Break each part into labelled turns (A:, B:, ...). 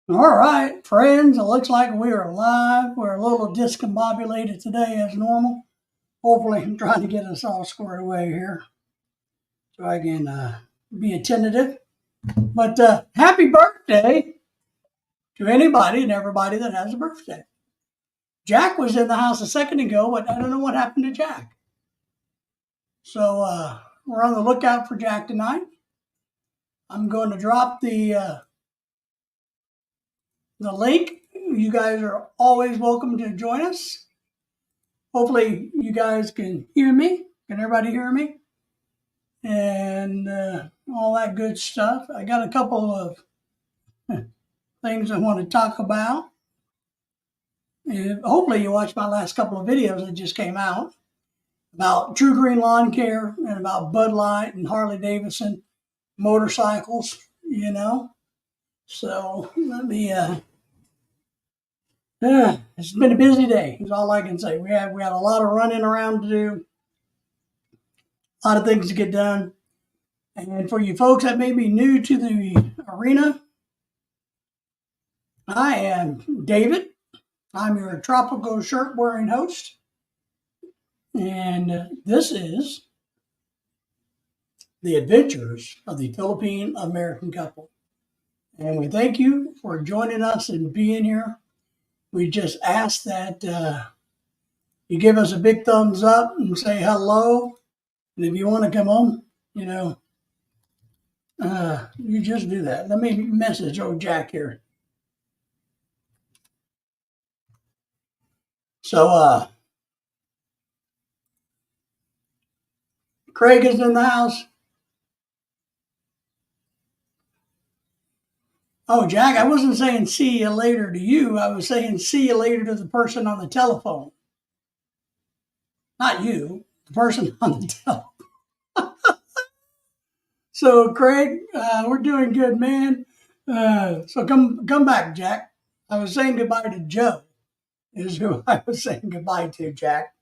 A: All right, friends, it looks like we are live. We're a little discombobulated today as normal. Hopefully, I'm trying to get us all squared away here so I can be attentive. But happy birthday to anybody and everybody that has a birthday. Jack was in the house a second ago, but I don't know what happened to Jack. So we're on the lookout for Jack tonight. I'm going to drop the link. You guys are always welcome to join us. Hopefully, you guys can hear me. Can everybody hear me? And all that good stuff. I got a couple of things I want to talk about. Hopefully, you watched my last couple of videos that just came out about True Green Lawn Care and about Bud Light and Harley-Davidson motorcycles, So let me. It's been a busy day. Is all I can say. We had a lot of running around to do, a lot of things to get done. And for you folks that may be new to the arena, I am David. I'm your tropical shirt wearing host. And this is the adventures of the Philippine American couple. And we thank you for joining us and being here. We just ask that you give us a big thumbs up and say hello. And if you want to come on, you just do that. Let me message old Jack here. So Craig is in the house. Oh, Jack, I wasn't saying see you later to you. I was saying see you later to the person on the telephone. Not you, the person on the telephone. So, Craig, we're doing good, man. So come back, Jack. I was saying goodbye to Joe, is who I was saying goodbye to, Jack.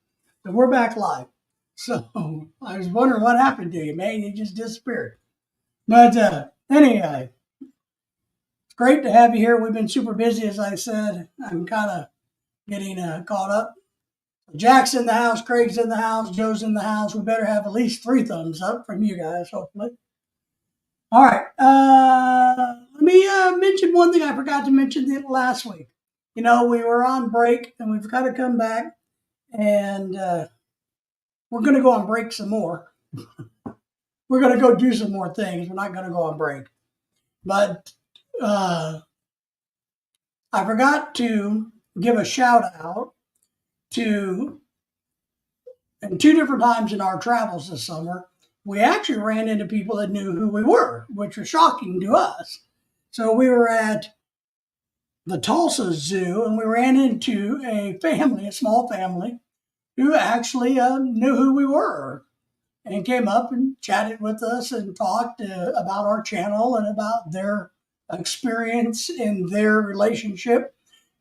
A: So we're back live. So I was wondering what happened to you, man. You just disappeared. But anyway, it's great to have you here. We've been super busy, as I said. I'm kind of getting caught up. Jack's in the house, Craig's in the house, Joe's in the house. We better have at least 3 thumbs up from you guys, hopefully. All right. Let me mention one thing I forgot to mention last week. We were on break and we've got to come back and we're going to go on break some more. We're going to go do some more things. We're not going to go on break. But I forgot to give a shout out to, and 2 different times in our travels this summer, we actually ran into people that knew who we were, which was shocking to us. So we were at the Tulsa Zoo and we ran into a family, a small family, who actually knew who we were and came up and chatted with us and talked about our channel and about their experience in their relationship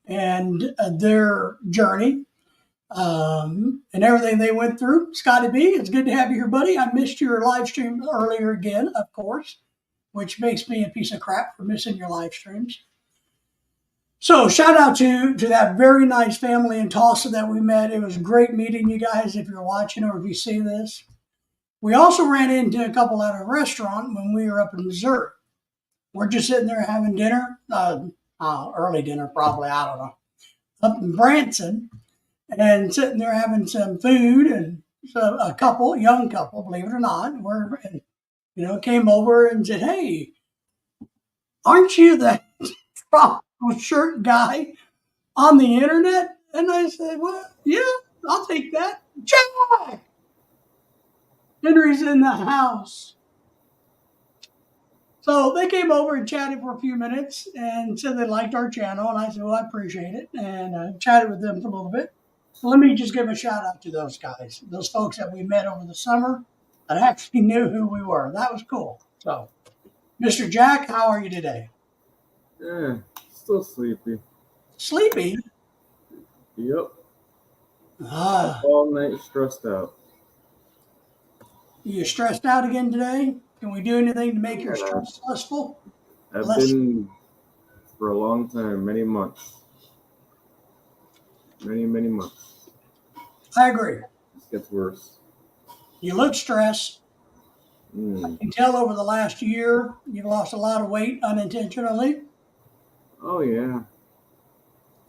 A: and their journey and everything they went through. Scotty B, it's good to have you here, buddy. I missed your live stream earlier again, of course, which makes me a piece of crap for missing your live streams. So shout out to that very nice family in Tulsa that we met. It was great meeting you guys if you're watching or if you see this. We also ran into a couple at a restaurant when we were up in Missouri. We're just sitting there having dinner, early dinner probably, I don't know, up in Branson, and sitting there having some food, and so a couple, young couple, believe it or not, came over and said, "Hey, aren't you the tropical shirt guy on the internet?" And I said, "Well, yeah, I'll take that." Jack Henry's in the house. So they came over and chatted for a few minutes and said they liked our channel. And I said, "Well, I appreciate it." And chatted with them for a little bit. So let me just give a shout out to those guys, those folks that we met over the summer that actually knew who we were. That was cool. So, Mr. Jack, how are you today?
B: Yeah, still sleepy.
A: Sleepy?
B: Yep.
A: Ah,
B: All night stressed out.
A: you stressed out again today? Can we do anything to make your stress lessful?
B: I've
A: Less.
B: been for a long time, many months. Many months.
A: I agree.
B: This gets worse.
A: You look stressed. I
B: Mm.
A: can tell over the last year you've lost a lot of weight unintentionally.
B: Oh yeah.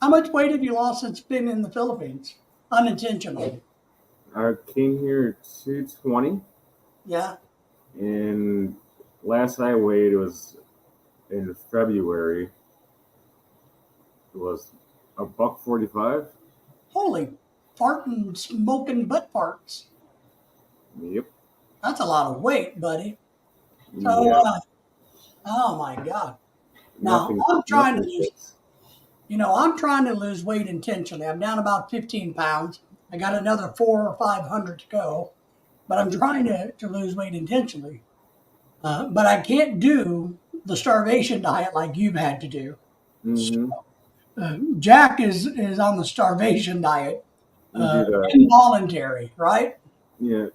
A: How much weight have you lost since being in the Philippines? Unintentionally.
B: I came here at 220,
A: Yeah.
B: and last I weighed was in February. It was a buck 45.
A: Holy farting, smoking butt farts.
B: Yep.
A: That's a lot of weight, buddy. So,
B: Yeah.
A: oh my God. Now,
B: Nothing.
A: I'm trying to
B: Nothing
A: lose,
B: fits.
A: I'm trying to lose weight intentionally. I'm down about 15 pounds. I got another 400 or 500 to go, but I'm trying to lose weight intentionally. But I can't do the starvation diet like you've had to do.
B: Mm-hmm.
A: Jack is on the starvation diet,
B: You do the
A: involuntary, right?
B: yeah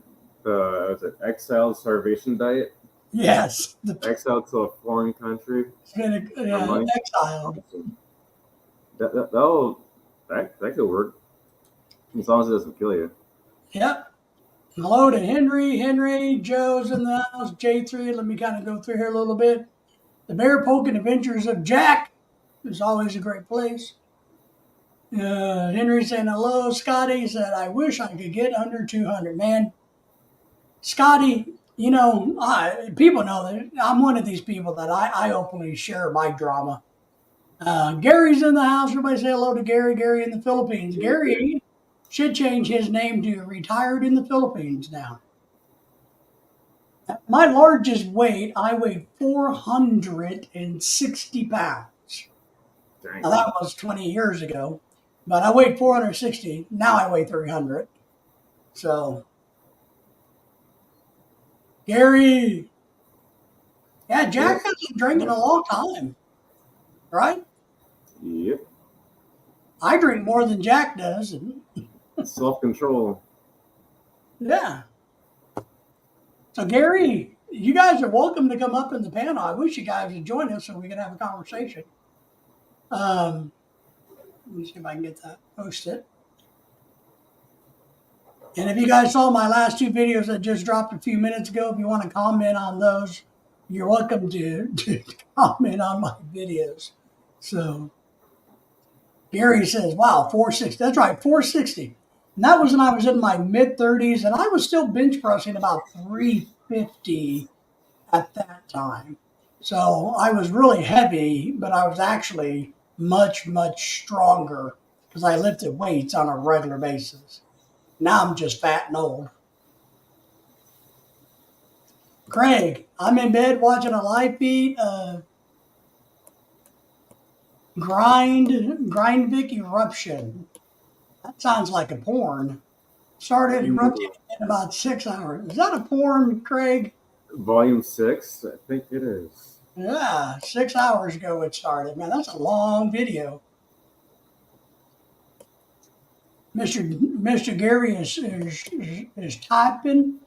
B: the was it exile starvation diet?
A: Yes,
B: Exiled to a foreign country
A: it's been
B: for money.
A: exiled.
B: Awesome. That could work as long as it doesn't kill you.
A: Yep. Hello to Henry. Henry, Joe's in the house. J3. Let me kind of go through here a little bit. The Bear Poking Adventures of Jack is always a great place. Henry saying hello. Scotty said, I wish I could get under 200. Man, Scotty, people know that I'm one of these people that I openly share my drama. Gary's in the house. Everybody say hello to Gary. Gary in the Philippines. Gary should change his name to retired in the Philippines now. My largest weight, I weighed 460 pounds.
B: Dang.
A: Now that was 20 years ago, but I weighed 460. Now I weigh 300. So, Gary, yeah, Jack
B: Yep.
A: hasn't drank in a long time, right?
B: Yep.
A: I drink more than Jack does, and
B: Self control.
A: yeah. So, Gary, you guys are welcome to come up in the panel. I wish you guys would join us so we can have a conversation. Let me see if I can get that posted. And if you guys saw my last two videos that just dropped a few minutes ago, if you want to comment on those, you're welcome to comment on my videos. So Gary says, wow, 460. That's right, 460. And that was when I was in my mid 30s, and I was still bench pressing about 350 at that time. So I was really heavy, but I was actually much, much stronger because I lifted weights on a regular basis. Now I'm just fat and old. Craig, I'm in bed watching a live feed of Grindvik eruption. That sounds like a porn. Started erupting in about 6 hours. Is that a porn, Craig?
B: Volume 6, I think it is.
A: Yeah, 6 hours ago it started. Man, that's a long video. Mr. Gary is typing,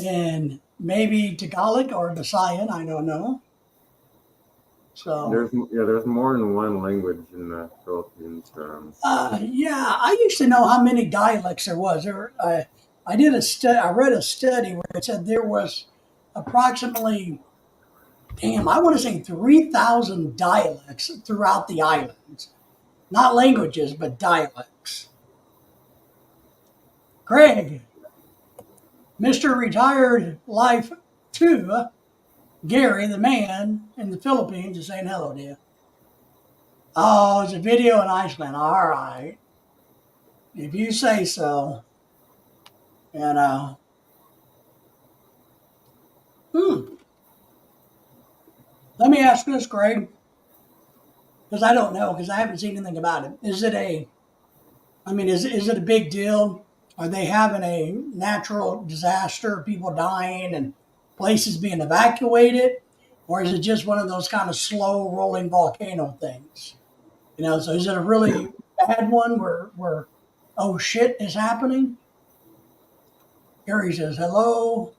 A: and maybe Tagalog or Visayan, I don't know. So
B: There's more than one language in the Philippines.
A: yeah, I used to know how many dialects there was. I did a study. I read a study where it said there was approximately, I want to say 3,000 dialects throughout the islands. Not languages, but dialects. Craig, Mr. Retired Life 2, Gary, the man in the Philippines, is saying hello to you. Oh, it's a video in Iceland. All right. If you say so, you know. Let me ask this, Greg, because I don't know, because I haven't seen anything about it. Is it is it a big deal? Are they having a natural disaster, people dying and places being evacuated? Or is it just one of those kind of slow rolling volcano things? So is it a really bad one where oh shit is happening? Gary says, hello.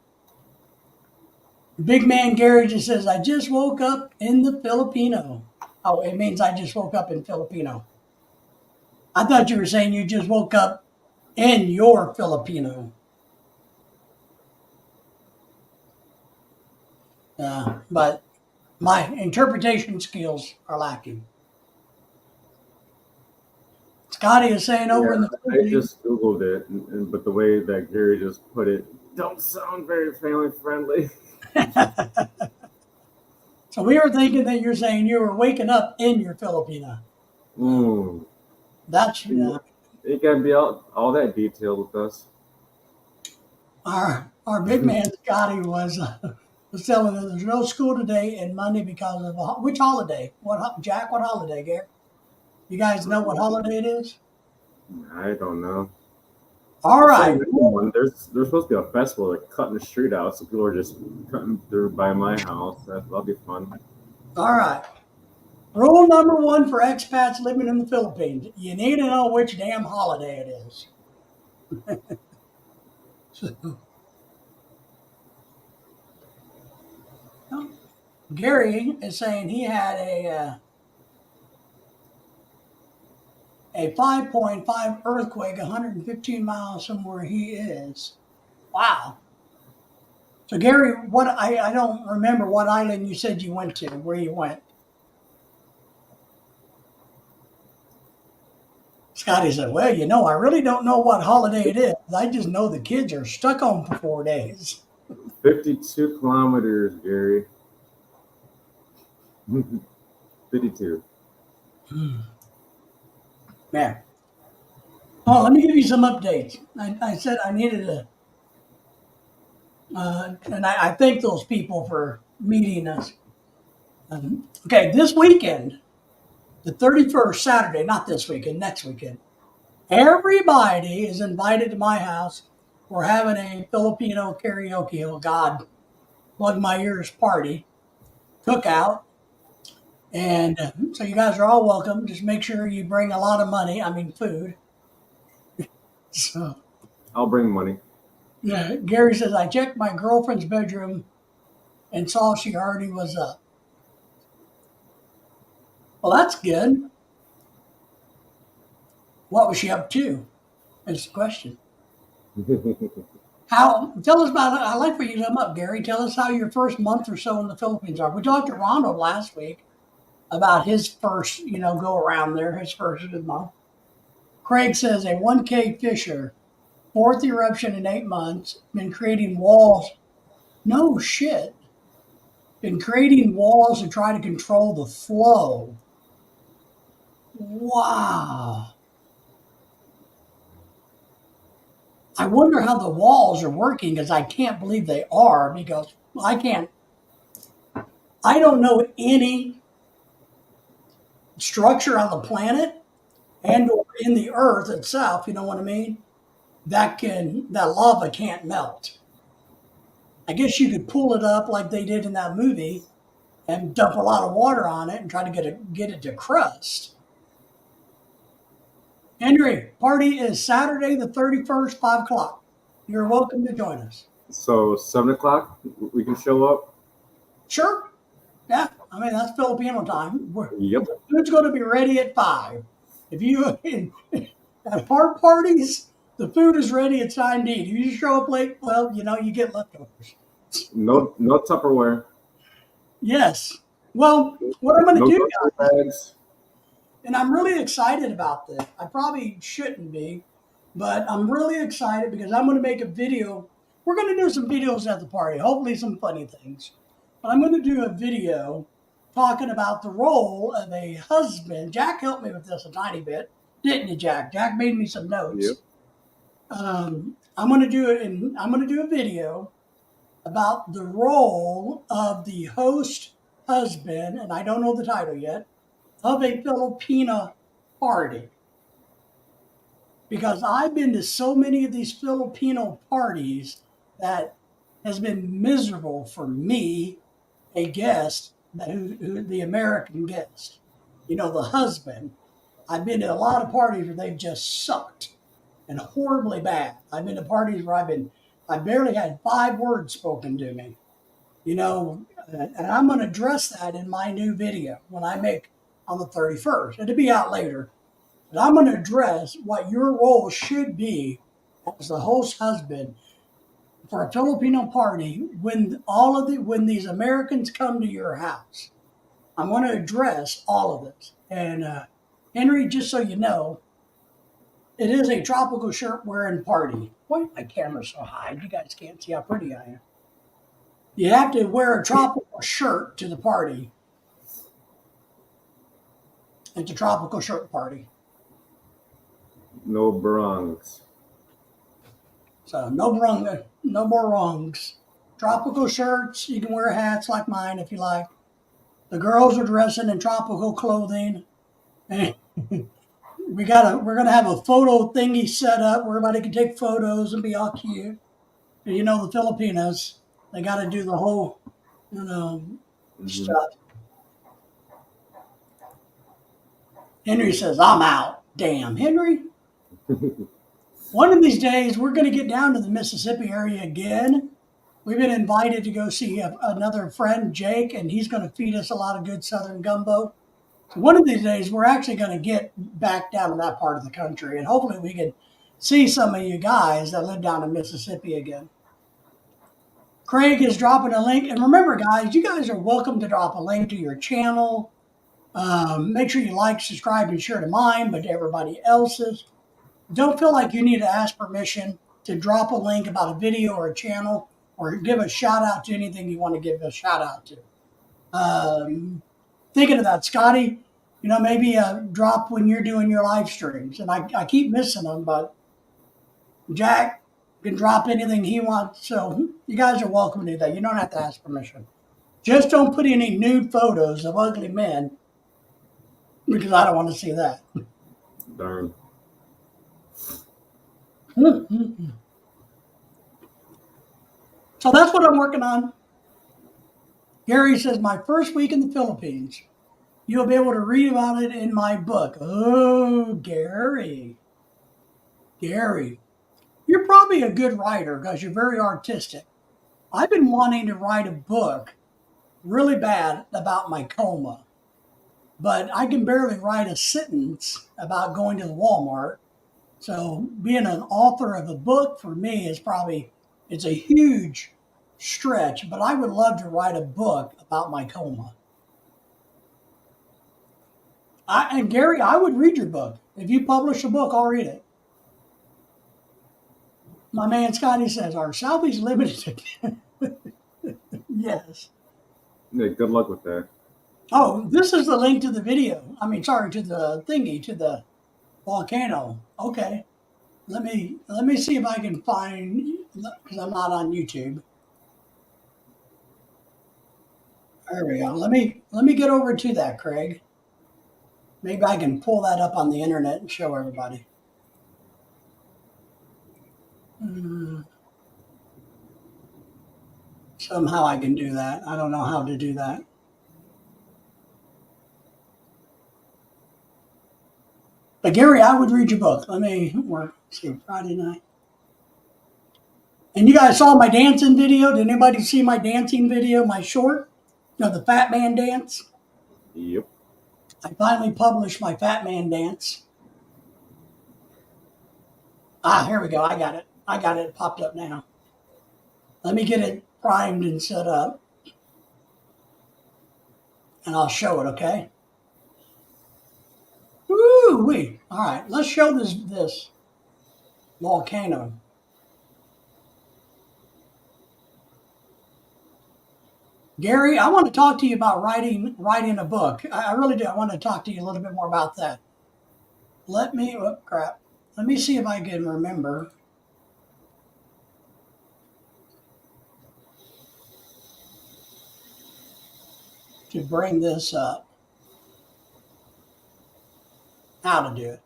A: Big man Gary just says, I just woke up in the Filipino. Oh, it means I just woke up in Filipino. I thought you were saying you just woke up in your Filipino. But my interpretation skills are lacking. Scotty is saying
B: Yeah,
A: over in the
B: I
A: Philippines.
B: just Googled it, but the way that Gary just put it don't sound very family friendly.
A: So we were thinking that you're saying you were waking up in your Filipino.
B: Mm.
A: That's
B: It can be all that detailed with us.
A: our big man Scotty was telling us there's no school today and Monday because of which holiday? Jack? What holiday, Gary? You guys know what holiday it is?
B: I don't know.
A: All
B: Some
A: right.
B: random one. There's supposed to be a festival like cutting the street out, so people are just cutting through by my house. That'll be fun.
A: All right. Rule number one for expats living in the Philippines: you need to know which damn holiday it is. Gary is saying he had a 5.5 earthquake 115 miles from where he is. Wow. So Gary, what I don't remember what island you said you went to, where you went. Scotty said, well, I really don't know what holiday it is. I just know the kids are stuck home for 4 days.
B: 52 kilometers, Gary. 52.
A: Man. Oh, let me give you some updates. I said I needed and I thank those people for meeting us. Okay, this weekend, the 31st, Saturday, not this weekend, next weekend, everybody is invited to my house. We're having a Filipino karaoke, oh God, plug my ears party, cookout. And so you guys are all welcome. Just make sure you bring a lot of money, I mean, food. So,
B: I'll bring money.
A: yeah, Gary says, I checked my girlfriend's bedroom and saw she already was up. Well, that's good. What was she up to? Is the question. How? Tell us about it. I like for you to come up, Gary. Tell us how your first month or so in the Philippines are. We talked to Ronald last week about his first, go around there, his first month. Craig says a 1K fisher, fourth eruption in 8 months, been creating walls. No shit. Been creating walls to try to control the flow. Wow. I wonder how the walls are working because I can't believe they are because I don't know any structure on the planet and or in the earth itself, you know what I mean? That lava can't melt. I guess you could pull it up like they did in that movie and dump a lot of water on it and try to get it to crust. Henry, party is Saturday the 31st, 5 o'clock. You're welcome to join us.
B: So 7 o'clock, we can show up.
A: Sure. Yeah. I mean, that's Filipino time.
B: Yep.
A: Food's going to be ready at 5. If you at hard parties, the food is ready at time D. If you show up late, well, you get leftovers.
B: No Tupperware.
A: Yes. Well, what I'm going to
B: No
A: do,
B: grocery
A: guys,
B: bags.
A: and I'm really excited about this. I probably shouldn't be, but I'm really excited because I'm going to make a video. We're going to do some videos at the party, hopefully some funny things. But I'm going to do a video talking about the role of a husband. Jack helped me with this a tiny bit, didn't you, Jack? Jack made me some notes.
B: Yep.
A: I'm going to do it, and I'm going to do a video about the role of the host husband, and I don't know the title yet, of a Filipina party. Because I've been to so many of these Filipino parties that has been miserable for me, a guest, who the American guest, the husband. I've been to a lot of parties where they've just sucked and horribly bad. I've been to parties where I barely had 5 words spoken to me, and I'm going to address that in my new video when I make on the 31st. It'll be out later. But I'm going to address what your role should be as the host husband for a Filipino party when these Americans come to your house. I'm going to address all of this. And Henry, just so you know, it is a tropical shirt wearing party. Why is my camera so high? You guys can't see how pretty I am. You have to wear a tropical shirt to the party. It's a tropical shirt party.
B: No bronx.
A: So no more wrongs. Tropical shirts. You can wear hats like mine if you like. The girls are dressing in tropical clothing. And we're gonna have a photo thingy set up where everybody can take photos and be all cute. And you know the Filipinos, they got to do the whole, stuff. Henry says, "I'm out." Damn, Henry. One of these days, we're going to get down to the Mississippi area again. We've been invited to go see another friend, Jake, and he's going to feed us a lot of good Southern gumbo. So one of these days, we're actually going to get back down to that part of the country, and hopefully we can see some of you guys that live down in Mississippi again. Craig is dropping a link. And remember, guys, you guys are welcome to drop a link to your channel. Make sure you like, subscribe, and share to mine, but to everybody else's. Don't feel like you need to ask permission to drop a link about a video or a channel or give a shout out to anything you want to give a shout out to. Thinking of that, Scotty, maybe drop when you're doing your live streams. And I keep missing them, but Jack can drop anything he wants. So you guys are welcome to do that. You don't have to ask permission. Just don't put any nude photos of ugly men because I don't want to see that.
B: Darn.
A: So that's what I'm working on. Gary says, my first week in the Philippines. You'll be able to read about it in my book. Oh, Gary. Gary. You're probably a good writer because you're very artistic. I've been wanting to write a book really bad about my coma, but I can barely write a sentence about going to the Walmart. So being an author of a book for me it's a huge stretch, but I would love to write a book about my coma. And Gary, I would read your book. If you publish a book, I'll read it. My man Scotty says, are selfies limited? Yes.
B: Yeah, good luck with that.
A: Oh, this is the link to the video. To the thingy, to the volcano. Okay. Let me see if I can find, because I'm not on YouTube. There we go. Let me get over to that, Craig. Maybe I can pull that up on the internet and show everybody. Somehow I can do that. I don't know how to do that. But Gary, I would read your book. Let me work. See, Friday night. And you guys saw my dancing video. Did anybody see my dancing video, my short? The Fat Man Dance?
B: Yep.
A: I finally published my Fat Man Dance. Here we go. I got it. It popped up now. Let me get it primed and set up. And I'll show it, okay? Woo-wee. All right, let's show this volcano. Gary, I want to talk to you about writing a book. I really do. I want to talk to you a little bit more about that. Let me see if I can remember. To bring this up. How to do it.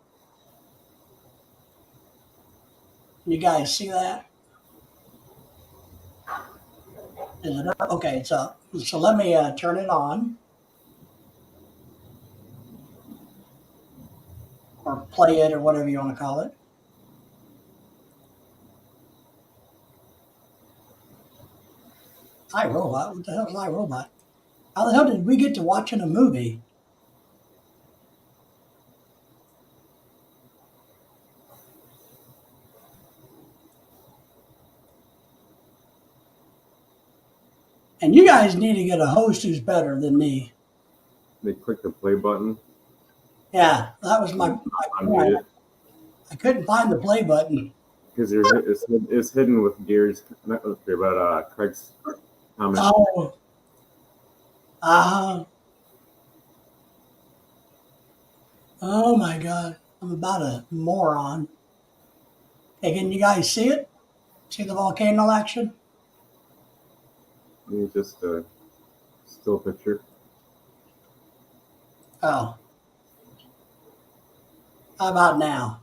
A: You guys see that? Is it up? Okay, it's up. So let me turn it on. Or play it or whatever you want to call it. iRobot? What the hell is iRobot? How the hell did we get to watching a movie? And you guys need to get a host who's better than me.
B: They click the play button.
A: Yeah, that was my point.
B: Unmute it
A: I couldn't find the play button.
B: because it's hidden with Gary's, not with Gary, but Craig's comment.
A: Oh, uh, oh my God. I'm about a moron. Hey, can you guys see it? See the volcano action?
B: Just a still picture.
A: Oh, how about now?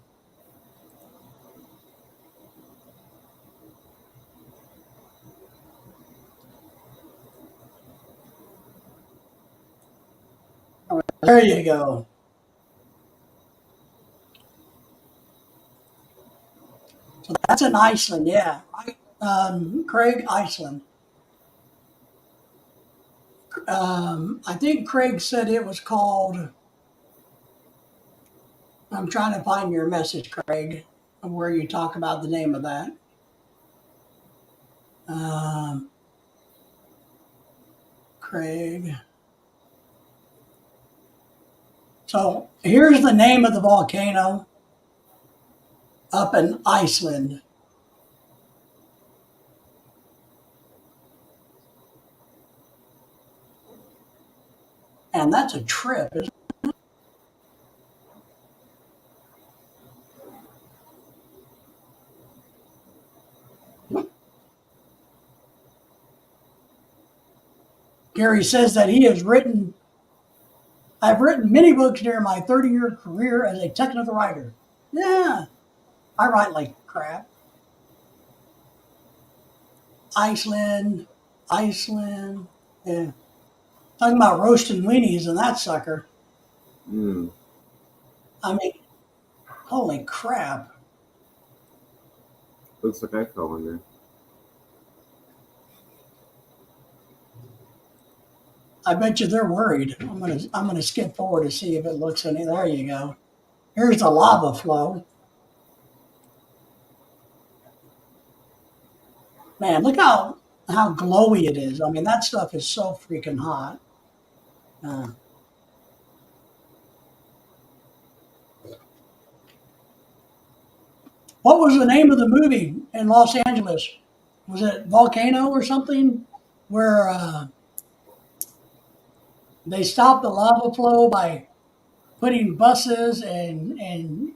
A: There you go. So that's in Iceland, yeah. Right? Craig, Iceland. I think Craig said it was called. I'm trying to find your message, Craig, where you talk about the name of that. Um, Craig. So here's the name of the volcano up in Iceland. And that's a trip, isn't it? Gary says that he has written, I've written many books during my 30-year career as a technical writer. Yeah, I write like crap. Iceland, Iceland, yeah. Talking about roasting weenies and that sucker.
B: Mm.
A: I mean, holy crap.
B: Looks like I fell in there.
A: I bet you they're worried. I'm gonna skip forward to see if it looks any. There you go. Here's the lava flow. Man, look how glowy it is. I mean, that stuff is so freaking hot. Uh, what was the name of the movie in Los Angeles? Was it Volcano or something? Where they stopped the lava flow by putting buses and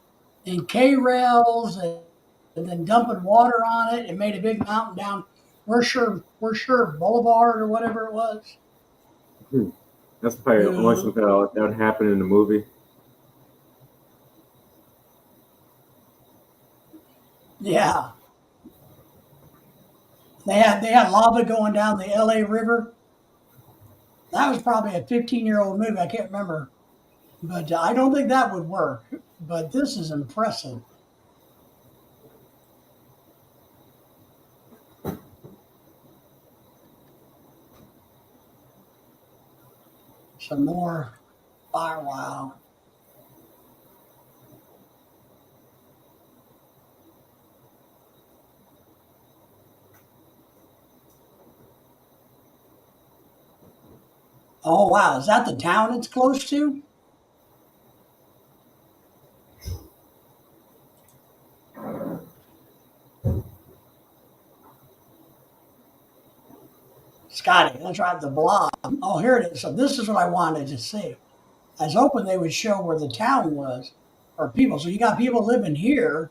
A: K rails and then dumping water on it and made a big mountain down. We're sure Boulevard or whatever it was.
B: Hmm. That's probably only
A: Uh,
B: something that would happen in the movie.
A: yeah, they had lava going down the L.A. River. That was probably a 15-year-old movie. I can't remember, but I don't think that would work. But this is impressive. Some more fire. Wow. Oh wow, is that the town it's close to? Scotty, that's right, the blob. Oh, here it is. So this is what I wanted to see. I was hoping they would show where the town was or people. So you got people living here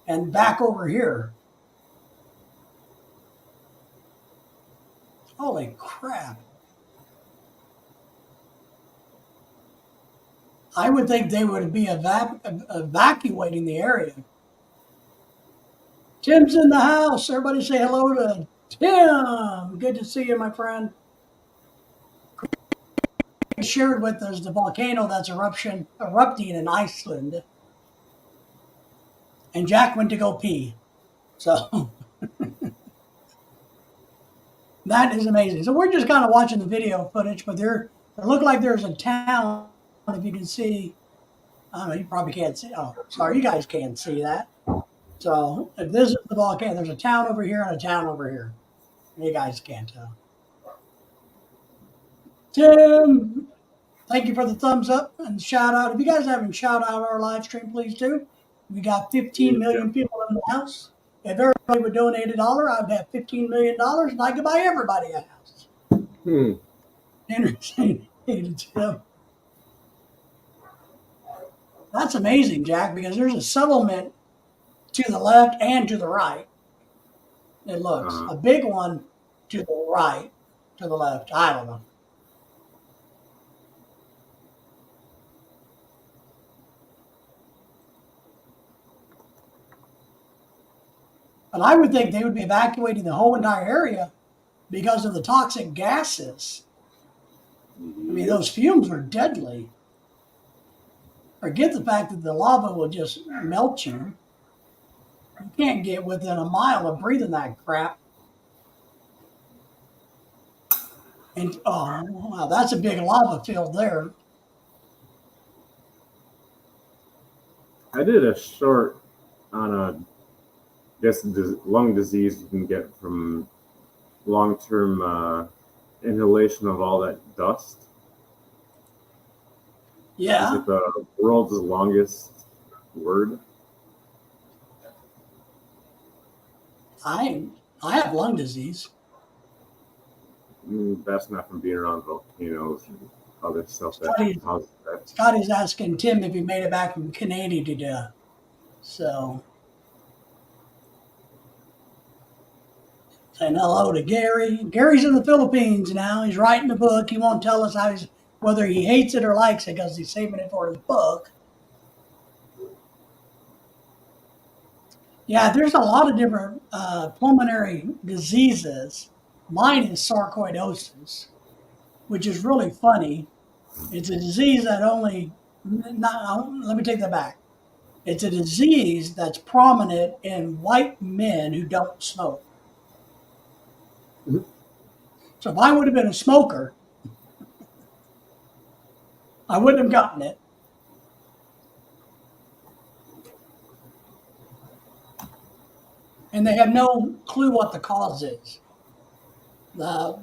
A: and back over here. Holy crap. I would think they would be evacuating the area. Tim's in the house. Everybody say hello to Tim. Good to see you, my friend. He shared with us the volcano that's erupting in Iceland. And Jack went to go pee. So that is amazing. So we're just kind of watching the video footage, but it looked like there's a town, if you can see. I don't know, you probably can't see. Oh, sorry, you guys can't see that. So if this is the volcano, there's a town over here and a town over here. You guys can't tell. Tim, thank you for the thumbs up and shout out. If you guys haven't shout out our live stream, please do. We got 15
B: Yeah.
A: million people in the house. If everybody would donate $1, I would have $15 million and I could buy everybody a house.
B: Hmm.
A: Interesting. Tim. That's amazing, Jack, because there's a settlement to the left and to the right. It looks
B: Uh,
A: a big one to the right, to the left. I don't know. But I would think they would be evacuating the whole entire area because of the toxic gases. I mean,
B: yep.
A: those fumes are deadly. Forget the fact that the lava will just melt you. You can't get within a mile of breathing that crap. And oh, wow, that's a big lava field there.
B: I did a short on lung disease you can get from long-term inhalation of all that dust. It's
A: Yeah,
B: like the world's longest word.
A: I I have lung disease.
B: That's not from being around volcanoes and other stuff that
A: Scotty,
B: causes that.
A: Scotty's asking Tim if he made it back from Canada today. So saying hello to Gary. Gary's in the Philippines now. He's writing a book. He won't tell us whether he hates it or likes it because he's saving it for his book. Yeah, there's a lot of different pulmonary diseases. Mine is sarcoidosis, which is really funny. It's a disease that let me take that back. It's a disease that's prominent in white men who don't smoke.
B: Mhm.
A: So if I would have been a smoker, I wouldn't have gotten it. And they have no clue what the cause is. The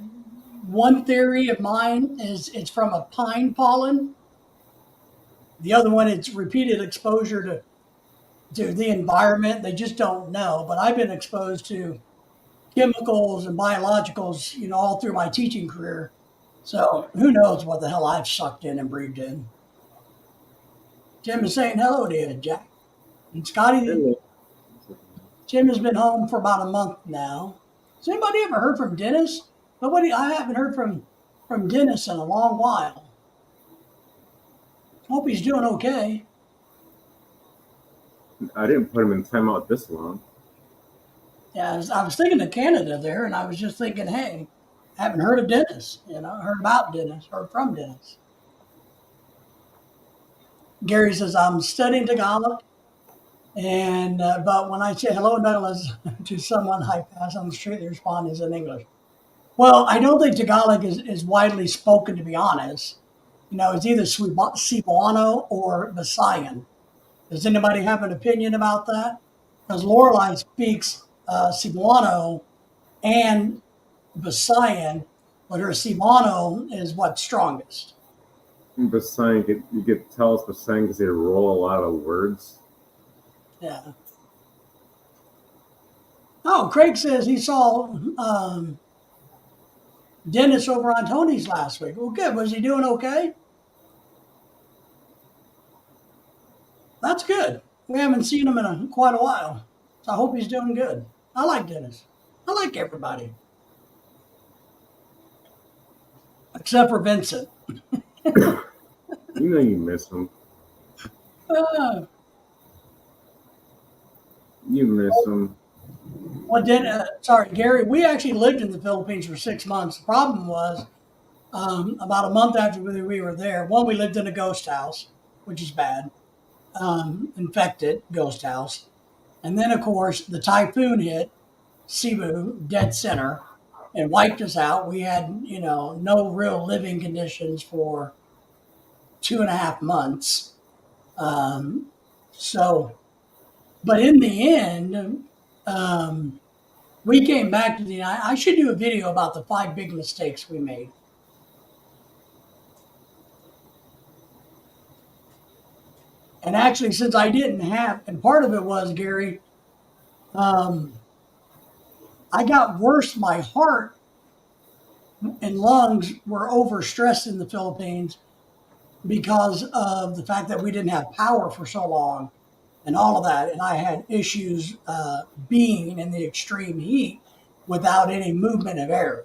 A: one theory of mine is it's from a pine pollen. The other one, it's repeated exposure to the environment. They just don't know. But I've been exposed to chemicals and biologicals, all through my teaching career. So who knows what the hell I've sucked in and breathed in. Jim is saying hello to you, Jack. And Scotty,
B: And
A: Jim has been home for about a month now. Has anybody ever heard from Dennis? Nobody. I haven't heard from Dennis in a long while. Hope he's doing okay.
B: I didn't put him in timeout this long.
A: Yeah, I was thinking of Canada there, and I was just thinking, hey, I haven't heard of Dennis. Heard about Dennis, heard from Dennis. Gary says I'm studying Tagalog, and but when I say hello, Douglas, to someone I pass on the street, the response is in English. Well, I don't think Tagalog is widely spoken, to be honest. It's either Cebuano or Visayan. Does anybody have an opinion about that? Because Lorelai speaks Cebuano and Visayan, but her Cebuano is what's strongest.
B: But saying you get tell us the saying because they roll a lot of words.
A: Yeah. Oh, Craig says he saw Dennis over on Tony's last week. Well, good. Was he doing okay? That's good. We haven't seen him in quite a while. So I hope he's doing good. I like Dennis. I like everybody. Except for Vincent.
B: You miss him.
A: Uh,
B: You miss him.
A: sorry, Gary, we actually lived in the Philippines for 6 months. The problem was about a month after we were there, one, we lived in a ghost house, which is bad, infected ghost house. And then, of course, the typhoon hit Cebu dead center and wiped us out. We had, no real living conditions for 2.5 months. Um, so, but in the end, um, we came back to I should do a video about the 5 big mistakes we made. And actually, since I didn't have, and part of it was, Gary, I got worse. My heart and lungs were overstressed in the Philippines because of the fact that we didn't have power for so long and all of that. And I had issues being in the extreme heat without any movement of air.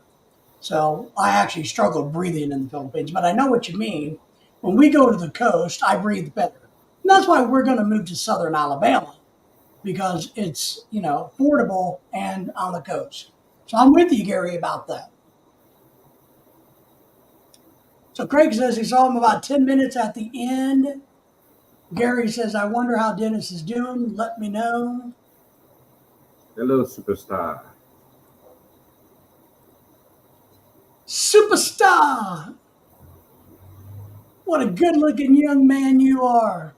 A: So I actually struggled breathing in the Philippines, but I know what you mean. When we go to the coast, I breathe better. And that's why we're going to move to southern Alabama because it's, affordable and on the coast. So I'm with you, Gary, about that. So Craig says he saw him about 10 minutes at the end. Gary says, I wonder how Dennis is doing. Let me know.
B: Hello, superstar.
A: Superstar! What a good looking young man you are.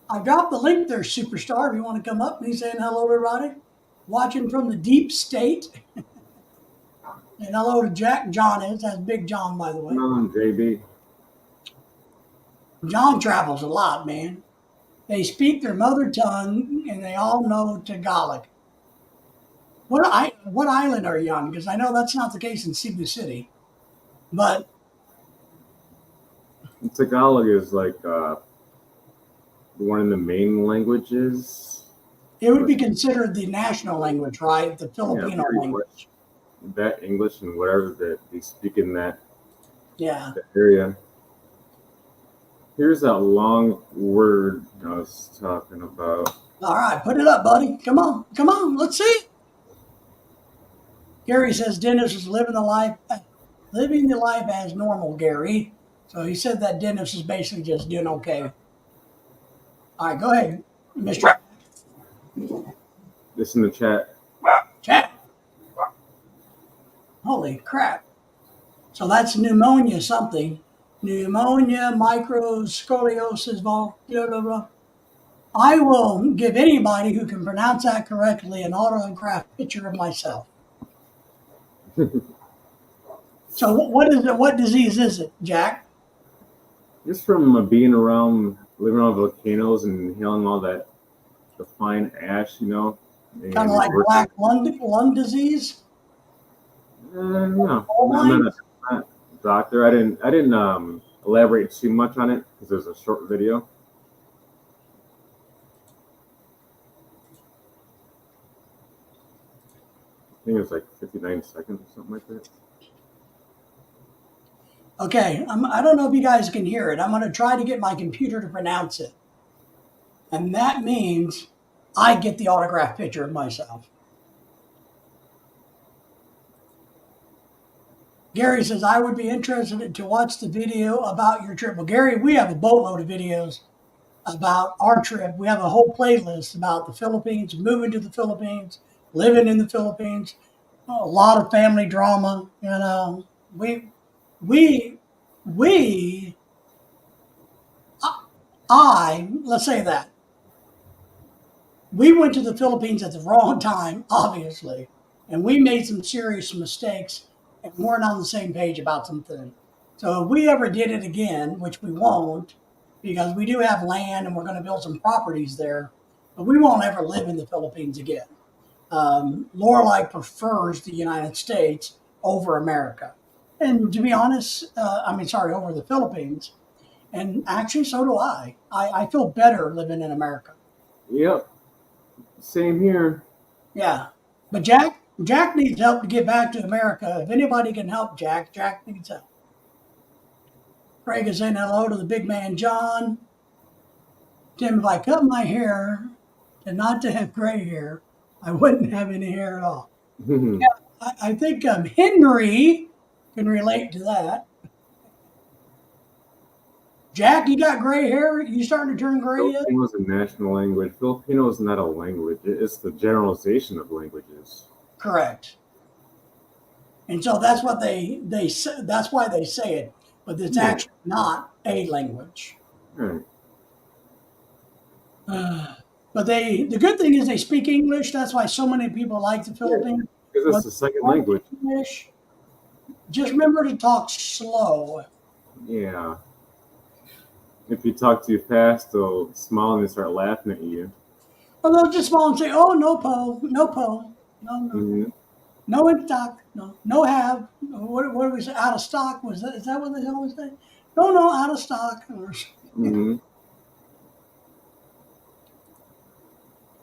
A: I dropped the link there, Superstar, if you want to come up. He's saying hello, everybody. Watching from the deep state. And hello to Jack. John is. That's Big John, by the way.
B: Come on, JB.
A: John travels a lot, man. They speak their mother tongue and they all know Tagalog. What island are you on? Because I know that's not the case in Cebu City. But
B: Tagalog is like one of the main languages.
A: it would be considered the national language, right? The Filipino language.
B: Much. That English and whatever that they speak in that area. Here's that long word I was talking about.
A: All right, put it up, buddy. Come on, let's see it. Gary says Dennis is living the life as normal, Gary. So he said that Dennis is basically just doing okay. All right, go ahead, Mr.
B: This in the chat.
A: Chat. Holy crap. So that's pneumonia something. Pneumonia, microscoliosis, blah, blah, blah. I will give anybody who can pronounce that correctly an autographed picture of myself. So what is it? What disease is it, Jack?
B: Just from being around, living on volcanoes and inhaling all that, the fine ash,
A: Kind of like black lung disease?
B: No, I'm not a doctor. I didn't elaborate too much on it because there's a short video. I think it was like 59 seconds or something like that.
A: Okay, I don't know if you guys can hear it. I'm going to try to get my computer to pronounce it. And that means I get the autographed picture of myself. Gary says, I would be interested to watch the video about your trip. Well, Gary, we have a boatload of videos about our trip. We have a whole playlist about the Philippines, moving to the Philippines, living in the Philippines, a lot of family drama. Let's say that. We went to the Philippines at the wrong time, obviously, and we made some serious mistakes and weren't on the same page about something. So if we ever did it again, which we won't, because we do have land and we're going to build some properties there, but we won't ever live in the Philippines again. Lorelei prefers the United States over America. And to be honest, over the Philippines. And actually, so do I. I feel better living in America.
B: Yep. Same here.
A: Yeah. But Jack needs help to get back to America. If anybody can help Jack needs help. Craig is saying hello to the big man, John. Tim, if I cut my hair and not to have gray hair, I wouldn't have any hair at all. Yeah, I think Henry can relate to that. Jack, you got gray hair? You starting to turn gray yet?
B: Filipino is a national language. Filipino is not a language. It's the generalization of languages.
A: Correct. And so that's what they say. That's why they say it, but it's actually not a language.
B: Right.
A: But the good thing is they speak English. That's why so many people like the Philippines.
B: Because it's the second language.
A: English. Just remember to talk slow.
B: Yeah. If you talk too fast, they'll smile and they start laughing at you.
A: Or they'll just smile and say, "Oh, no po, no po, no,
B: Mm-hmm.
A: no in stock, no have." What do we say? Out of stock? Is that what they always say? No, out of stock.
B: Mm-hmm.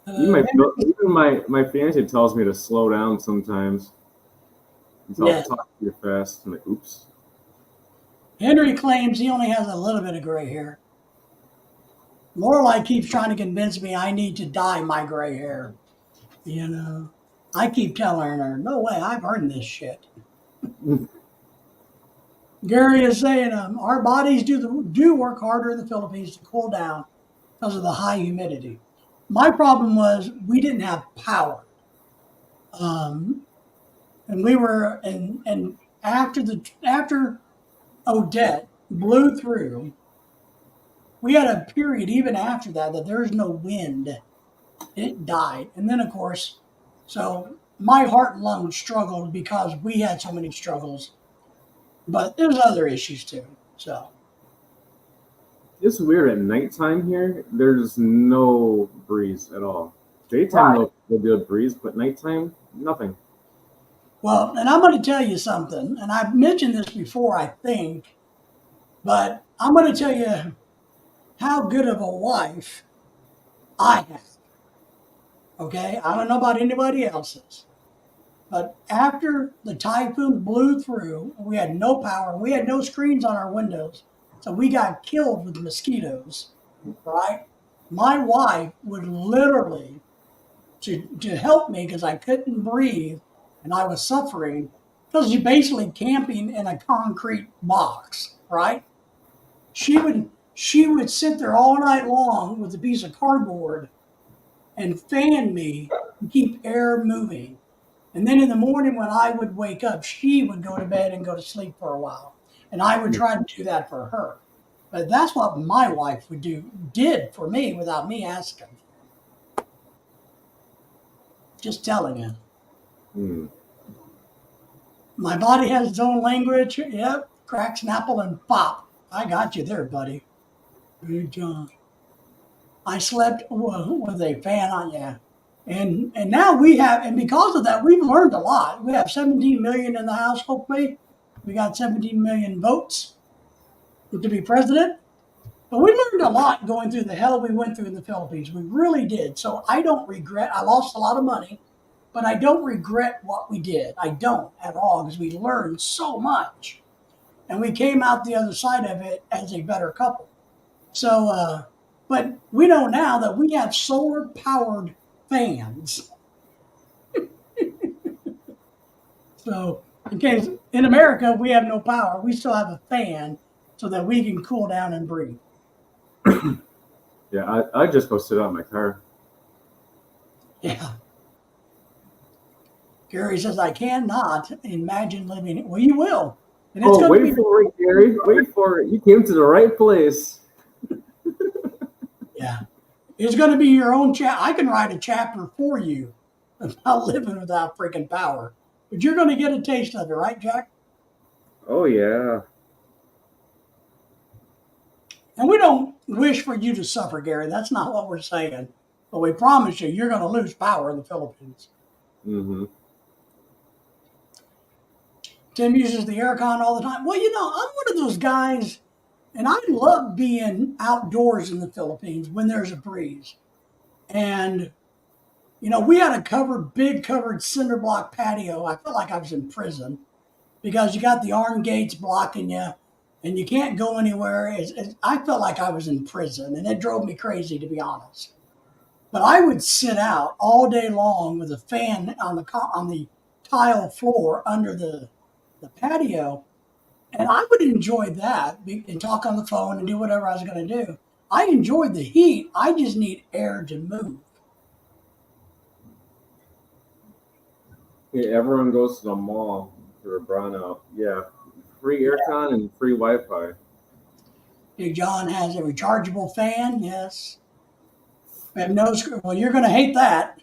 B: You might
A: Henry,
B: feel, even my fiance tells me to slow down sometimes. Because I'll
A: yeah,
B: talk too fast. I'm like, oops.
A: Henry claims he only has a little bit of gray hair. Lorelai keeps trying to convince me I need to dye my gray hair. You know, I keep telling her, "No way, I've earned this shit." Gary is saying, "Our bodies do work harder in the Philippines to cool down because of the high humidity." My problem was we didn't have power, um, and we were and after Odette blew through, we had a period even after that there's no wind. It died, and then of course, so my heart and lungs struggled because we had so many struggles, but there's other issues too. So
B: It's weird at nighttime here. There's no breeze at all. Daytime
A: right.
B: there'll be a breeze, but nighttime nothing.
A: Well, and I'm going to tell you something, and I've mentioned this before, I think, but I'm going to tell you how good of a wife I have. Okay, I don't know about anybody else's, but after the typhoon blew through, we had no power, we had no screens on our windows, so we got killed with mosquitoes. Right? My wife would literally to help me because I couldn't breathe and I was suffering because you're basically camping in a concrete box, right? She would sit there all night long with a piece of cardboard and fan me and keep air moving. And then in the morning when I would wake up, she would go to bed and go to sleep for a while. And I would try to do that for her. But that's what my wife did for me without me asking. Just telling you.
B: Hmm.
A: My body has its own language. Yep. Crack, snapple, and pop. I got you there, buddy. Good job. I slept with a fan on, yeah. And now and because of that, we've learned a lot. We have 17 million in the House, hopefully. We got 17 million votes to be president. But we learned a lot going through the hell we went through in the Philippines. We really did. So I don't regret. I lost a lot of money, but I don't regret what we did. I don't at all because we learned so much. And we came out the other side of it as a better couple. So, but we know now that we have solar powered fans. So, in case in America we have no power, we still have a fan so that we can cool down and breathe.
B: Yeah, I just go sit out in my car.
A: Yeah. Gary says, I cannot imagine living. Well, you will. And it's
B: Oh,
A: going to
B: wait
A: be,
B: for it, Gary. Wait for it. You came to the right place.
A: yeah, it's going to be your own chat. I can write a chapter for you about living without freaking power. But you're going to get a taste of it, right, Jack?
B: Oh yeah.
A: And we don't wish for you to suffer, Gary. That's not what we're saying. But we promise you, you're going to lose power in the Philippines.
B: Mm-hmm.
A: Tim uses the aircon all the time. Well, I'm one of those guys, and I love being outdoors in the Philippines when there's a breeze. And, we had a big covered cinder block patio. I felt like I was in prison because you got the armed gates blocking you and you can't go anywhere. I felt like I was in prison and it drove me crazy, to be honest. But I would sit out all day long with a fan on the tile floor under the patio, and I would enjoy that and talk on the phone and do whatever I was going to do. I enjoyed the heat. I just need air to move.
B: Yeah, everyone goes to the mall for a brownout. Yeah, free aircon and free Wi-Fi.
A: Big John has a rechargeable fan. Yes. We have no screen. Well, you're going to hate that.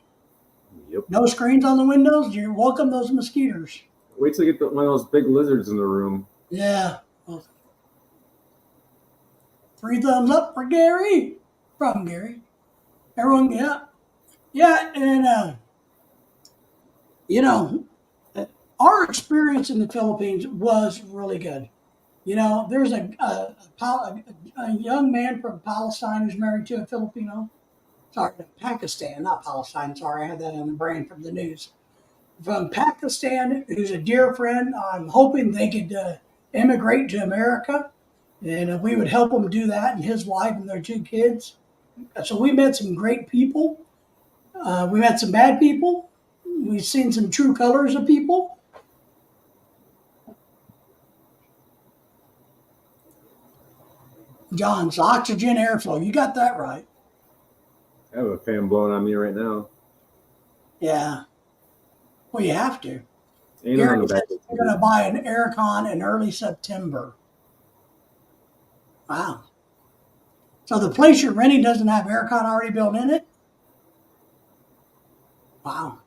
B: Yep.
A: No screens on the windows. You're welcome those mosquitoes.
B: Wait till you get one of those big lizards in the room.
A: Yeah. Well, 3 thumbs up for Gary. From Gary. Everyone, yeah. Yeah, and, you know, our experience in the Philippines was really good. You know, there's a young man from Palestine who's married to a Filipino. Sorry, Pakistan, not Palestine. Sorry, I had that on the brain from the news. From Pakistan, who's a dear friend. I'm hoping they could immigrate to America, and we would help him do that, and his wife and their 2 kids. So we met some great people. We met some bad people. We've seen some true colors of people. John's oxygen airflow. You got that right.
B: I have a fan blowing on me right now.
A: Yeah. Well, you have to.
B: Ain't on the
A: Gary
B: back.
A: says we're going to buy an aircon in early September. Wow. So the place you're renting doesn't have aircon already built in it? Wow.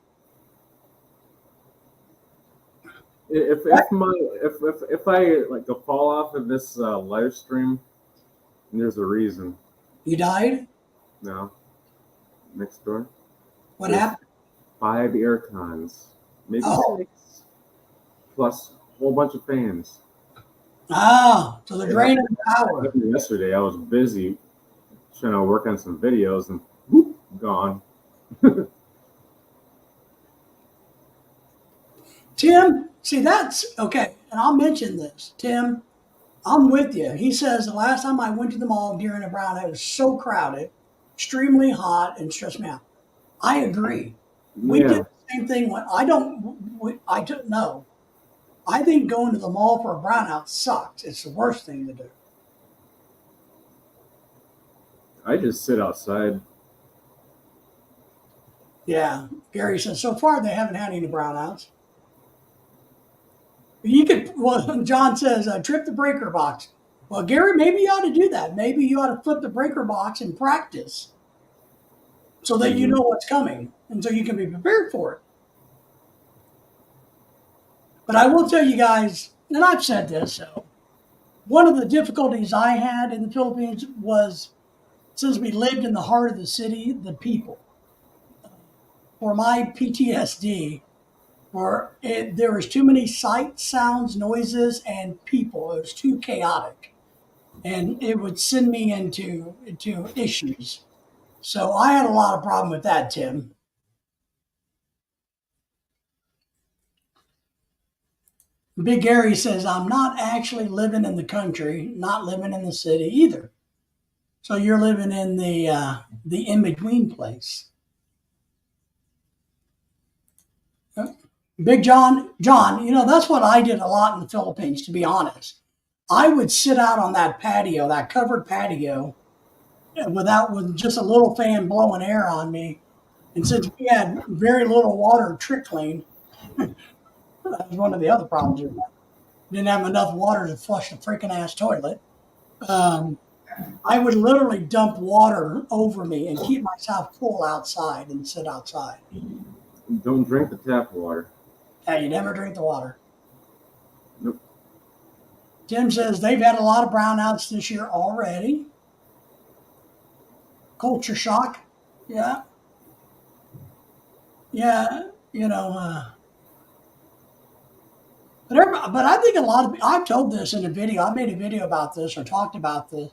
B: If I like to fall off of this live stream, there's a reason.
A: You died?
B: No. Next door.
A: What
B: There's
A: happened?
B: 5 air cons, maybe 6, plus a whole bunch of fans.
A: Ah, so they're draining power.
B: Yesterday, I was busy trying to work on some videos, and whoop, gone.
A: Tim, see, that's okay. And I'll mention this. Tim, I'm with you. He says the last time I went to the mall during a brownout, it was so crowded, extremely hot, and stressed me out. I agree. We did
B: Yeah,
A: the same thing when I don't know. I think going to the mall for a brownout sucks. It's the worst thing to do.
B: I just sit outside.
A: Yeah. Gary says, so far they haven't had any brownouts. You could, well, John says, trip the breaker box. Well, Gary, maybe you ought to do that. Maybe you ought to flip the breaker box and practice so that you know what's coming and so you can be prepared for it. But I will tell you guys, and I've said this, so one of the difficulties I had in the Philippines was since we lived in the heart of the city, the people. For my PTSD, there was too many sights, sounds, noises, and people. It was too chaotic, and it would send me into issues. So I had a lot of problem with that, Tim. Big Gary says I'm not actually living in the country, not living in the city either. So you're living in the in between place. Big John, you know, that's what I did a lot in the Philippines, to be honest. I would sit out on that patio, that covered patio, with just a little fan blowing air on me. And since we had very little water trickling, that was one of the other problems. We didn't have enough water to flush the freaking ass toilet. I would literally dump water over me and keep myself cool outside and sit outside.
B: Don't drink the tap water.
A: Yeah, you never drink the water.
B: Nope.
A: Tim says they've had a lot of brownouts this year already. Culture shock. Yeah. Yeah, you know. But I think a lot of I've told this in a video. I made a video about this or talked about this.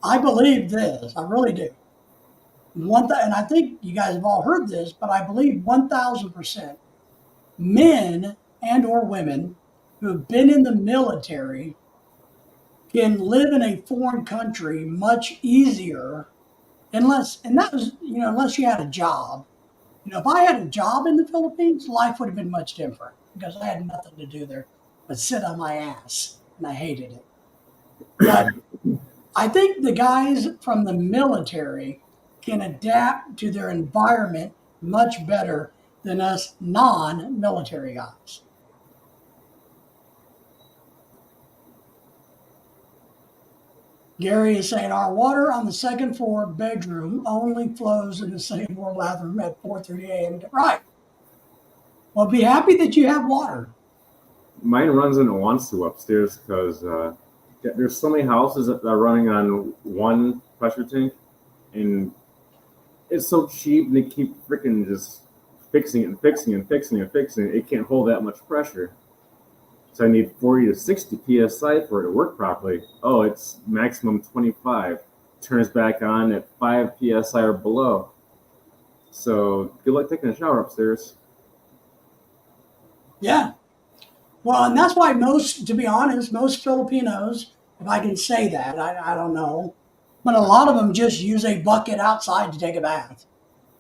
A: I believe this. I really do. And I think you guys have all heard this, but I believe 1,000% men and or women who have been in the military can live in a foreign country much easier unless you had a job. You know, if I had a job in the Philippines, life would have been much different because I had nothing to do there but sit on my ass, and I hated it. But I think the guys from the military can adapt to their environment much better than us non-military guys. Gary is saying our water on the second floor bedroom only flows in the second floor bathroom at 4:30 a.m. Right. Well, be happy that you have water.
B: Mine runs when it wants to upstairs because there's so many houses that are running on one pressure tank, and it's so cheap, and they keep freaking just fixing it and fixing it and fixing it and fixing it. It can't hold that much pressure. So I need 40 to 60 psi for it to work properly. Oh, it's maximum 25. Turns back on at 5 psi or below. So good luck taking a shower upstairs.
A: Yeah. Well, and that's why to be honest, most Filipinos, if I can say that, I don't know, but a lot of them just use a bucket outside to take a bath.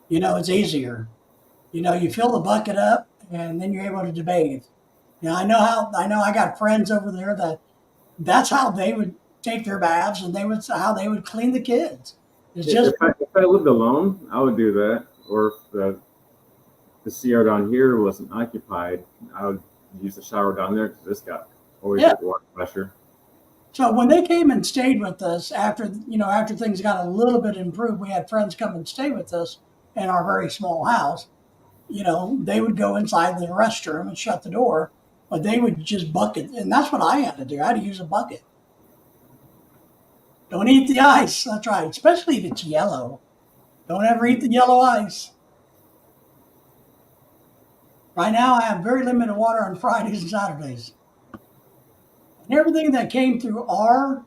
A: It's easier. You fill the bucket up and then you're able to bathe. I know I got friends over there that's how they would take their baths and how they would clean the kids. It's just,
B: If I lived alone, I would do that. Or if the CR down here wasn't occupied, I would use the shower down there because this got always
A: yeah.
B: good water pressure.
A: So when they came and stayed with us after things got a little bit improved, we had friends come and stay with us in our very small house. They would go inside the restroom and shut the door, but they would just bucket. And that's what I had to do. I had to use a bucket. Don't eat the ice. That's right. Especially if it's yellow. Don't ever eat the yellow ice. Right now, I have very limited water on Fridays and Saturdays. And everything that came through our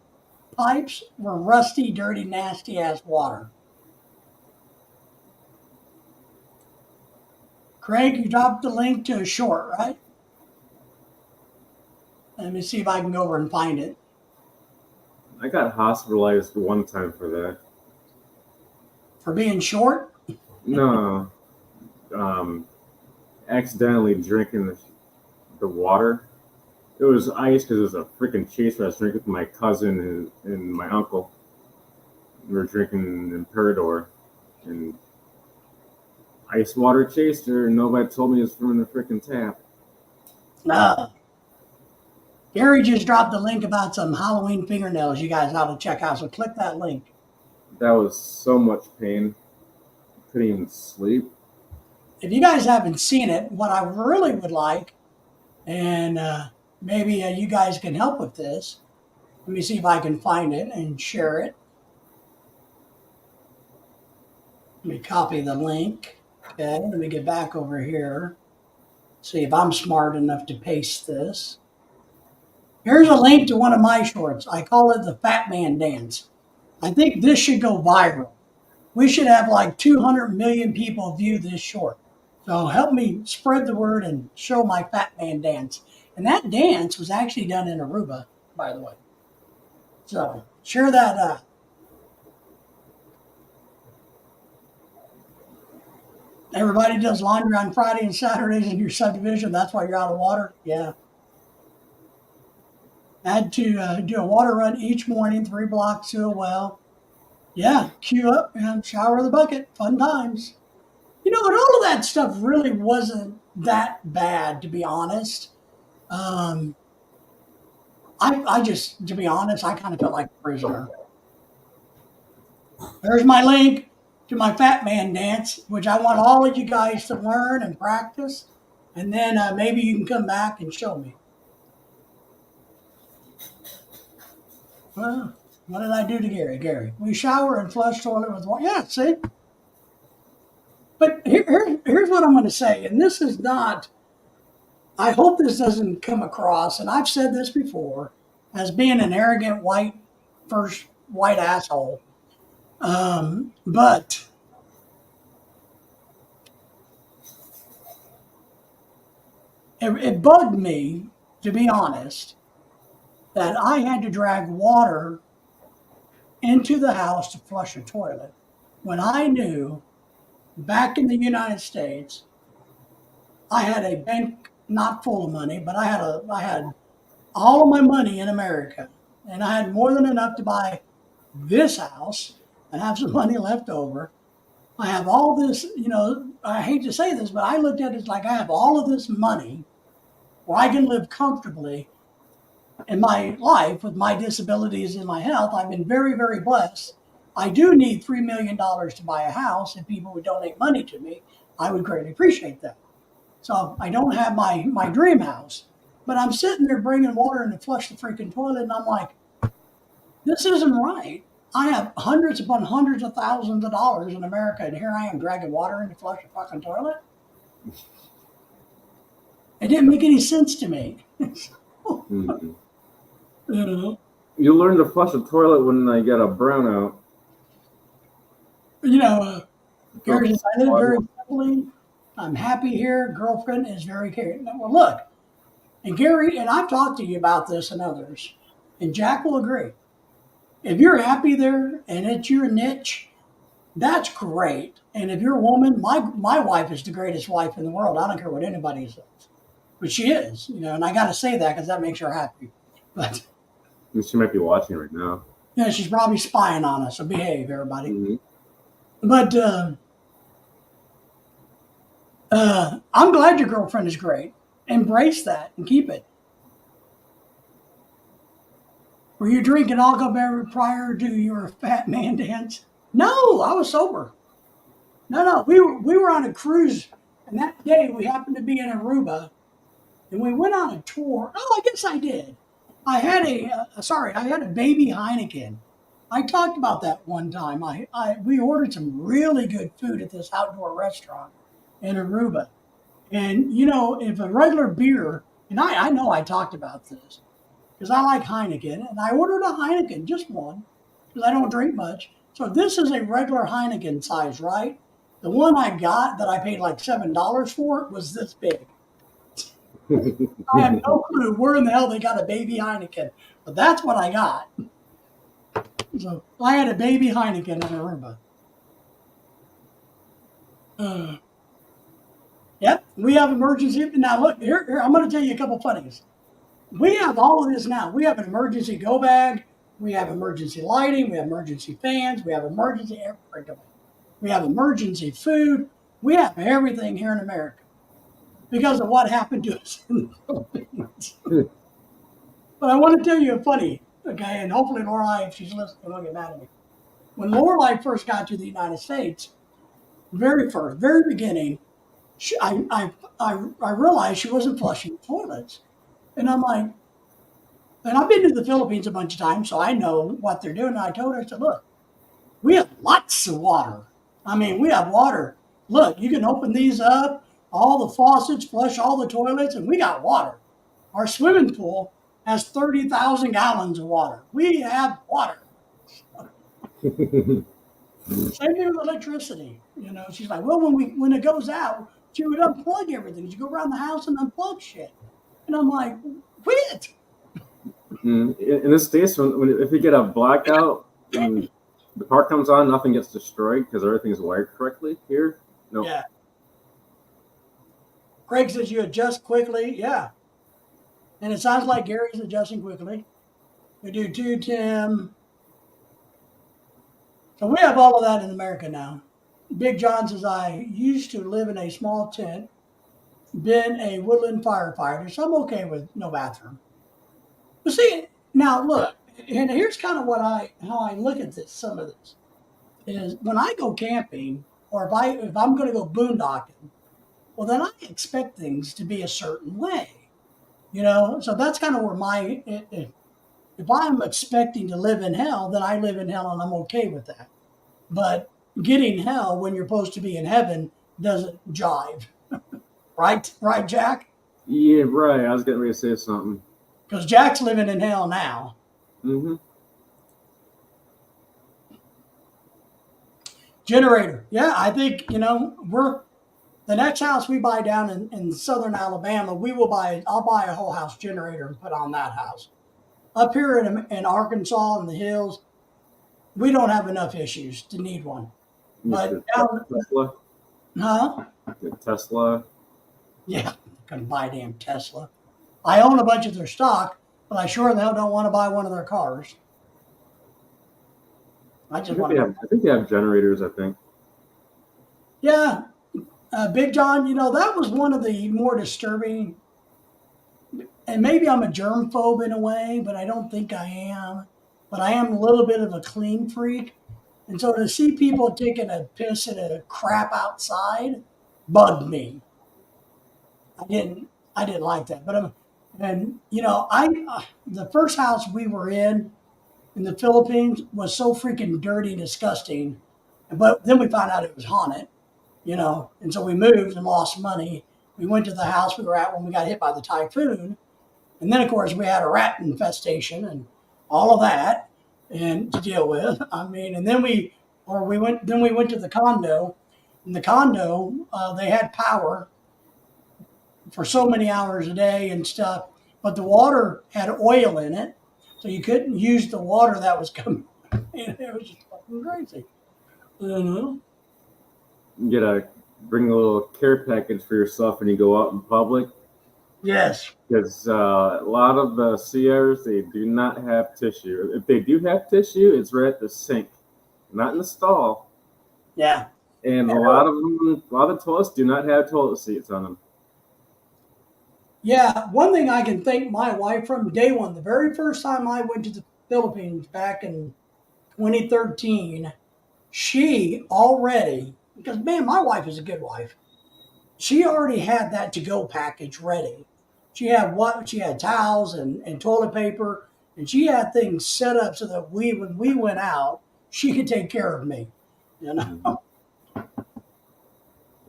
A: pipes were rusty, dirty, nasty ass water. Craig, you dropped the link to a short, right? Let me see if I can go over and find it.
B: I got hospitalized one time for that.
A: For being short?
B: No, accidentally drinking the water. It was ice because it was a freaking chase I was drinking with my cousin and my uncle. We were drinking Imperador, and ice water chaser, and nobody told me it was from the freaking tap.
A: Gary just dropped the link about some Halloween fingernails you guys ought to check out, so click that link.
B: That was so much pain. Couldn't even sleep.
A: If you guys haven't seen it, what I really would like, and maybe you guys can help with this. Let me see if I can find it and share it. Let me copy the link. Okay, let me get back over here. See if I'm smart enough to paste this. Here's a link to one of my shorts. I call it the Fat Man Dance. I think this should go viral. We should have like 200 million people view this short. So help me spread the word and show my Fat Man Dance. And that dance was actually done in Aruba, by the way. So share that. Everybody does laundry on Friday and Saturdays in your subdivision. That's why you're out of water. Yeah. I had to do a water run each morning, 3 blocks to a well. Yeah, queue up and shower the bucket. Fun times. And all of that stuff really wasn't that bad, to be honest. I just, to be honest, I kind of felt like a prisoner. There's my link to my Fat Man Dance, which I want all of you guys to learn and practice. And then maybe you can come back and show me. Well, what did I do to Gary? Gary, we shower and flush toilet with water. Yeah, see? But here's what I'm going to say. And this is not, I hope this doesn't come across, and I've said this before, as being an arrogant white asshole. But it bugged me, to be honest, that I had to drag water into the house to flush a toilet when I knew back in the United States, I had a bank not full of money, but I had all of my money in America, and I had more than enough to buy this house and have some money left over. I have all this, I hate to say this, but I looked at it like I have all of this money where I can live comfortably in my life with my disabilities and my health. I've been very, very blessed. I do need $3 million to buy a house. If people would donate money to me, I would greatly appreciate that. So I don't have my dream house, but I'm sitting there bringing water in to flush the freaking toilet, and I'm like, This isn't right. I have hundreds upon hundreds of thousands of dollars in America, and here I am dragging water in to flush a fucking toilet. It didn't make any sense to me.
B: Mm-hmm.
A: You know,
B: You learn to flush a toilet when I get a brownout.
A: you know, Gary says, I live
B: Water.
A: very simply. I'm happy here. Girlfriend is very caring. Well, look, and Gary, and I've talked to you about this and others, and Jack will agree. If you're happy there and it's your niche, that's great. And if you're a woman, my wife is the greatest wife in the world. I don't care what anybody says, but she is, and I got to say that because that makes her happy. But
B: She might be watching right now.
A: she's probably spying on us. So behave, everybody.
B: Mm-hmm.
A: But I'm glad your girlfriend is great. Embrace that and keep it. Were you drinking alcohol prior to your fat man dance? No, I was sober. No. We were on a cruise, and that day we happened to be in Aruba, and we went on a tour. Oh, I guess I did. I had I had a baby Heineken. I talked about that one time. We ordered some really good food at this outdoor restaurant in Aruba, and if a regular beer, and I know I talked about this because I like Heineken, and I ordered a Heineken, just one, because I don't drink much. So this is a regular Heineken size, right? The one I got that I paid like $7 for was this big. I have no clue where in the hell they got a baby Heineken, but that's what I got. So I had a baby Heineken in Aruba. Yep, we have emergency. Now look, here I'm going to tell you a couple funnies. We have all of this now. We have an emergency go bag. We have emergency lighting. We have emergency fans. We have emergency everything. We have emergency food. We have everything here in America because of what happened to us in the Philippines. But I want to tell you a funny, okay, and hopefully Lorelai, if she's listening, won't get mad at me. When Lorelai first got to the United States, very beginning, I realized she wasn't flushing toilets. And I'm like, and I've been to the Philippines a bunch of times, so I know what they're doing. And I told her, I said, look, we have lots of water. I mean, we have water. Look, you can open these up, all the faucets, flush all the toilets, and we got water. Our swimming pool has 30,000 gallons of water. We have water. Same thing with electricity. She's like, well, when it goes out, she would unplug everything. She go around the house and unplug shit. And I'm like, quit.
B: In this States, if you get a blackout and the power comes on, nothing gets destroyed because everything's wired correctly. Here, no.
A: Yeah. Craig says you adjust quickly. Yeah. And it sounds like Gary's adjusting quickly. We do too, Tim. So we have all of that in America now. Big John says, I used to live in a small tent, been a woodland firefighter, so I'm okay with no bathroom. But see, now look, and here's kind of how I look at this. Some of this is when I go camping, or if I'm going to go boondocking, well, then I expect things to be a certain way, So that's kind of where if I'm expecting to live in hell, then I live in hell, and I'm okay with that. But getting hell when you're supposed to be in heaven doesn't jive, right? Right, Jack?
B: Yeah, right. I was getting ready to say something.
A: Because Jack's living in hell now.
B: Mm-hmm.
A: Generator. Yeah, I think, we're the next house we buy down in southern Alabama, I'll buy a whole house generator and put on that house. Up here in Arkansas in the hills, we don't have enough issues to need one. But down,
B: Tesla.
A: huh?
B: Tesla.
A: Yeah, couldn't buy a damn Tesla. I own a bunch of their stock, but I sure the hell don't want to buy one of their cars. I think
B: they have generators, I think.
A: Yeah. Big John, that was one of the more disturbing, and maybe I'm a germ phobe in a way, but I don't think I am. But I am a little bit of a clean freak. And so to see people taking a piss and a crap outside bugged me. I didn't like that. But the first house we were in, in the Philippines was so freaking dirty and disgusting. But then we found out it was haunted, and so we moved and lost money. We went to the house we were at when we got hit by the typhoon. And then, of course, we had a rat infestation and all of that and to deal with. I mean, and then we went to the condo. In the condo, they had power for so many hours a day and stuff, but the water had oil in it, so you couldn't use the water that was coming. It was just fucking crazy.
B: You bring a little care package for yourself when you go out in public.
A: Yes.
B: Because a lot of the CRs, they do not have tissue. If they do have tissue, it's right at the sink, not in the stall.
A: Yeah.
B: And a lot of the toilets do not have toilet seats on them.
A: Yeah, one thing I can thank my wife from day one, the very first time I went to the Philippines back in 2013, she already, because man, my wife is a good wife. She already had that to-go package ready. She had towels and toilet paper, and she had things set up so that when we went out, she could take care of me.
B: Yeah.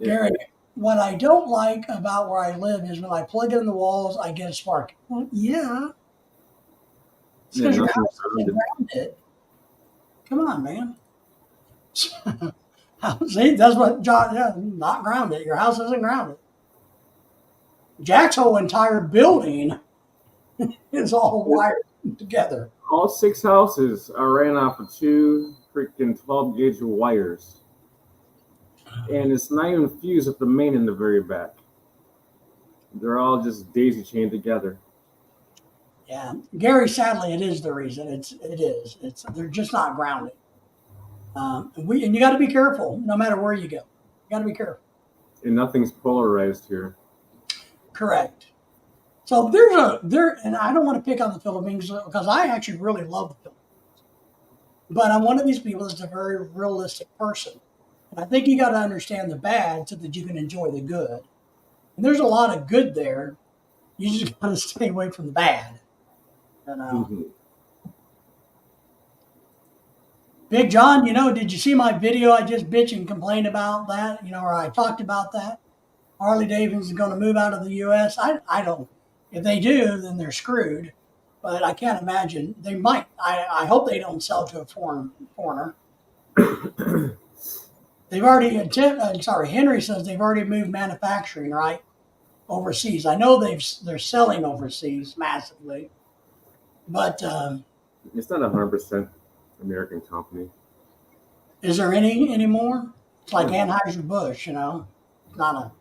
A: Gary, what I don't like about where I live is when I plug it in the walls, I get a spark. Well, yeah. It's because your house isn't grounded. Come on, man. See, that's what John, not grounded. Your house isn't grounded. Jack's whole entire building is all wired together.
B: All 6 houses are ran off of 2 freaking 12-gauge wires. And it's not even fused with the main in the very back. They're all just daisy chained together.
A: Yeah, Gary. Sadly, it is the reason. It is. They're just not grounded. And you got to be careful no matter where you go. You got to be careful.
B: And nothing's polarized here.
A: Correct. So and I don't want to pick on the Philippines because I actually really love the Philippines. But I'm one of these people that's a very realistic person. And I think you got to understand the bad so that you can enjoy the good. And there's a lot of good there. You just got to stay away from the bad.
B: Mm-hmm.
A: Big John, did you see my video I just bitch and complained about that? Or I talked about that? Harley-Davidson is going to move out of the U.S. I don't. If they do, then they're screwed. But I can't imagine. They might. I hope they don't sell to a foreigner. They've already Henry says they've already moved manufacturing, right, overseas. I know they're selling overseas massively, but
B: it's not 100% American company.
A: Is there any anymore? It's like Anheuser-Busch, not a.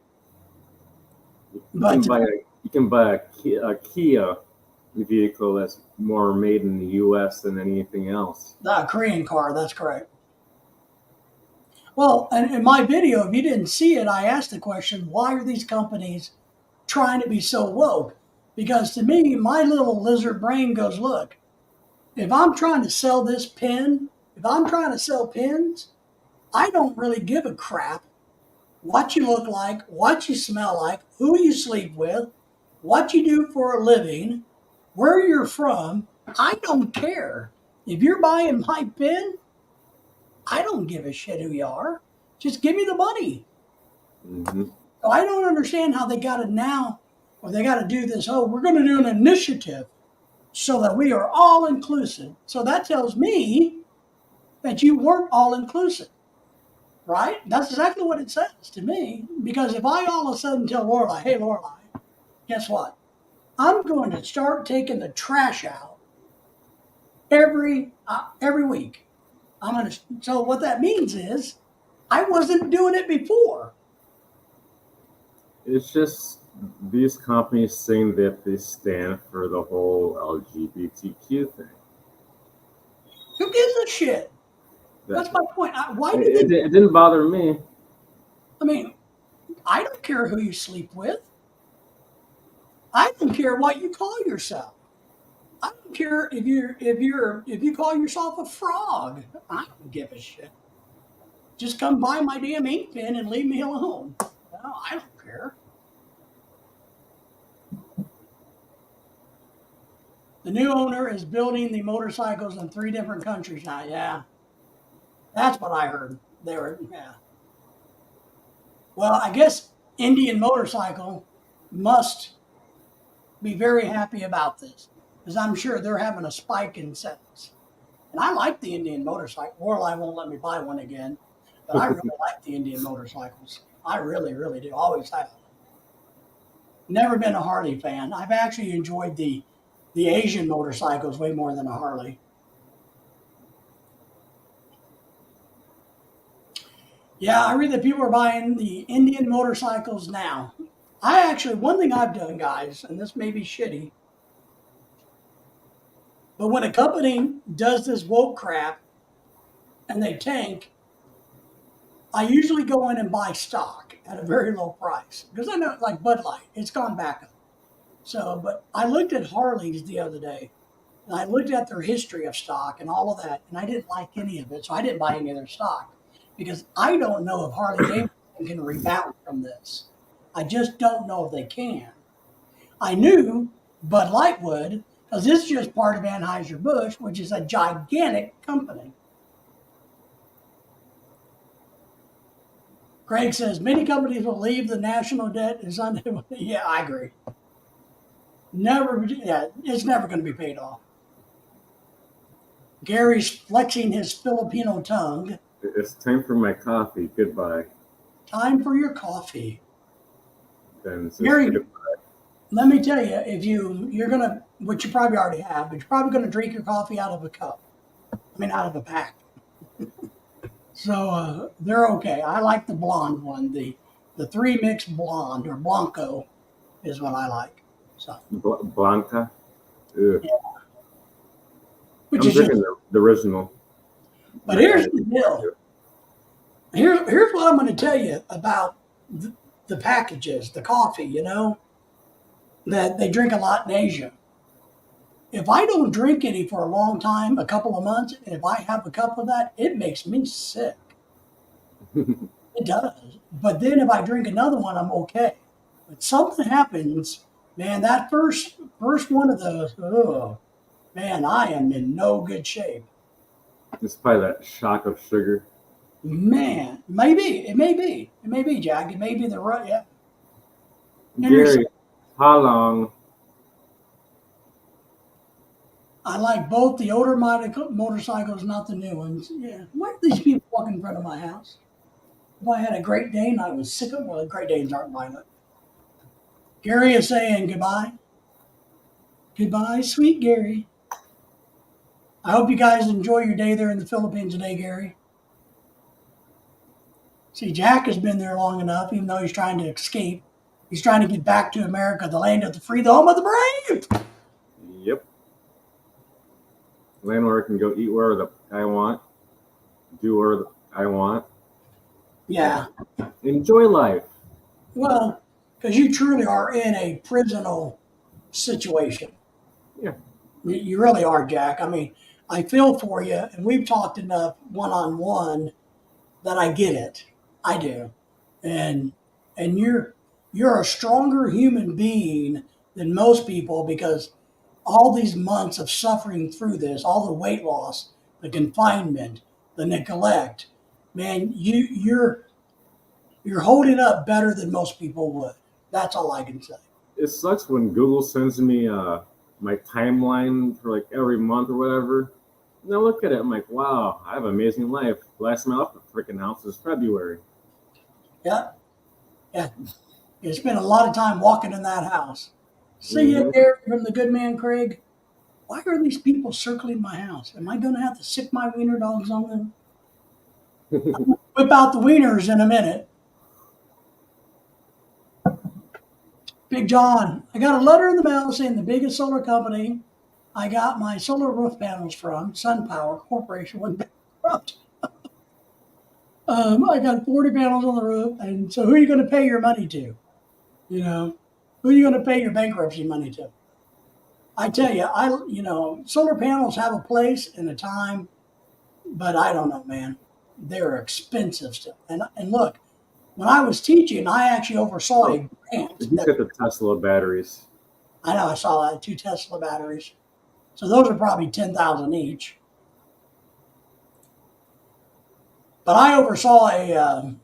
B: You can buy a Kia vehicle that's more made in the U.S. than anything else.
A: The Korean car, that's correct. Well, and in my video, if you didn't see it, I asked the question, why are these companies trying to be so woke? Because to me, my little lizard brain goes, look, if I'm trying to sell this pen, if I'm trying to sell pens, I don't really give a crap what you look like, what you smell like, who you sleep with, what you do for a living, where you're from. I don't care. If you're buying my pen, I don't give a shit who you are. Just give me the money.
B: Mm-hmm.
A: So I don't understand how they got it now, or they got to do this. Oh, we're going to do an initiative so that we are all inclusive. So that tells me that you weren't all inclusive, right? That's exactly what it says to me. Because if I all of a sudden tell Lorelai, hey, Lorelai, guess what? I'm going to start taking the trash out every week. So what that means is I wasn't doing it before.
B: It's just these companies saying that they stand for the whole LGBTQ thing.
A: Who gives a shit? That's my point.
B: It didn't bother me.
A: I mean, I don't care who you sleep with. I don't care what you call yourself. I don't care if you call yourself a frog. I don't give a shit. Just come buy my damn ink pen and leave me alone. No, I don't care. The new owner is building the motorcycles in 3 different countries now. Yeah, that's what I heard. Yeah. Well, I guess Indian Motorcycle must be very happy about this because I'm sure they're having a spike in sales. And I like the Indian motorcycle. Worldline won't let me buy one again, but I really like the Indian motorcycles. I really, really do. Always have. Never been a Harley fan. I've actually enjoyed the Asian motorcycles way more than a Harley. Yeah, I read that people are buying the Indian motorcycles now. One thing I've done, guys, and this may be shitty, but when a company does this woke crap and they tank, I usually go in and buy stock at a very low price because I know, like Bud Light, it's gone back up. So, but I looked at Harleys the other day and I looked at their history of stock and all of that, and I didn't like any of it. So I didn't buy any of their stock because I don't know if Harley-Davidson can rebound from this. I just don't know if they can. I knew Bud Light would because it's just part of Anheuser-Busch, which is a gigantic company. Craig says many companies will leave the national debt is under. Yeah, I agree. It's never going to be paid off. Gary's flexing his Filipino tongue.
B: It's time for my coffee. Goodbye.
A: Time for your coffee.
B: Then
A: Gary, let me tell you, if you're gonna, which you probably already have, but you're probably gonna drink your coffee out of a cup. Out of a pack. So they're okay. I like the blonde one. The 3 mix blonde or Blanco is what I like. So
B: Blanca. Ugh.
A: yeah.
B: I'm drinking the original.
A: But here's the deal. Here's what I'm going to tell you about the packages, the coffee, that they drink a lot in Asia. If I don't drink any for a long time, a couple of months, and if I have a cup of that, it makes me sick. It does. But then if I drink another one, I'm okay. But something happens, man, that first one of those, oh, man, I am in no good shape.
B: It's probably that shock of sugar.
A: Man, maybe. It may be, Jack. It may be the right, yeah.
B: Gary, how long?
A: I like both the older motorcycles, not the new ones. Yeah. Why are these people walking in front of my house? If I had a Great Dane, I was sick of them. Well, the Great Danes aren't violent. Gary is saying goodbye. Goodbye, sweet Gary. I hope you guys enjoy your day there in the Philippines today, Gary. See, Jack has been there long enough, even though he's trying to escape. He's trying to get back to America, the land of the free, the home of the brave.
B: Yep. Land where I can go eat wherever I want, do wherever I want.
A: Yeah.
B: Enjoy life.
A: Well, because you truly are in a prisonal situation.
B: Yeah.
A: You really are, Jack. I feel for you, and we've talked enough one-on-one that I get it. I do. And you're a stronger human being than most people because all these months of suffering through this, all the weight loss, the confinement, the neglect, man, you're holding up better than most people would. That's all I can say.
B: It sucks when Google sends me my timeline for like every month or whatever. And I look at it, I'm like, wow, I have an amazing life. Last time I left the freaking house was February.
A: Yeah. Yeah. You spent a lot of time walking in that house. See you there from the good man, Craig. Why are these people circling my house? Am I going to have to sick my wiener dogs on them? I'm going to whip out the wieners in a minute. Big John, I got a letter in the mail saying the biggest solar company I got my solar roof panels from, SunPower Corporation, went bankrupt. I got 40 panels on the roof, and so who are you going to pay your money to? Who are you going to pay your bankruptcy money to? I tell you, solar panels have a place and a time, but I don't know, man. They're expensive still. And look, when I was teaching, I actually oversaw a grant.
B: You got the Tesla batteries.
A: I know, I saw that, 2 Tesla batteries. So those are probably 10,000 each. But I oversaw a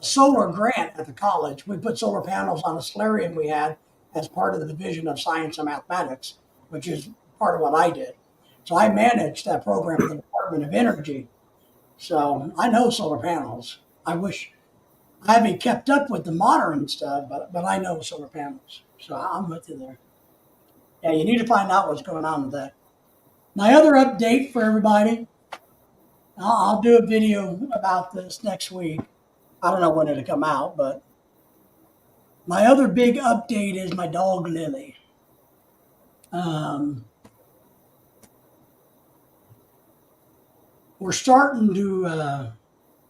A: solar grant at the college. We put solar panels on a solarium we had as part of the Division of Science and Mathematics, which is part of what I did. So I managed that program for the Department of Energy. So I know solar panels. I wish I haven't kept up with the modern stuff, but I know solar panels. So I'm with you there. Yeah, you need to find out what's going on with that. My other update for everybody, I'll do a video about this next week. I don't know when it'll come out, but my other big update is my dog Lily. Um, we're starting to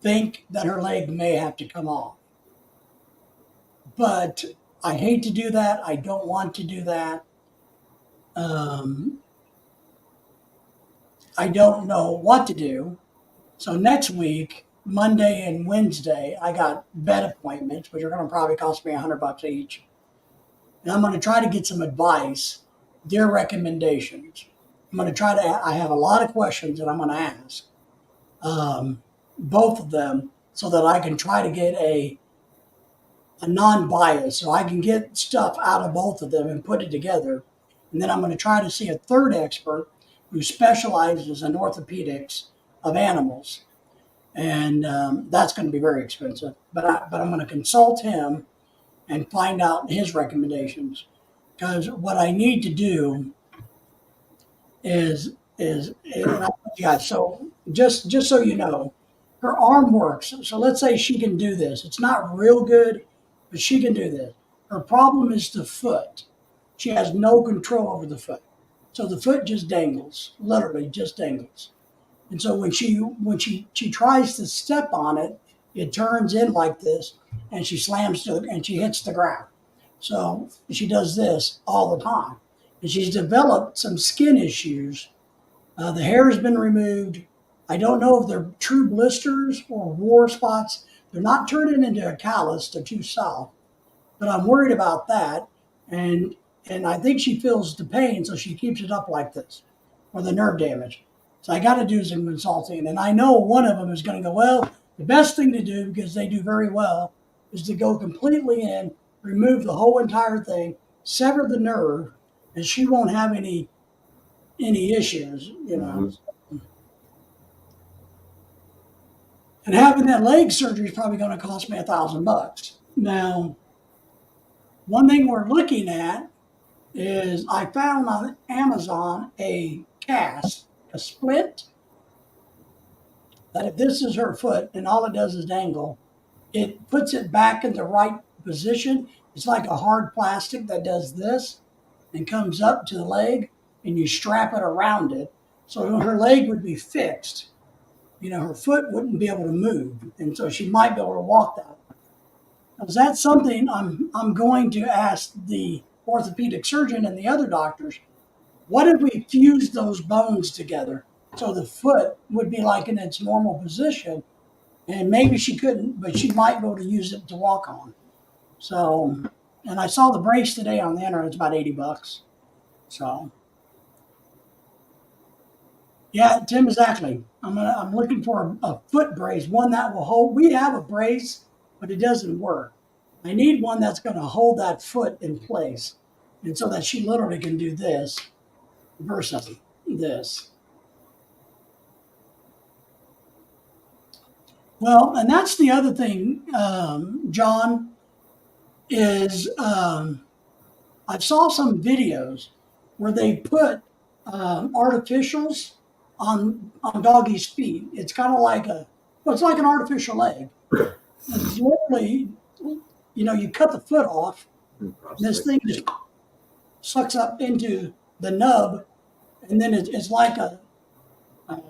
A: think that her leg may have to come off. But I hate to do that. I don't want to do that. Um, I don't know what to do. So next week, Monday and Wednesday, I got vet appointments, which are going to probably cost me $100 each. And I'm going to try to get some advice, their recommendations. I'm going to try to, I have a lot of questions that I'm going to ask, both of them, so that I can try to get a non-bias, so I can get stuff out of both of them and put it together. And then I'm going to try to see a third expert who specializes in orthopedics of animals. And that's going to be very expensive. But I'm going to consult him and find out his recommendations. Because what I need to do is yeah. So just so you know, her arm works. So let's say she can do this. It's not real good, but she can do this. Her problem is the foot. She has no control over the foot. So the foot just dangles, literally just dangles. And so when she tries to step on it, it turns in like this, and she slams to and she hits the ground. So she does this all the time, and she's developed some skin issues. The hair has been removed. I don't know if they're true blisters or war spots. They're not turning into a callus; they're too soft. But I'm worried about that, and and I think she feels the pain, so she keeps it up like this, or the nerve damage. So I got to do some consulting, and I know one of them is going to go, well, the best thing to do, because they do very well, is to go completely in, remove the whole entire thing, sever the nerve, and she won't have any issues, you know. And having that leg surgery is probably going to cost me $1,000. Now, one thing we're looking at is I found on Amazon a cast, a splint, that if this is her foot and all it does is dangle, it puts it back in the right position. It's like a hard plastic that does this and comes up to the leg, and you strap it around it. So her leg would be fixed. You know, her foot wouldn't be able to move. And so she might be able to walk that way. Now, is that something I'm going to ask the orthopedic surgeon and the other doctors? What if we fuse those bones together so the foot would be like in its normal position? And maybe she couldn't, but she might be able to use it to walk on. So, and I saw the brace today on the internet. It's about $80. So, yeah, Tim, exactly. I'm looking for a foot brace, one that will hold. We have a brace, but it doesn't work. I need one that's going to hold that foot in place, and so that she literally can do this versus this. Well, and that's the other thing, John, is I saw some videos where they put artificials on doggy's feet. It's kind of like it's like an artificial leg. It's literally, you cut the foot off, and this thing just sucks up into the nub, and then it's like a I don't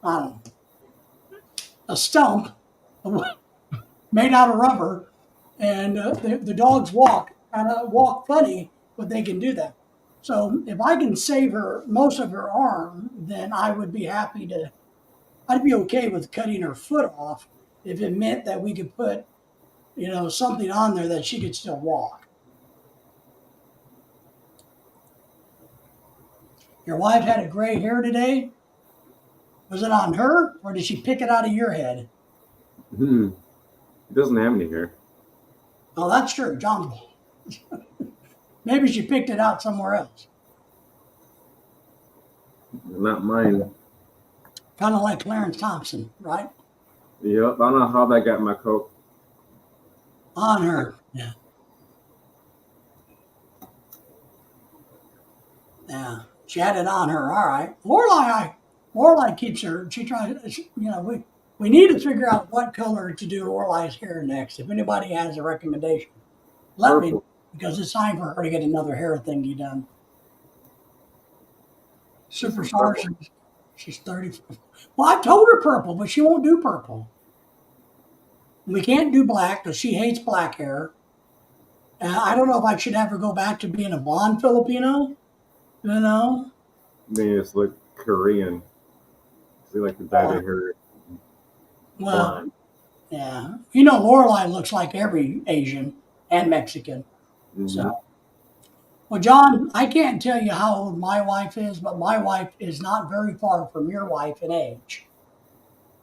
A: know, a stump made out of rubber, and the dogs walk funny, but they can do that. So if I can save her most of her arm, then I would be happy to. I'd be okay with cutting her foot off if it meant that we could put, something on there that she could still walk. Your wife had a gray hair today. Was it on her, or did she pick it out of your head?
B: He doesn't have any hair.
A: Oh, that's true, John. Maybe she picked it out somewhere else.
B: Not mine.
A: Kind of like Clarence Thompson, right?
B: Yep. I don't know how that got in my coat.
A: On her. Yeah. Yeah. She had it on her. All right. Lorelai keeps her. She tries. We need to figure out what color to do Lorelai's hair next. If anybody has a recommendation, let me know,
B: Purple.
A: because it's time for her to get another hair thingy done. Superstar.
B: Purple.
A: She's 30. Well, I told her purple, but she won't do purple. We can't do black because she hates black hair. I don't know if I should have her go back to being a blonde Filipino. You know.
B: They just look Korean. They like to dye their hair
A: Well,
B: blonde.
A: yeah. Lorelai looks like every Asian and Mexican. So, well, John, I can't tell you how old my wife is, but my wife is not very far from your wife in age.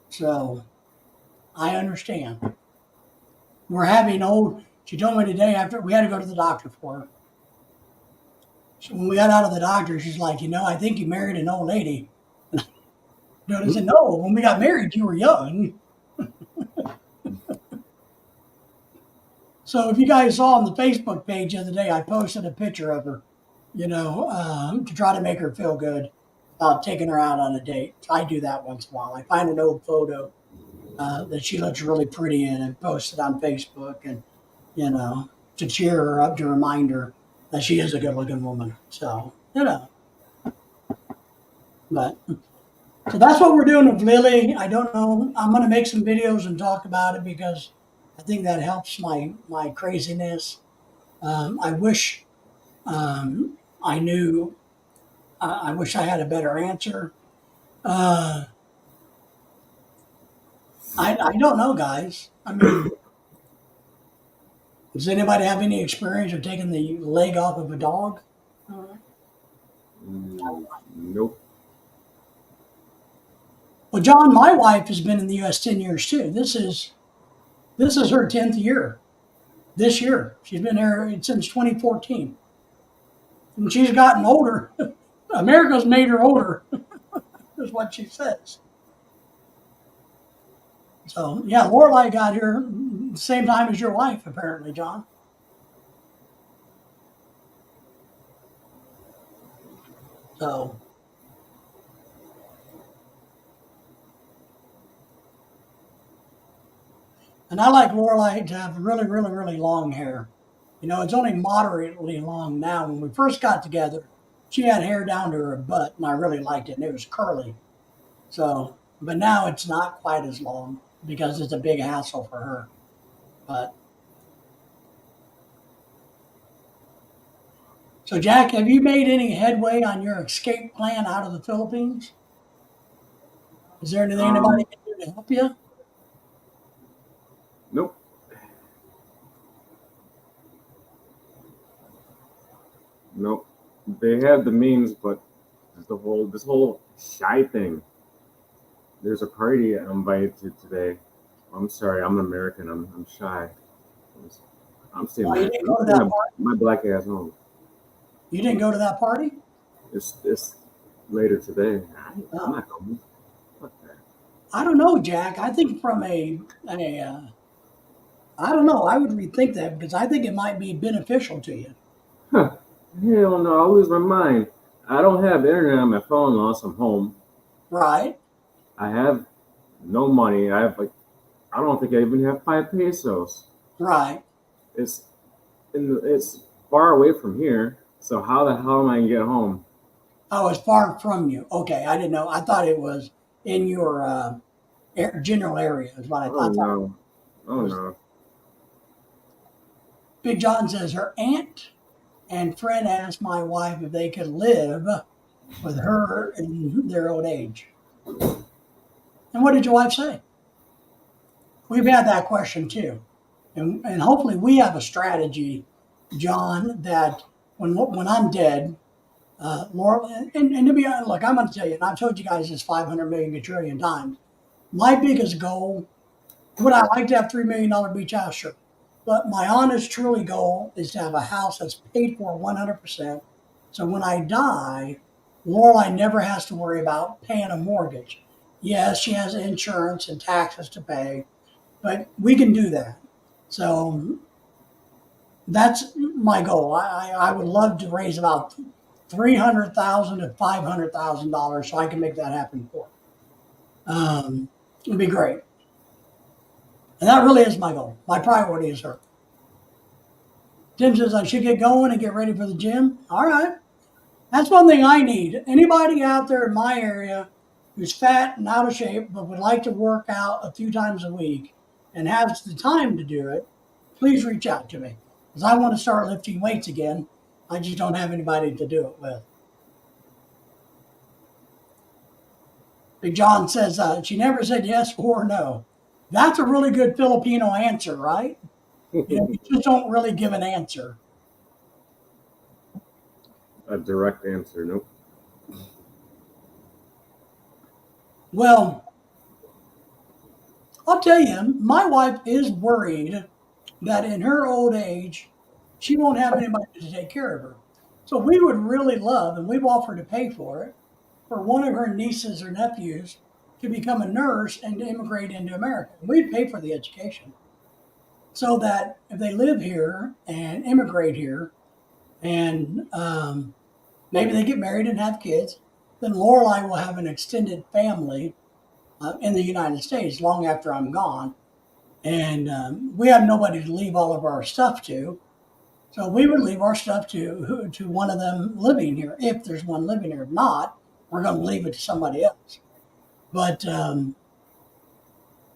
A: So, I understand. She told me today after we had to go to the doctor for her. So when we got out of the doctor, she's like, I think you married an old lady. I said, no, when we got married, you were young. So if you guys saw on the Facebook page the other day, I posted a picture of her, to try to make her feel good about taking her out on a date. I do that once in a while. I find an old photo that she looks really pretty in and post it on Facebook, and, to cheer her up, to remind her that she is a good looking woman. So, but so that's what we're doing with Lily. I don't know. I'm going to make some videos and talk about it because I think that helps my craziness. I wish I knew. I wish I had a better answer. Uh, I don't know, guys. I mean, does anybody have any experience of taking the leg off of a dog?
B: Nope.
A: Well, John, my wife has been in the U.S. 10 years too. This is her 10th year. This year, she's been here since 2014, and she's gotten older. America's made her older, is what she says. So yeah, Lorelai got here the same time as your wife, apparently, John. So, and I like Lorelai to have really, really, really long hair. It's only moderately long now. When we first got together, she had hair down to her butt, and I really liked it, and it was curly. So, but now it's not quite as long because it's a big hassle for her. But so, Jack, have you made any headway on your escape plan out of the Philippines? Is there anything anybody
B: Um,
A: can do to help you?
B: nope. Nope. They have the means, but this whole shy thing. There's a party I'm invited to today. I'm sorry, I'm American. I'm shy. I'm staying
A: Oh, you
B: my
A: didn't
B: I'm
A: go to
B: staying
A: that party?
B: my black ass home.
A: You didn't go to that party?
B: It's later today. I'm
A: Oh,
B: not going. Fuck that.
A: I don't know, Jack. I think from I don't know. I would rethink that because I think it might be beneficial to you.
B: Huh. Hell no, I'll lose my mind. I don't have internet on my phone unless I'm home.
A: Right,
B: I have no money. I don't think I even have 5 pesos.
A: right.
B: It's it's far away from here. So how the hell am I gonna get home?
A: Oh, it's far from you. Okay, I didn't know. I thought it was in your general area. Is what I
B: Oh
A: thought.
B: no.
A: It
B: Oh
A: was.
B: no.
A: Big John says her aunt and friend asked my wife if they could live with her in their old age. And what did your wife say? We've had that question too. And hopefully we have a strategy, John, that when I'm dead, Laurel, and to be honest, look, I'm going to tell you, and I've told you guys this 500 million quadrillion times. My biggest goal, would I like to have $3 million beach house? Sure. But my honest, truly goal is to have a house that's paid for 100%. So when I die, Lorelai never has to worry about paying a mortgage. Yes, she has insurance and taxes to pay, but we can do that. So that's my goal. I would love to raise about $300,000 to $500,000 so I can make that happen for her. It'd be great. And that really is my goal. My priority is her. Tim says I should get going and get ready for the gym. All right. That's one thing I need. Anybody out there in my area who's fat and out of shape but would like to work out a few times a week and has the time to do it, please reach out to me because I want to start lifting weights again. I just don't have anybody to do it with. Big John says she never said yes or no. That's a really good Filipino answer, right? You just don't really give an answer.
B: A direct answer, nope.
A: Well, I'll tell you, my wife is worried that in her old age, she won't have anybody to take care of her. So we would really love, and we've offered to pay for it, for one of her nieces or nephews to become a nurse and to immigrate into America. We'd pay for the education so that if they live here and immigrate here and maybe they get married and have kids, then Lorelai will have an extended family in the United States long after I'm gone. And we have nobody to leave all of our stuff to. So we would leave our stuff to one of them living here, if there's one living here. If not, we're going to leave it to somebody else. But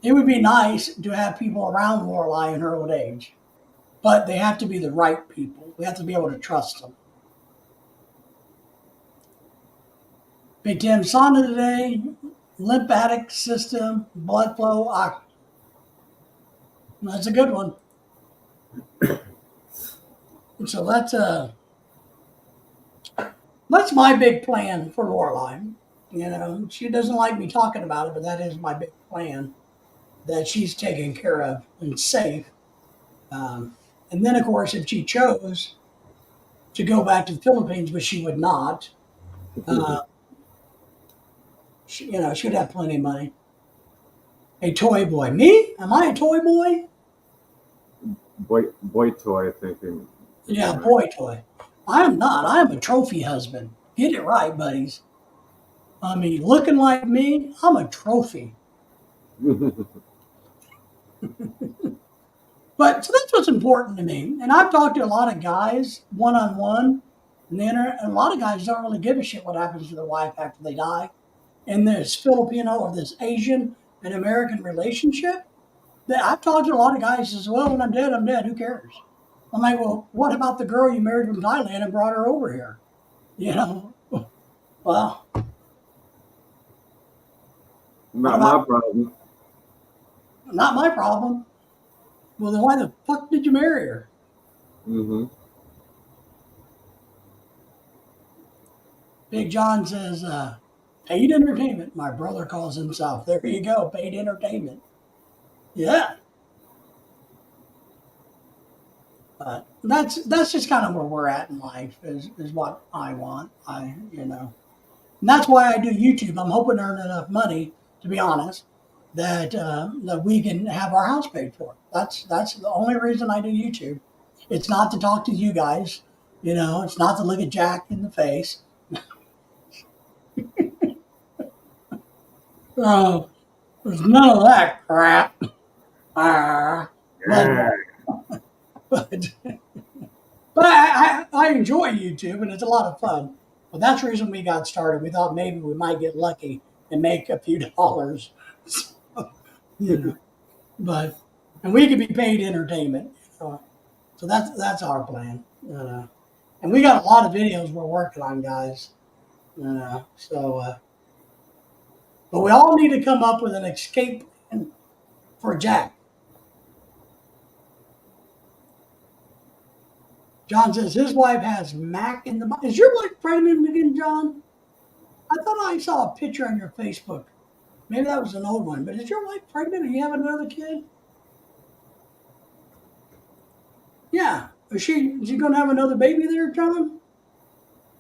A: it would be nice to have people around Lorelai in her old age. But they have to be the right people. We have to be able to trust them. Big Tim, sauna today, lymphatic system, blood flow. That's a good one. So that's my big plan for Lorelai. You know, she doesn't like me talking about it, but that is my big plan that she's taken care of and safe. And then, of course, if she chose to go back to the Philippines, but she would not, she'd have plenty of money. A toy boy. Me? Am I a toy boy?
B: Boy toy, I think.
A: Yeah, boy toy. I am not. I am a trophy husband. Get it right, buddies. I mean, looking like me, I'm a trophy. But so that's what's important to me. And I've talked to a lot of guys one on one, and a lot of guys don't really give a shit what happens to their wife after they die. In this Filipino or this Asian and American relationship, that I've talked to a lot of guys as well. When I'm dead, I'm dead. Who cares? I'm like, well, what about the girl you married from Thailand and brought her over here? You know, well,
B: Not my problem.
A: Not my problem. Well, then why the fuck did you marry her?
B: Mm-hmm.
A: Big John says, paid entertainment. My brother calls himself. There you go, paid entertainment. Yeah. But that's just kind of where we're at in life is what I want. And that's why I do YouTube. I'm hoping to earn enough money, to be honest, that we can have our house paid for. That's the only reason I do YouTube. It's not to talk to you guys, it's not to look at Jack in the face. So there's none of that crap. But but but I enjoy YouTube and it's a lot of fun. But that's the reason we got started. We thought maybe we might get lucky and make a few dollars. So, but and we could be paid entertainment. So that's our plan. And we got a lot of videos we're working on, guys. But we all need to come up with an escape plan for Jack. John says his wife has Mac in the box. Is your wife pregnant again, John? I thought I saw a picture on your Facebook. Maybe that was an old one. But is your wife pregnant? Are you having another kid? Yeah. Is she going to have another baby there, John?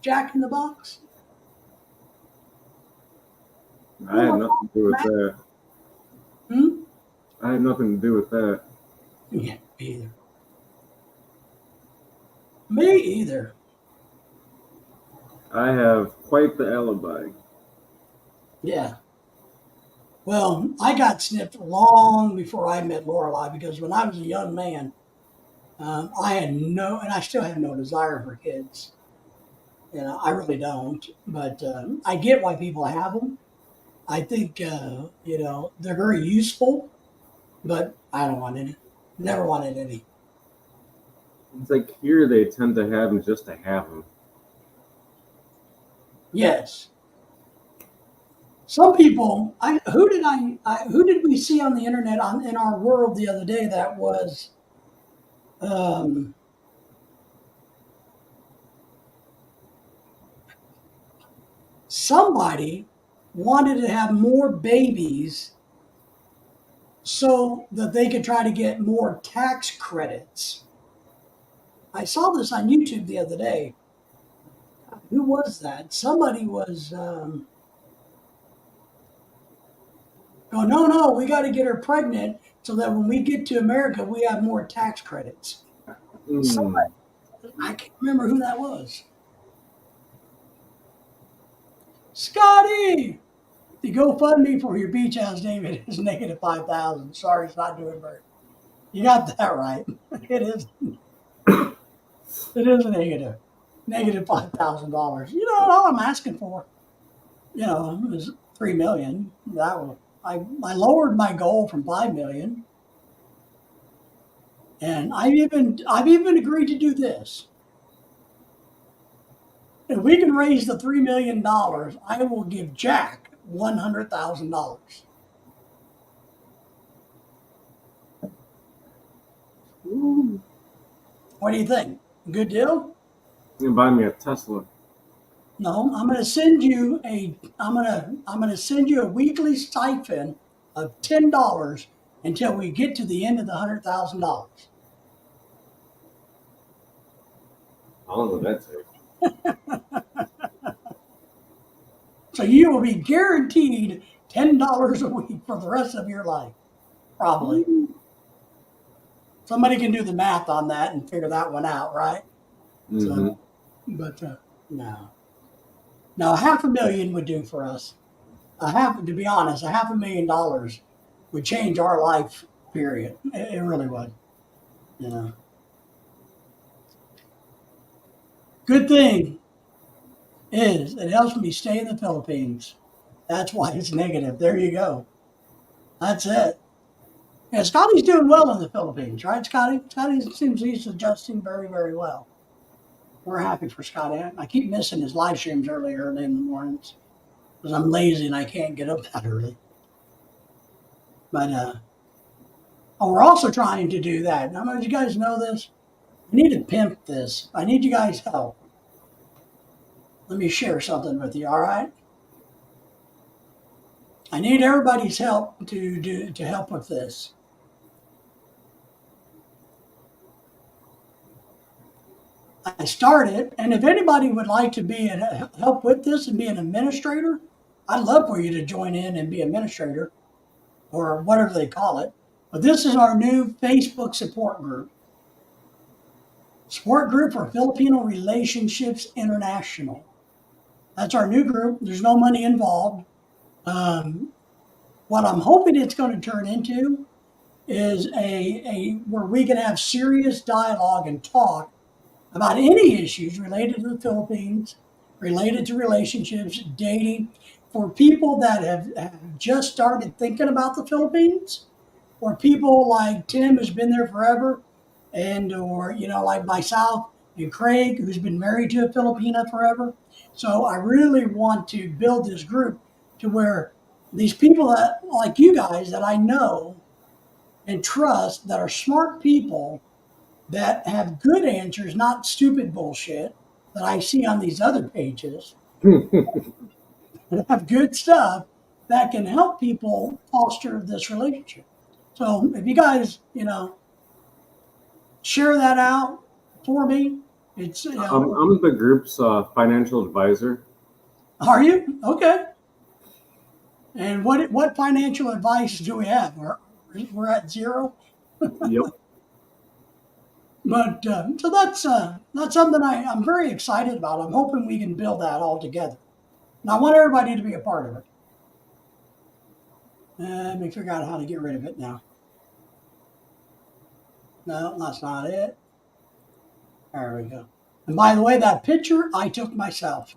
A: Jack in the box?
B: I had nothing to do with that.
A: Hmm?
B: I had nothing to do with that.
A: Yeah, me either. Me either.
B: I have quite the alibi.
A: Yeah. Well, I got snipped long before I met Lorelai because when I was a young man, I had no, and I still have no desire for kids. I really don't. But I get why people have them. I think they're very useful, but I don't want any. Never wanted any.
B: It's like here they tend to have them just to have them.
A: Yes. Some people. Who did we see on the internet in our world the other day that was um, somebody wanted to have more babies so that they could try to get more tax credits. I saw this on YouTube the other day. Who was that? Somebody was going, no, no, we got to get her pregnant so that when we get to America, we have more tax credits. Somebody, I can't remember who that was. Scotty, the GoFundMe for your beach house, David, is negative 5,000. Sorry, it's not doing very. You got that right. It is. It is a negative $5,000. All I'm asking for, is 3 million. I lowered my goal from 5 million, and I've even agreed to do this. If we can raise the $3 million, I will give Jack $100,000. What do you think? Good deal?
B: You can buy me a Tesla.
A: No, I'm going to send you a weekly stipend of $10 until we get to the end of the $100,000.
B: How long will that take?
A: So you will be guaranteed $10 a week for the rest of your life, probably. Somebody can do the math on that and figure that one out, right?
B: Mm-hmm.
A: So, but no. Now, 500,000 would do for us. To be honest, $500,000 would change our life. Period. It really would. Good thing is it helps me stay in the Philippines. That's why it's negative. There you go. That's it. Yeah, Scotty's doing well in the Philippines, right, Scotty? Scotty seems he's adjusting very, very well. We're happy for Scotty. I keep missing his live streams early in the mornings because I'm lazy and I can't get up that early. But we're also trying to do that. I don't know if you guys know this. I need to pimp this. I need you guys' help. Let me share something with you, all right? I need everybody's help to help with this. I started, and if anybody would like to help with this and be an administrator, I'd love for you to join in and be administrator or whatever they call it. But this is our new Facebook support group. Support group for Filipino Relationships International. That's our new group. There's no money involved. What I'm hoping it's going to turn into is where we can have serious dialogue and talk about any issues related to the Philippines, related to relationships, dating, for people that have just started thinking about the Philippines, or people like Tim, who's been there forever, or like myself and Craig, who's been married to a Filipina forever. So I really want to build this group to where these people that like you guys that I know and trust that are smart people that have good answers, not stupid bullshit that I see on these other pages, that have good stuff that can help people foster this relationship. So if you guys, share that out for me, it's,
B: I'm the group's financial advisor.
A: are you? Okay. And what financial advice do we have? We're at zero.
B: Yep.
A: But so that's something I'm very excited about. I'm hoping we can build that all together. And I want everybody to be a part of it. Let me figure out how to get rid of it now. No, that's not it. There we go. And by the way, that picture I took myself.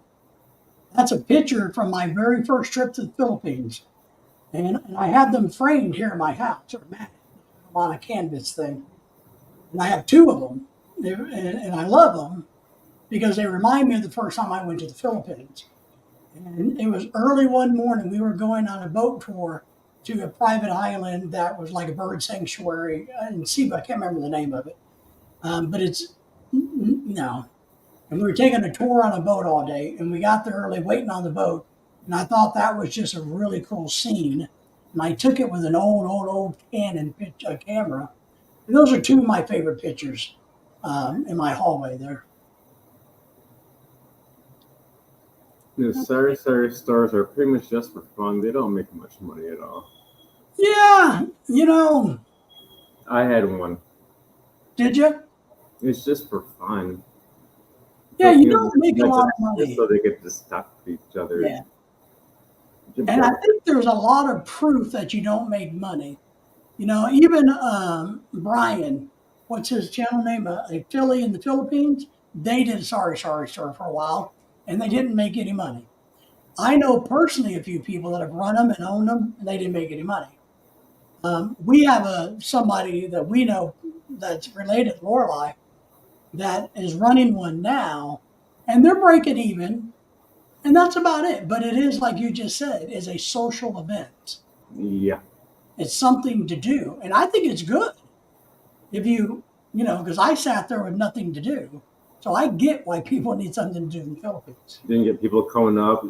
A: That's a picture from my very first trip to the Philippines. And I have them framed here in my house, or on a canvas thing. And I have two of them. And I love them because they remind me of the first time I went to the Philippines. And it was early one morning. We were going on a boat tour to a private island that was like a bird sanctuary in Cebu. I can't remember the name of it. But it's, no. And we were taking a tour on a boat all day. And we got there early waiting on the boat. And I thought that was just a really cool scene. And I took it with an old Canon camera. And those are two of my favorite pictures in my hallway there.
B: The Sari stores are pretty much just for fun. They don't make much money at all.
A: Yeah,
B: I had one.
A: Did you?
B: It's just for fun.
A: Yeah,
B: So,
A: you don't make a lot of money.
B: Just so they could just talk to each other.
A: Yeah. And I think there's a lot of proof that you don't make money. Even Brian, what's his channel name? A Philly in the Philippines. They did a Sorry store for a while, and they didn't make any money. I know personally a few people that have run them and owned them, and they didn't make any money. We have somebody that we know that's related to Lorelei that is running one now, and they're breaking even, and that's about it. But it is, like you just said, is a social event.
B: Yeah.
A: It's something to do, and I think it's good. If because I sat there with nothing to do, so I get why people need something to do in the Philippines.
B: Then you get people coming up,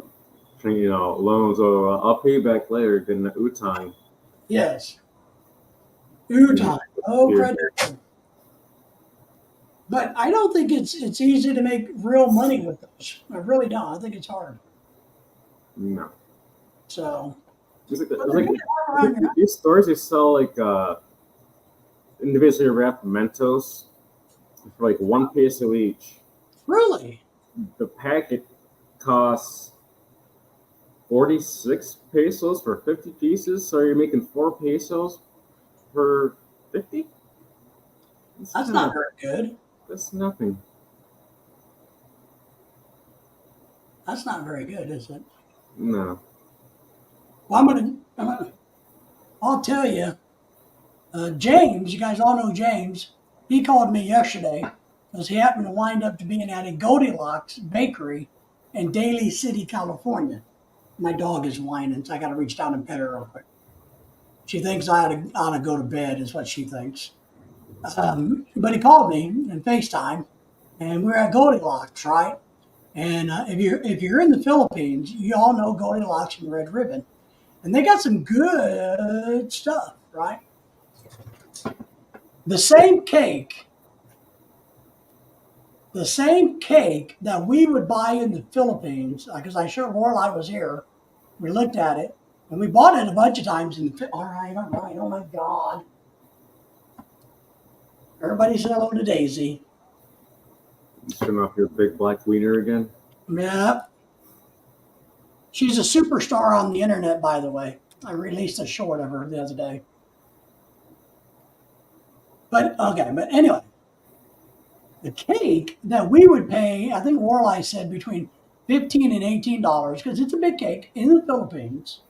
B: loans, or I'll pay you back later, getting the utang.
A: Yes. Utang. Oh, credit. But I don't think it's easy to make real money with those. I really don't. I think it's hard.
B: No.
A: So.
B: These stores, they sell individually wrapped Mentos for like 1 peso each.
A: Really?
B: The packet costs 46 pesos for 50 pieces, so you're making 4 pesos per 50?
A: That's not very good.
B: That's nothing.
A: That's not very good, is it?
B: No.
A: Well, I'll tell you, James, you guys all know James, he called me yesterday because he happened to wind up to being at a Goldilocks bakery in Daly City, California. My dog is whining, so I got to reach down and pet her real quick. She thinks I ought to go to bed, is what she thinks. But he called me in FaceTime, and we're at Goldilocks, right? And if you're in the Philippines, you all know Goldilocks and Red Ribbon, and they got some good stuff, right? The same cake that we would buy in the Philippines, because I sure Lorelei was here, we looked at it, and we bought it a bunch of times. All right, oh my God. Everybody said hello to Daisy.
B: You showing off your big black wiener again?
A: Yep. She's a superstar on the internet, by the way. I released a short of her the other day. But anyway, the cake that we would pay, I think Lorelei said between $15 and $18, because it's a big cake in the Philippines,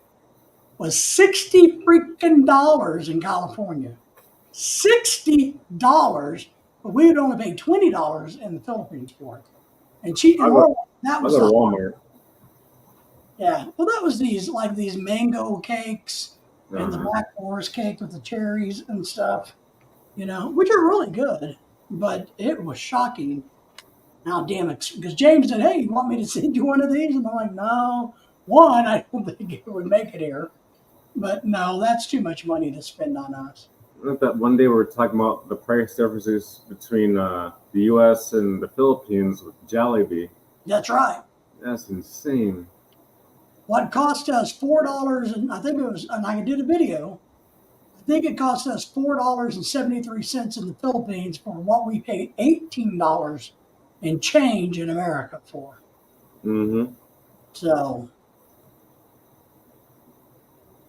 A: was $60 freaking dollars in California. $60, but we would only pay $20 in the Philippines for it. And that was
B: Walmart.
A: Yeah, well, that was these mango cakes and the Black Forest cake with the cherries and stuff, which are really good. But it was shocking how damn it. Because James said, "Hey, you want me to send you one of these?" And I'm like, "No. One, I don't think it would make it here. But no, that's too much money to spend on us."
B: That one day we were talking about the price differences between the U.S. and the Philippines with Jollibee.
A: That's right.
B: That's insane.
A: What cost us $4, and I think it was, and I did a video. I think it cost us $4.73 in the Philippines for what we paid $18 and change in America for.
B: Mm-hmm.
A: So,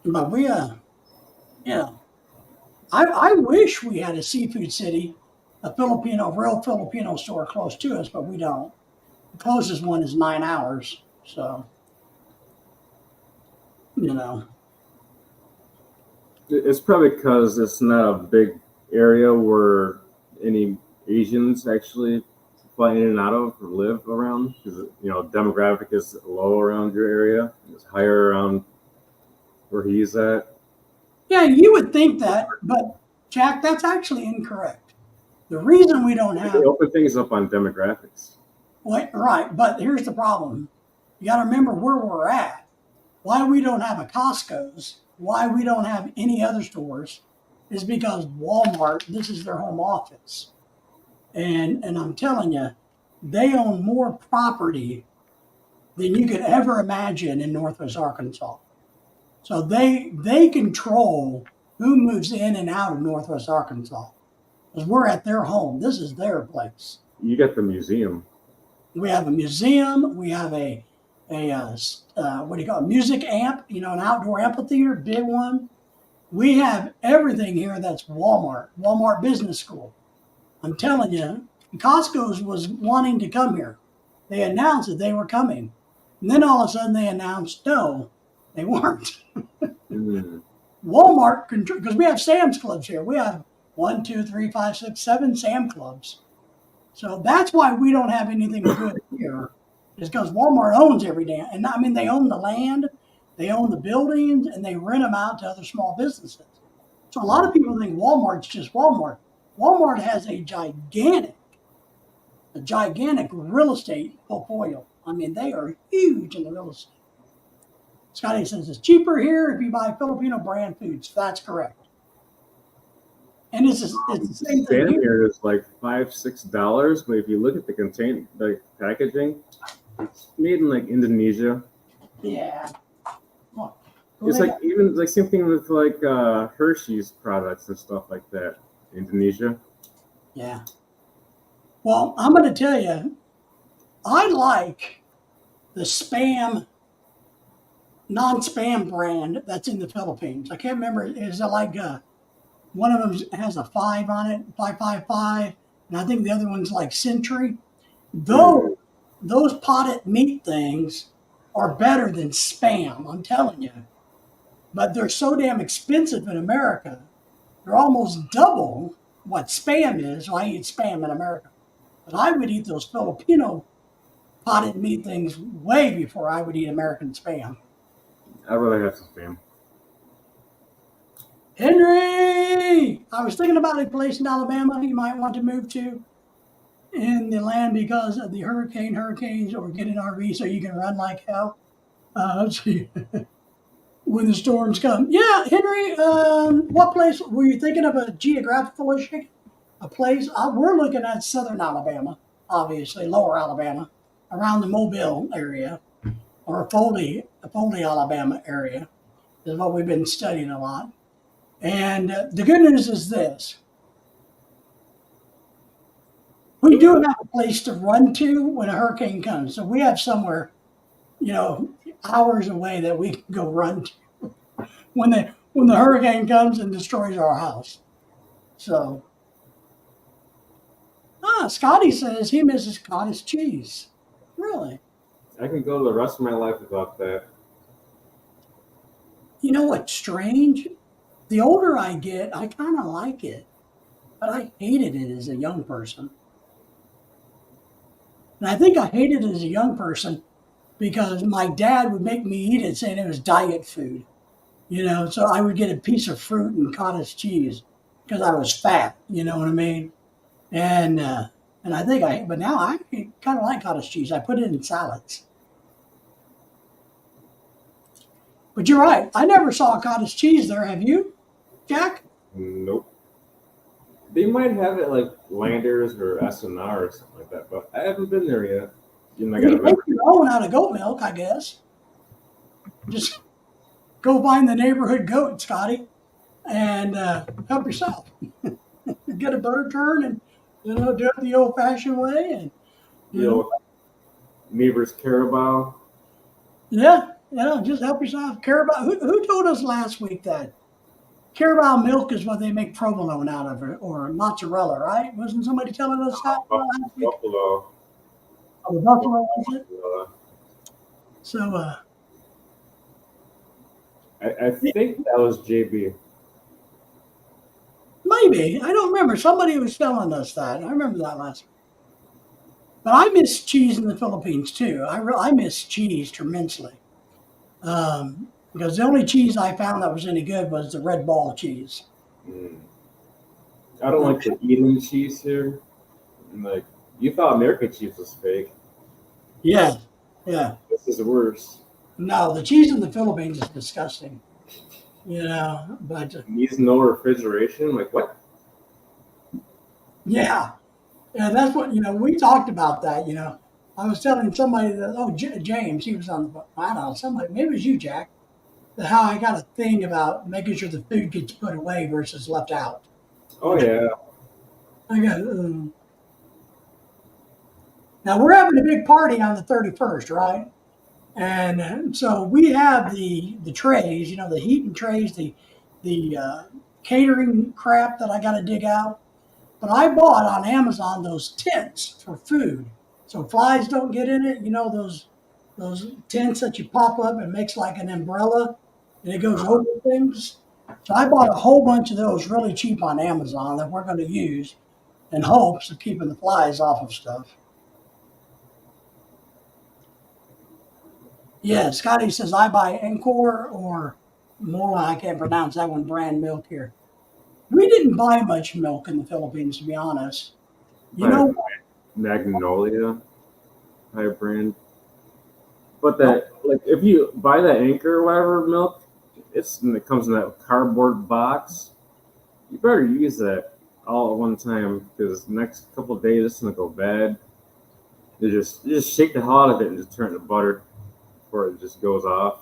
A: but we, I wish we had a seafood city, a real Filipino store close to us, but we don't. The closest one is 9 hours. So, you know,
B: It's probably because it's not a big area where any Asians actually fly in and out of or live around. Because demographic is low around your area. It's higher around where he's at.
A: yeah, you would think that, but Jack, that's actually incorrect. The reason we don't
B: They
A: have,
B: open things up on demographics.
A: well, right, but here's the problem. You got to remember where we're at. Why we don't have a Costco's, why we don't have any other stores is because Walmart, this is their home office. And I'm telling you, they own more property than you could ever imagine in Northwest Arkansas. So they control who moves in and out of Northwest Arkansas because we're at their home. This is their place.
B: You got the museum.
A: We have a museum. We have what do you call it? Music amp. An outdoor amphitheater, big one. We have everything here that's Walmart Business School. I'm telling you, Costco's was wanting to come here. They announced that they were coming. And then all of a sudden they announced, no, they weren't.
B: Mm.
A: Walmart, because we have Sam's Clubs here. We have 1, 2, 3, 5, 6, 7 Sam Clubs. So that's why we don't have anything good here, is because Walmart owns every damn. And I mean, they own the land, they own the buildings, and they rent them out to other small businesses. So a lot of people think Walmart's just Walmart. Walmart has a gigantic real estate portfolio. I mean, they are huge in the real estate. Scotty says it's cheaper here if you buy Filipino brand foods. That's correct. And it's the same thing
B: Spam
A: here.
B: here is like $5-6, but if you look at the packaging, it's made in like Indonesia.
A: Yeah. Look,
B: It's like even like same thing with like Hershey's products and stuff like that. Indonesia.
A: yeah. Well, I'm going to tell you, I like the non-spam brand that's in the Philippines. I can't remember. Is it like one of them has a 5 on it, 555, and I think the other one's like Century. Those potted meat things are better than spam, I'm telling you. But they're so damn expensive in America. They're almost double what spam is. So I eat spam in America. But I would eat those Filipino potted meat things way before I would eat American spam.
B: I'd rather have some spam.
A: Henry! I was thinking about a place in Alabama you might want to move to in the land because of the hurricanes, or get an RV so you can run like hell. When the storms come. Yeah, Henry, what place? Were you thinking of a geographical issue? A place? We're looking at southern Alabama, obviously, lower Alabama, around the Mobile area, or Foley, Alabama area, is what we've been studying a lot. And the good news is this. We do have a place to run to when a hurricane comes. So we have somewhere, hours away that we can go run to when the hurricane comes and destroys our house. So, Scotty says he misses cottage cheese. Really?
B: I can go the rest of my life without that.
A: You know what's strange? The older I get, I kind of like it, but I hated it as a young person. And I think I hated it as a young person because my dad would make me eat it saying it was diet food. So I would get a piece of fruit and cottage cheese because I was fat, you know what I mean? and I think but now I kind of like cottage cheese. I put it in salads. But you're right. I never saw cottage cheese there. Have you, Jack?
B: Nope. They might have it like Landers or SNR or something like that, but I haven't been there yet. I got
A: You
B: a
A: make
B: member.
A: your own out of goat milk, I guess. Just go find the neighborhood goat, Scotty, and help yourself. Get a butter churn and do it the old-fashioned way, and you
B: You
A: know,
B: know, neighbors Carabao.
A: just help yourself. Carabao. Who told us last week that Carabao milk is what they make provolone out of, or mozzarella, right? Wasn't somebody telling us that last week?
B: Buffalo.
A: Oh, the buffalo was it?
B: Uh,
A: So
B: I think that was JB.
A: maybe I don't remember. Somebody was telling us that. I remember that last week. But I miss cheese in the Philippines too. I miss cheese tremendously. Because the only cheese I found that was any good was the red ball cheese.
B: Mm. I don't like the eating cheese here. And like, you thought American cheese was fake.
A: Yeah, yeah.
B: This is worse.
A: No, the cheese in the Philippines is disgusting. But
B: Needs no refrigeration. Like what?
A: yeah, yeah. That's what we talked about that. I was telling somebody that James, he was on the I don't know somebody maybe it was you, Jack, that how I got a thing about making sure the food gets put away versus left out.
B: Oh yeah.
A: I got. Now we're having a big party on the 31st, right? And so we have the trays, the heating trays, the catering crap that I got to dig out. But I bought on Amazon those tents for food, so flies don't get in it. Those tents that you pop up and makes like an umbrella, and it goes over things. So I bought a whole bunch of those really cheap on Amazon that we're going to use in hopes of keeping the flies off of stuff. Yeah, Scotty says I buy Encore or Mola. I can't pronounce that one. Brand milk here. We didn't buy much milk in the Philippines, to be honest. You
B: Like
A: know,
B: Magnolia type brand. But that like if you buy that Anchor or whatever milk, it comes in that cardboard box. You better use that all at one time because the next couple of days it's gonna go bad. You just shake the hell out of it and just turn it to butter before it just goes off.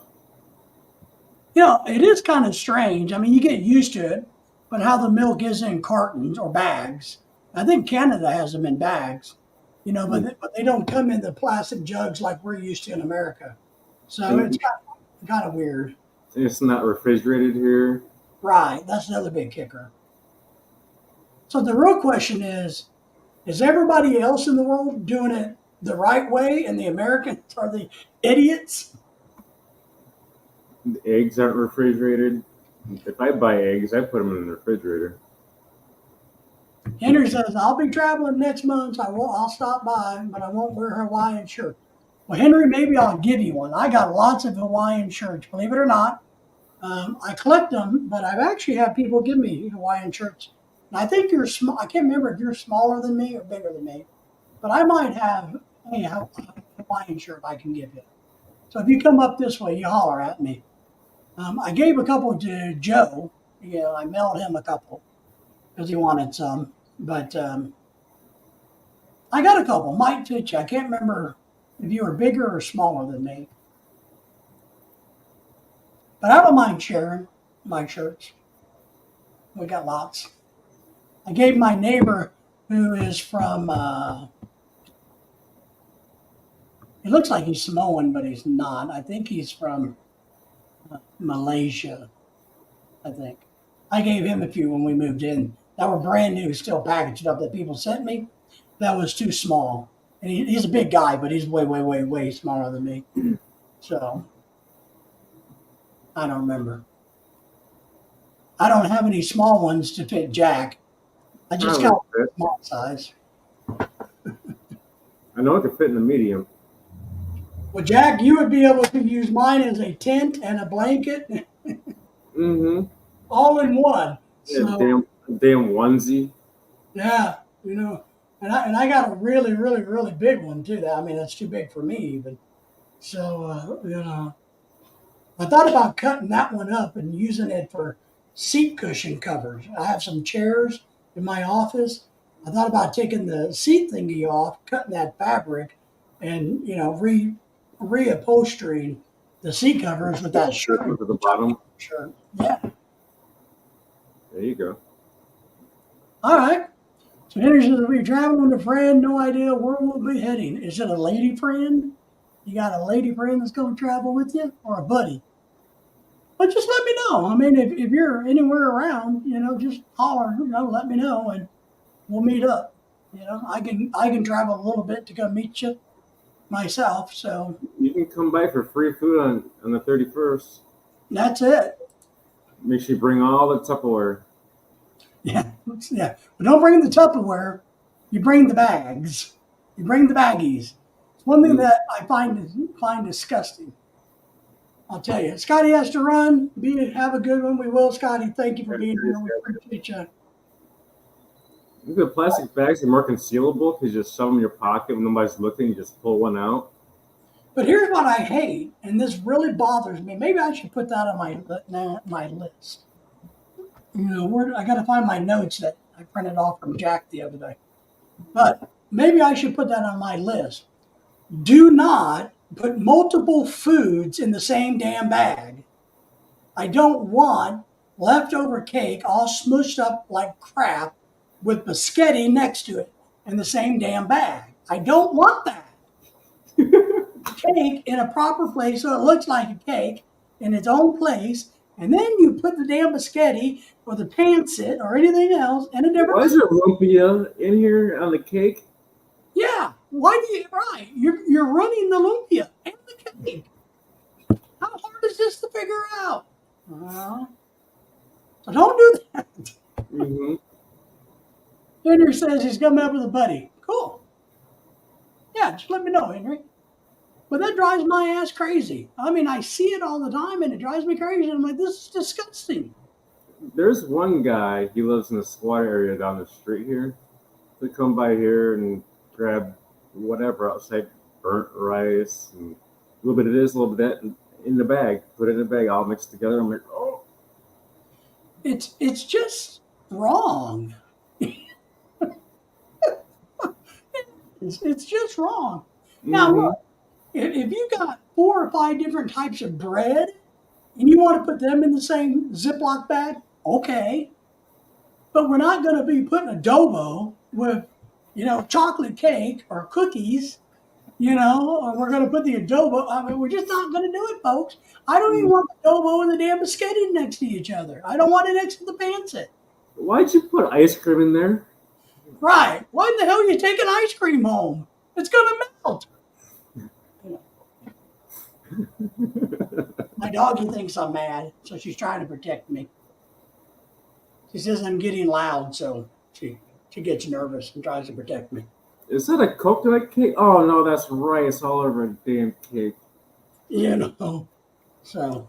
A: it is kind of strange. I mean, you get used to it, but how the milk is in cartons or bags. I think Canada has them in bags, but they don't come in the plastic jugs like we're used to in America. So it's
B: And
A: kind of weird.
B: it's not refrigerated here.
A: Right. That's another big kicker. So the real question is everybody else in the world doing it the right way and the Americans are the idiots?
B: The eggs aren't refrigerated. If I buy eggs, I put them in the refrigerator.
A: Henry says, I'll be traveling next month. I'll stop by, but I won't wear a Hawaiian shirt. Well, Henry, maybe I'll give you one. I got lots of Hawaiian shirts, believe it or not. I collect them, but I've actually had people give me Hawaiian shirts. And I think you're small. I can't remember if you're smaller than me or bigger than me, but I might have a Hawaiian shirt I can give you. So if you come up this way, you holler at me. I gave a couple to Joe. I mailed him a couple because he wanted some. But I got a couple. Might fit you. I can't remember if you were bigger or smaller than me. But I don't mind sharing my shirts. We got lots. I gave my neighbor who is from, he looks like he's Samoan, but he's not. I think he's from Malaysia, I think. I gave him a few when we moved in that were brand new, still packaged up that people sent me. That was too small. And he's a big guy, but he's way, way, way, way smaller than me. So I don't remember. I don't have any small ones to fit Jack. I just
B: Probably
A: got
B: fit.
A: small size.
B: I know it could fit in a medium.
A: Well, Jack, you would be able to use mine as a tent and a blanket,
B: Mm-hmm.
A: all in one.
B: Yeah,
A: So
B: damn onesie.
A: yeah. you know. And I got a really, really, really big one too. That I mean, that's too big for me even. So I thought about cutting that one up and using it for seat cushion covers. I have some chairs in my office. I thought about taking the seat thingy off, cutting that fabric, and reupholstering the seat covers with that shirt
B: To the bottom.
A: shirt. Yeah.
B: There you go.
A: All right. So Henry says, we're traveling with a friend, no idea where we'll be heading. Is it a lady friend? You got a lady friend that's going to travel with you, or a buddy? But just let me know. I mean, if you're anywhere around, just holler, let me know and we'll meet up. I can travel a little bit to go meet you myself. So
B: You can come by for free food on the 31st.
A: that's it.
B: Make sure you bring all the Tupperware.
A: Yeah. Yeah. But don't bring the Tupperware. You bring the bags. You bring the baggies. It's one thing that I find disgusting. I'll tell you. Scotty has to run. Have a good one. We will, Scotty. Thank you for being here. We appreciate you.
B: The plastic bags are more concealable because you just shove them in your pocket when nobody's looking. You just pull one out.
A: But here's what I hate, and this really bothers me. Maybe I should put that on my list. I got to find my notes that I printed off from Jack the other day. But maybe I should put that on my list. Do not put multiple foods in the same damn bag. I don't want leftover cake all smushed up like crap with biscotti next to it in the same damn bag. I don't want that. Cake in a proper place so it looks like a cake in its own place, and then you put the damn biscotti or the pancit or anything else in a different.
B: Why is there lumpia in here on the cake?
A: Yeah, why do you right? You're running the lumpia and the cake. How hard is this to figure out? So don't do that.
B: Mm-hmm.
A: Henry says he's coming up with a buddy. Cool. Yeah, just let me know, Henry. But that drives my ass crazy. I mean, I see it all the time and it drives me crazy. I'm like, this is disgusting.
B: There's one guy, he lives in the squat area down the street here. To come by here and grab whatever outside, burnt rice, and a little bit of this, a little bit of that in the bag. Put it in the bag, all mixed together. I'm like, oh.
A: It's just wrong. It's just wrong. Now, look, if you got 4 or 5 different types of bread and you want to put them in the same Ziploc bag, okay. But we're not going to be putting adobo with, chocolate cake or cookies, or we're going to put the adobo. I mean, we're just not going to do it, folks. I don't even want the adobo and the damn biscotti next to each other. I don't want it next to the pancit.
B: Why'd you put ice cream in there?
A: Right. Why in the hell are you taking ice cream home? It's going to melt. My doggy thinks I'm mad, so she's trying to protect me. She says I'm getting loud, so she gets nervous and tries to protect me.
B: Is that a coconut cake? Oh no, that's rice all over a damn cake.
A: So.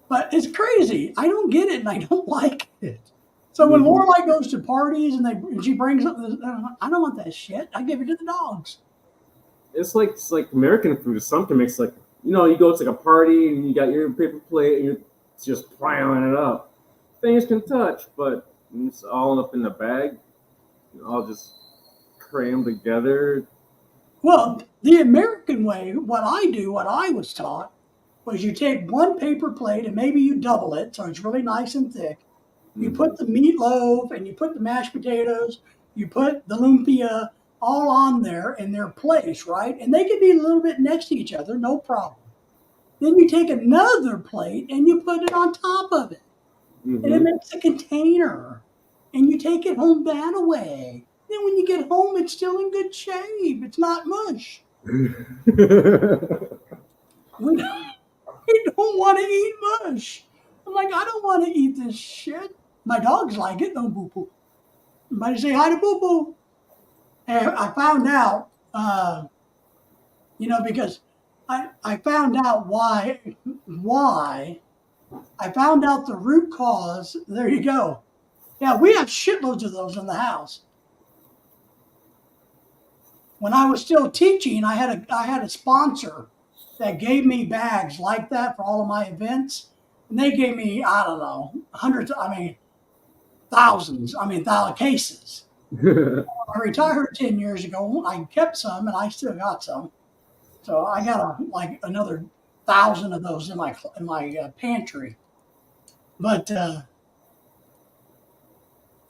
A: But it's crazy. I don't get it, and I don't like it. So when Lorelai goes to parties and she brings up, I don't want that shit. I give it to the dogs.
B: It's like American food. Something makes you go to like a party and you got your paper plate and you're just piling it up. Things can touch, but it's all up in the bag. All just crammed together.
A: Well, the American way, what I was taught, was you take one paper plate and maybe you double it so it's really nice and thick. You put the meatloaf and you put the mashed potatoes, you put the lumpia all on there in their place, right? And they can be a little bit next to each other, no problem. Then you take another plate and you put it on top of it. And it makes a container. And you take it home that way. Then when you get home, it's still in good shape. It's not mush. We don't want to eat mush. I'm like, I don't want to eat this shit. My dogs like it, though, Boo Boo. Somebody say hi to Boo Boo. And I found out, because I found out why. I found out the root cause. There you go. Yeah, we have shitloads of those in the house. When I was still teaching, I had a sponsor that gave me bags like that for all of my events, and they gave me, I don't know, hundreds. I mean, thousands. I mean, thousand cases. I retired 10 years ago. I kept some, and I still got some. So I got like another 1,000 of those in my pantry. But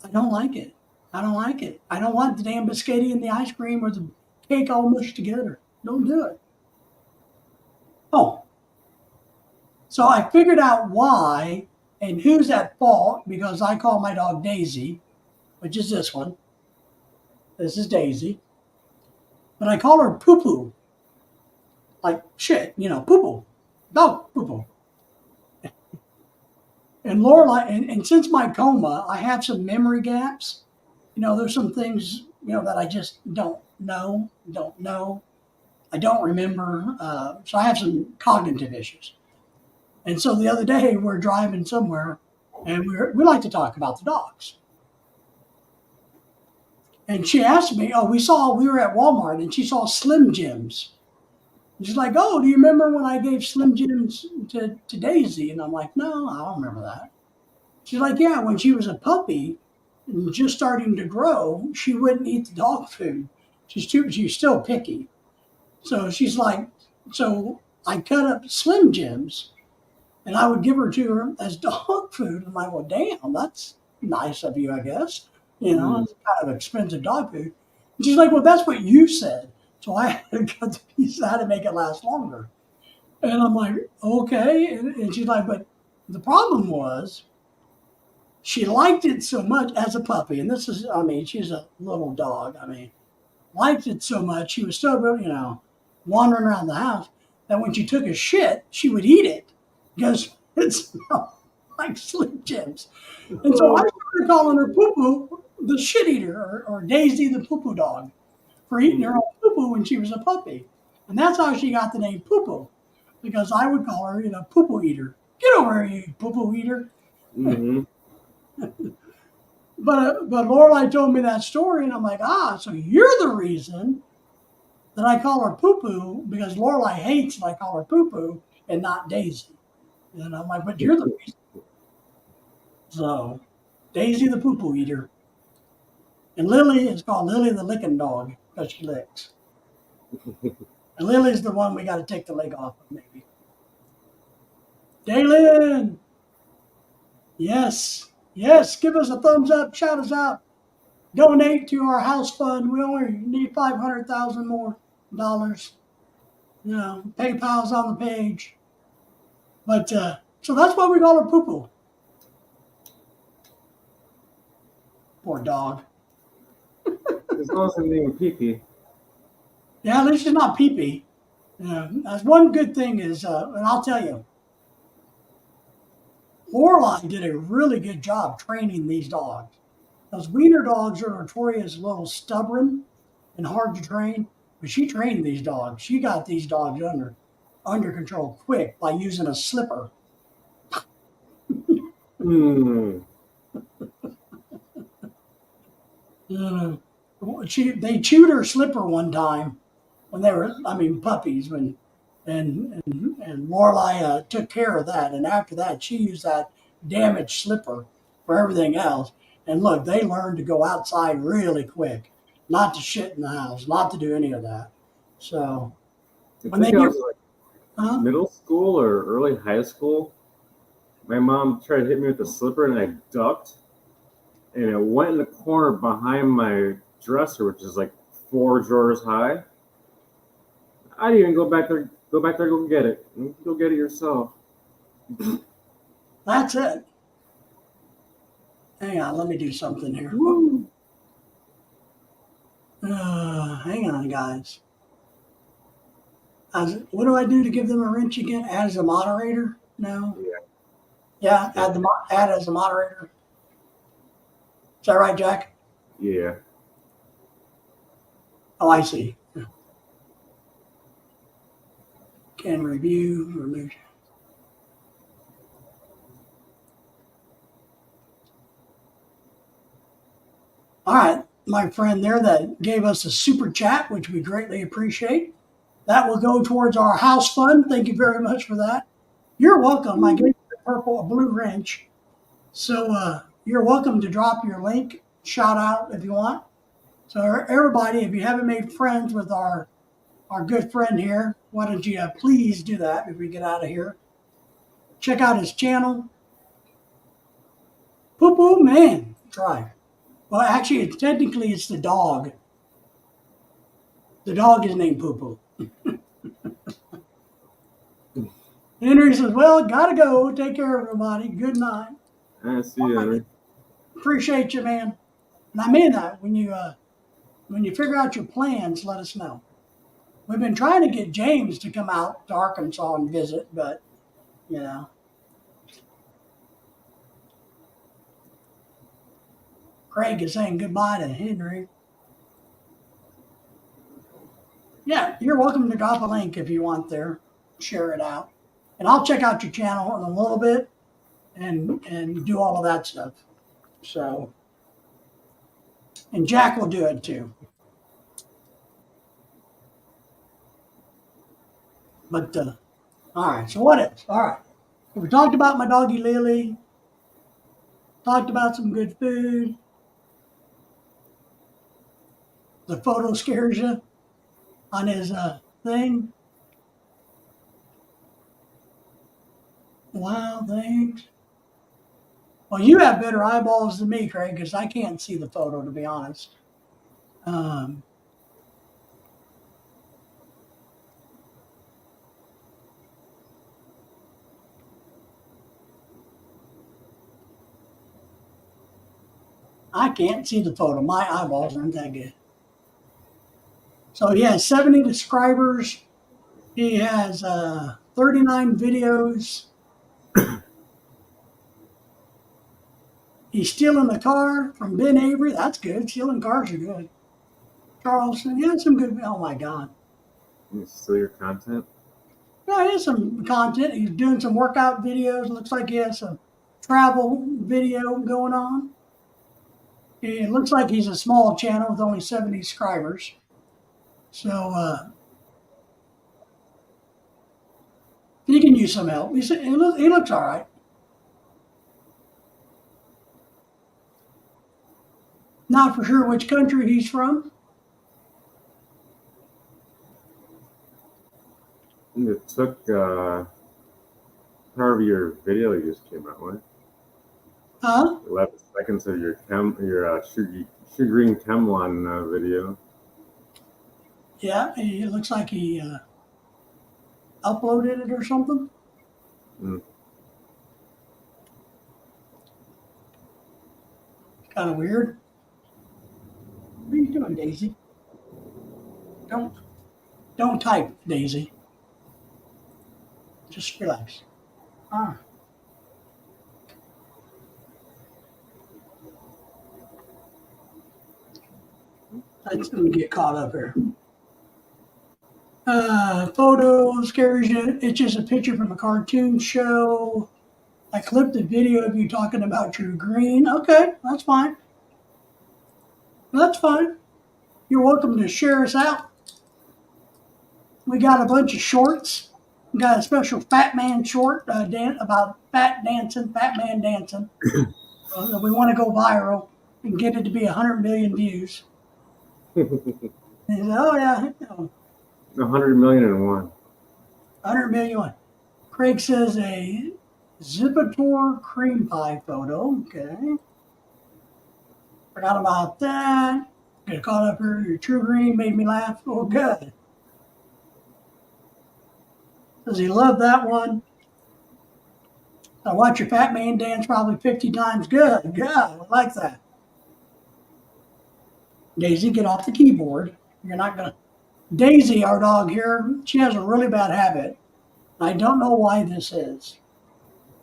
A: I don't like it. I don't like it. I don't want the damn biscotti and the ice cream or the cake all mushed together. Don't do it. Oh, so I figured out why and who's at fault because I call my dog Daisy, which is this one. This is Daisy. But I call her Poo Poo. Like shit, poo poo. Dog poo poo. And Lorelai, and since my coma, I have some memory gaps. There's some things, that I just don't know. I don't remember. So I have some cognitive issues. And so the other day we're driving somewhere and we like to talk about the dogs. And she asked me, we were at Walmart and she saw Slim Jims. And she's like, oh, do you remember when I gave Slim Jims to Daisy? And I'm like, no, I don't remember that. She's like, yeah, when she was a puppy and just starting to grow, she wouldn't eat the dog food. She's still picky. So she's like, so I cut up Slim Jims and I would give her to her as dog food. I'm like, well, damn, that's nice of you, I guess. It's kind of expensive dog food. And she's like, well, that's what you said. So I had to cut the piece out to make it last longer. And I'm like, okay. And she's like, but the problem was she liked it so much as a puppy. And she's a little dog. Liked it so much. She was still, wandering around the house that when she took a shit, she would eat it because it smelled like Slim Jims. And so I started calling her Poo Poo the shit eater or Daisy the poo poo dog for eating her own poo poo when she was a puppy. And that's how she got the name Poo Poo because I would call her, poo poo eater. Get over here, you poo poo eater.
B: Mm-hmm.
A: But Lorelai told me that story, and I'm like, so you're the reason that I call her Poo Poo because Lorelai hates that I call her Poo Poo and not Daisy. And I'm like, but you're the reason. So Daisy the Poo Poo eater. And Lily is called Lily the licking dog because she licks. And Lily's the one we got to take the leg off of, maybe. Daylin! Yes. Yes, give us a thumbs up, shout us out. Donate to our house fund. We only need 500,000 more dollars. PayPal's on the page. But so that's why we call her Poo Poo. Poor dog.
B: As long as I'm being pee-pee.
A: Yeah, at least she's not pee-pee. That's one good thing is, and I'll tell you, Lorelai did a really good job training these dogs. Those wiener dogs are notorious a little stubborn and hard to train, but she trained these dogs. She got these dogs under control quick by using a slipper. They chewed her slipper one time when they were, puppies. And Lorelai took care of that. And after that, she used that damaged slipper for everything else. And look, they learned to go outside really quick, not to shit in the house, not to do any of that. So
B: when I was like middle school or early high school, my mom tried to hit me with a slipper and I ducked. And it went in the corner behind my dresser, which is like 4 drawers high. I didn't even go back there, go get it. Go get it yourself.
A: That's it. Hang on, let me do something here. Hang on, guys. What do I do to give them a wrench again? Add as a moderator? No? Yeah, add as a moderator. Is that right, Jack?
B: Yeah.
A: Oh, I see. Can review, remove. All right, my friend there that gave us a super chat, which we greatly appreciate. That will go towards our house fund. Thank you very much for that. You're welcome. I gave you a blue wrench. So you're welcome to drop your link, shout out if you want. So everybody, if you haven't made friends with our good friend here, why don't you please do that if we get out of here. Check out his channel. Poo Poo Man Drive. Well, actually, technically it's the dog. The dog is named Poo Poo. Henry says, well, gotta go. Take care, everybody. Good night.
B: I see you, Henry.
A: Appreciate you, man. And I mean that when you figure out your plans, let us know. We've been trying to get James to come out to Arkansas and visit, but you know. Craig is saying goodbye to Henry. Yeah, you're welcome to drop a link if you want there. Share it out. And I'll check out your channel in a little bit and do all of that stuff. So, and Jack will do it too. But, all right, so what else? All right. We talked about my doggy Lily, talked about some good food. The photo scares you on his thing. Wow, things. Well, you have better eyeballs than me, Craig, because I can't see the photo, to be honest. I can't see the photo. My eyeballs aren't that good. So he has 70 subscribers. He has 39 videos. He's stealing the car from Ben Avery. That's good. Stealing cars are good. Charleston, yeah, some good. Oh my God.
B: You steal your content?
A: Yeah, he has some content. He's doing some workout videos. Looks like he has some travel video going on. It looks like he's a small channel with only 70 subscribers. So he can use some help. He looks all right. Not for sure which country he's from.
B: It took part of your video you just came out with.
A: Huh?
B: 11 seconds of your green Kemlon video.
A: Yeah, it looks like he uploaded it or something. Kind of weird. What are you doing, Daisy? Don't type, Daisy. Just relax. Ah. Let's get caught up here. Photo scares you. It's just a picture from a cartoon show. I clipped a video of you talking about your green. Okay, that's fine. That's fine. You're welcome to share us out. We got a bunch of shorts. We got a special Fat Man short about fat man dancing. We want to go viral and get it to be 100 million views. And he said, oh, yeah.
B: 100 million and one.
A: 100 million. Craig says a Zipator cream pie photo. Okay. Forgot about that. Got caught up here. Your True Green made me laugh. Oh, good. Does he love that one? I watch your Fat Man dance probably 50 times. Good. Yeah, I like that. Daisy, get off the keyboard. You're not going to. Daisy, our dog here, she has a really bad habit. I don't know why this is.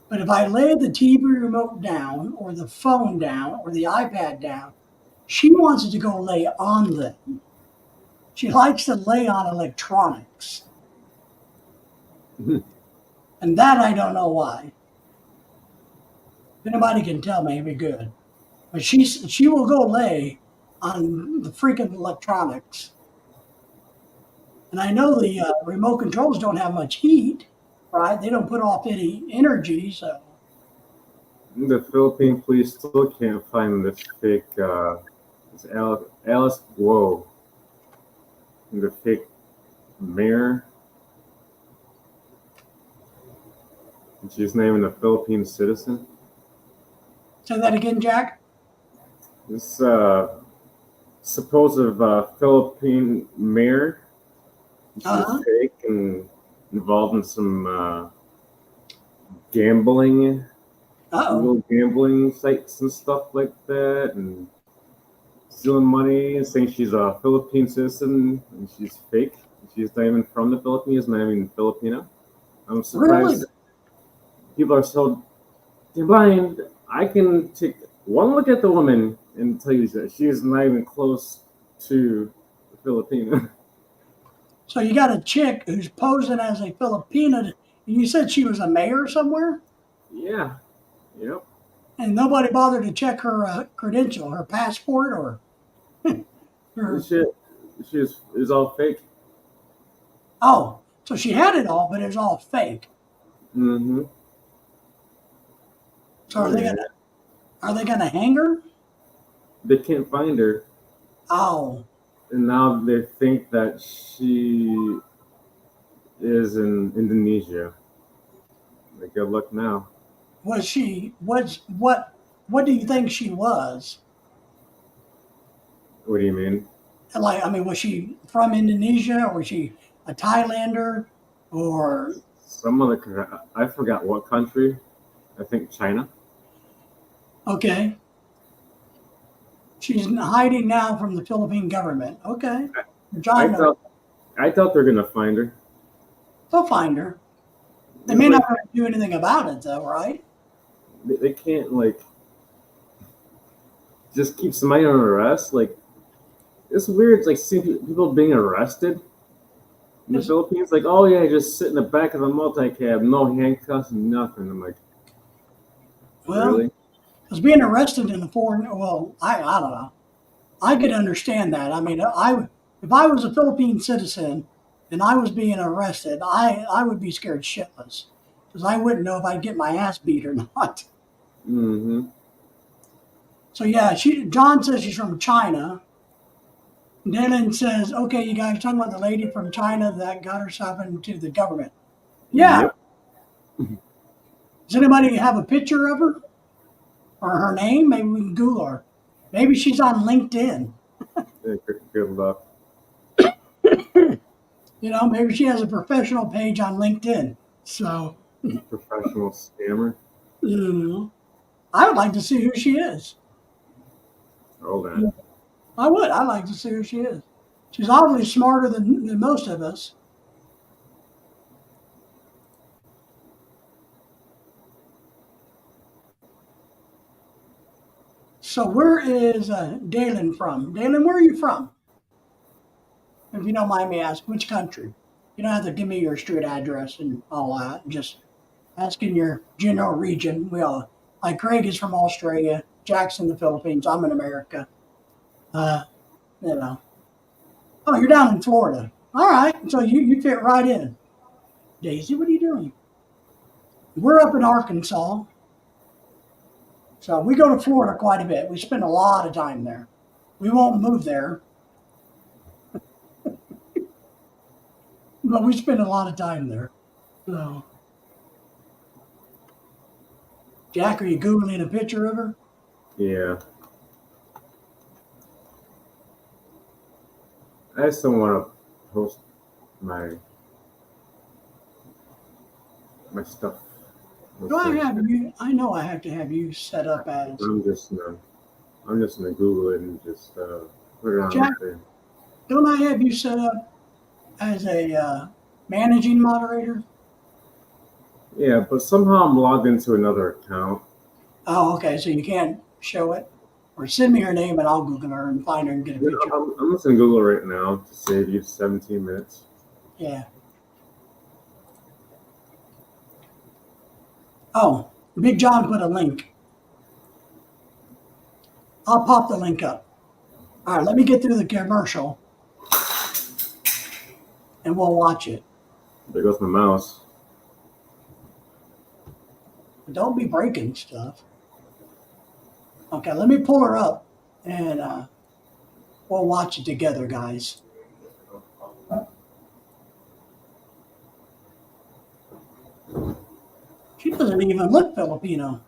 A: But if I lay the TV remote down or the phone down or the iPad down, she wants to go lay on them. She likes to lay on electronics. And that I don't know why. If anybody can tell me, it'd be good. But she will go lay on the freaking electronics. And I know the remote controls don't have much heat, right? They don't put off any energy, so.
B: The Philippine police still can't find this fake, it's Alice Guo, the fake mayor. And she's not even a Philippine citizen.
A: Say that again, Jack.
B: This supposed Philippine mayor, she's fake and involved in some gambling, little gambling sites and stuff like that, and stealing money and saying she's a Philippine citizen and she's fake. She's not even from the Philippines, not even Filipino. I'm surprised people are so blind. I can take one look at the woman and tell you that she is not even close to Filipino.
A: So you got a chick who's posing as a Filipina, and you said she was a mayor somewhere?
B: Yeah. Yep.
A: And nobody bothered to check her credential, her passport, or her.
B: This shit is all fake.
A: Oh, so she had it all, but it was all fake.
B: Mm-hmm.
A: So are they gonna hang her?
B: They can't find her.
A: Oh.
B: And now they think that she is in Indonesia. Like, good luck now.
A: Was she? What do you think she was?
B: What do you mean?
A: Like, I mean, was she from Indonesia, or was she a Thailander, or
B: some other country? I forgot what country. I think China.
A: Okay. She's hiding now from the Philippine government. Okay.
B: John, I thought they're gonna find her.
A: They'll find her. They may not do anything about it, though, right?
B: They can't just keep somebody on arrest. Like, it's weird. It's like seeing people being arrested in the Philippines. Like, oh yeah, just sit in the back of the multi-cab, no handcuffs, nothing. I'm like,
A: well,
B: really?
A: Because being arrested in a foreign, well, I don't know. I could understand that. I mean, if I was a Philippine citizen and I was being arrested, I would be scared shitless because I wouldn't know if I'd get my ass beat or not.
B: Mm-hmm.
A: So yeah, John says she's from China. Dylan says, okay, you guys talking about the lady from China that got herself into the government. Yeah. Yep. Does anybody have a picture of her? Or her name? Maybe we can Google her. Maybe she's on LinkedIn.
B: Good luck.
A: Maybe she has a professional page on LinkedIn. So
B: professional scammer.
A: I would like to see who she is.
B: Hold on.
A: I would. I'd like to see who she is. She's obviously smarter than most of us. So where is Dalen from? Dalen, where are you from? If you don't mind me asking, which country? You don't have to give me your street address and all that. Just asking your general region. Like Craig is from Australia, Jack's in the Philippines, I'm in America. Oh, you're down in Florida. All right, so you fit right in. Daisy, what are you doing? We're up in Arkansas. So we go to Florida quite a bit. We spend a lot of time there. We won't move there. But we spend a lot of time there. So, Jack, are you Googling a picture of her?
B: Yeah. I just don't want to post my stuff.
A: Do I have you? I know I have to have you set up as.
B: I'm just gonna Google it and just put it on
A: Jack,
B: there.
A: Don't I have you set up as a managing moderator?
B: Yeah, but somehow I'm logged into another account.
A: Oh, okay. So you can't show it, or send me her name and I'll Google her and find her and get a picture.
B: I'm just gonna Google right now to save you 17 minutes.
A: Yeah. Oh, Big John put a link. I'll pop the link up. All right, let me get through the commercial and we'll watch it.
B: There goes my mouse.
A: Don't be breaking stuff. Okay, let me pull her up and we'll watch it together, guys. She doesn't even look Filipino.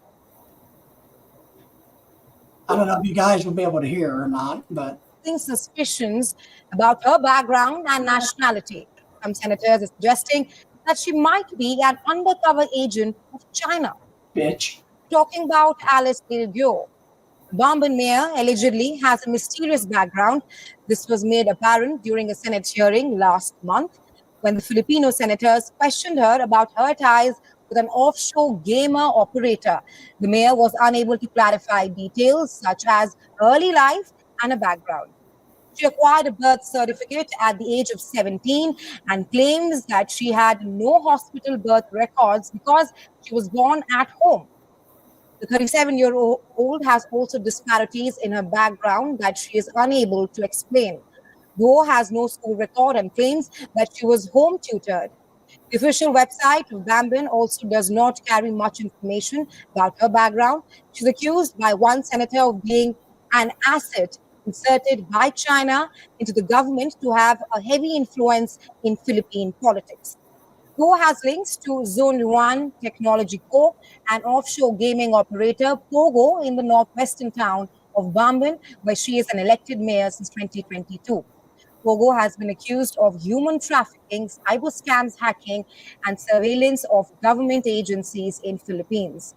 A: I don't know if you guys will be able to hear her or not, but
C: suspicions about her background and nationality. Some senators are suggesting that she might be an undercover agent of China.
A: bitch.
C: Talking about Alice Gilgio, Bomban mayor allegedly has a mysterious background. This was made apparent during a Senate hearing last month when the Filipino senators questioned her about her ties with an offshore gamer operator. The mayor was unable to clarify details such as early life and a background. She acquired a birth certificate at the age of 17 and claims that she had no hospital birth records because she was born at home. The 37-year-old has also disparities in her background that she is unable to explain. Guo has no school record and claims that she was home tutored. The official website of Bambin also does not carry much information about her background. She's accused by one senator of being an asset inserted by China into the government to have a heavy influence in Philippine politics. Go has links to Zone 1 Technology Co., an offshore gaming operator, Pogo, in the northwestern town of Bamban, where she is an elected mayor since 2022. Pogo has been accused of human trafficking, cyber scams, hacking, and surveillance of government agencies in Philippines.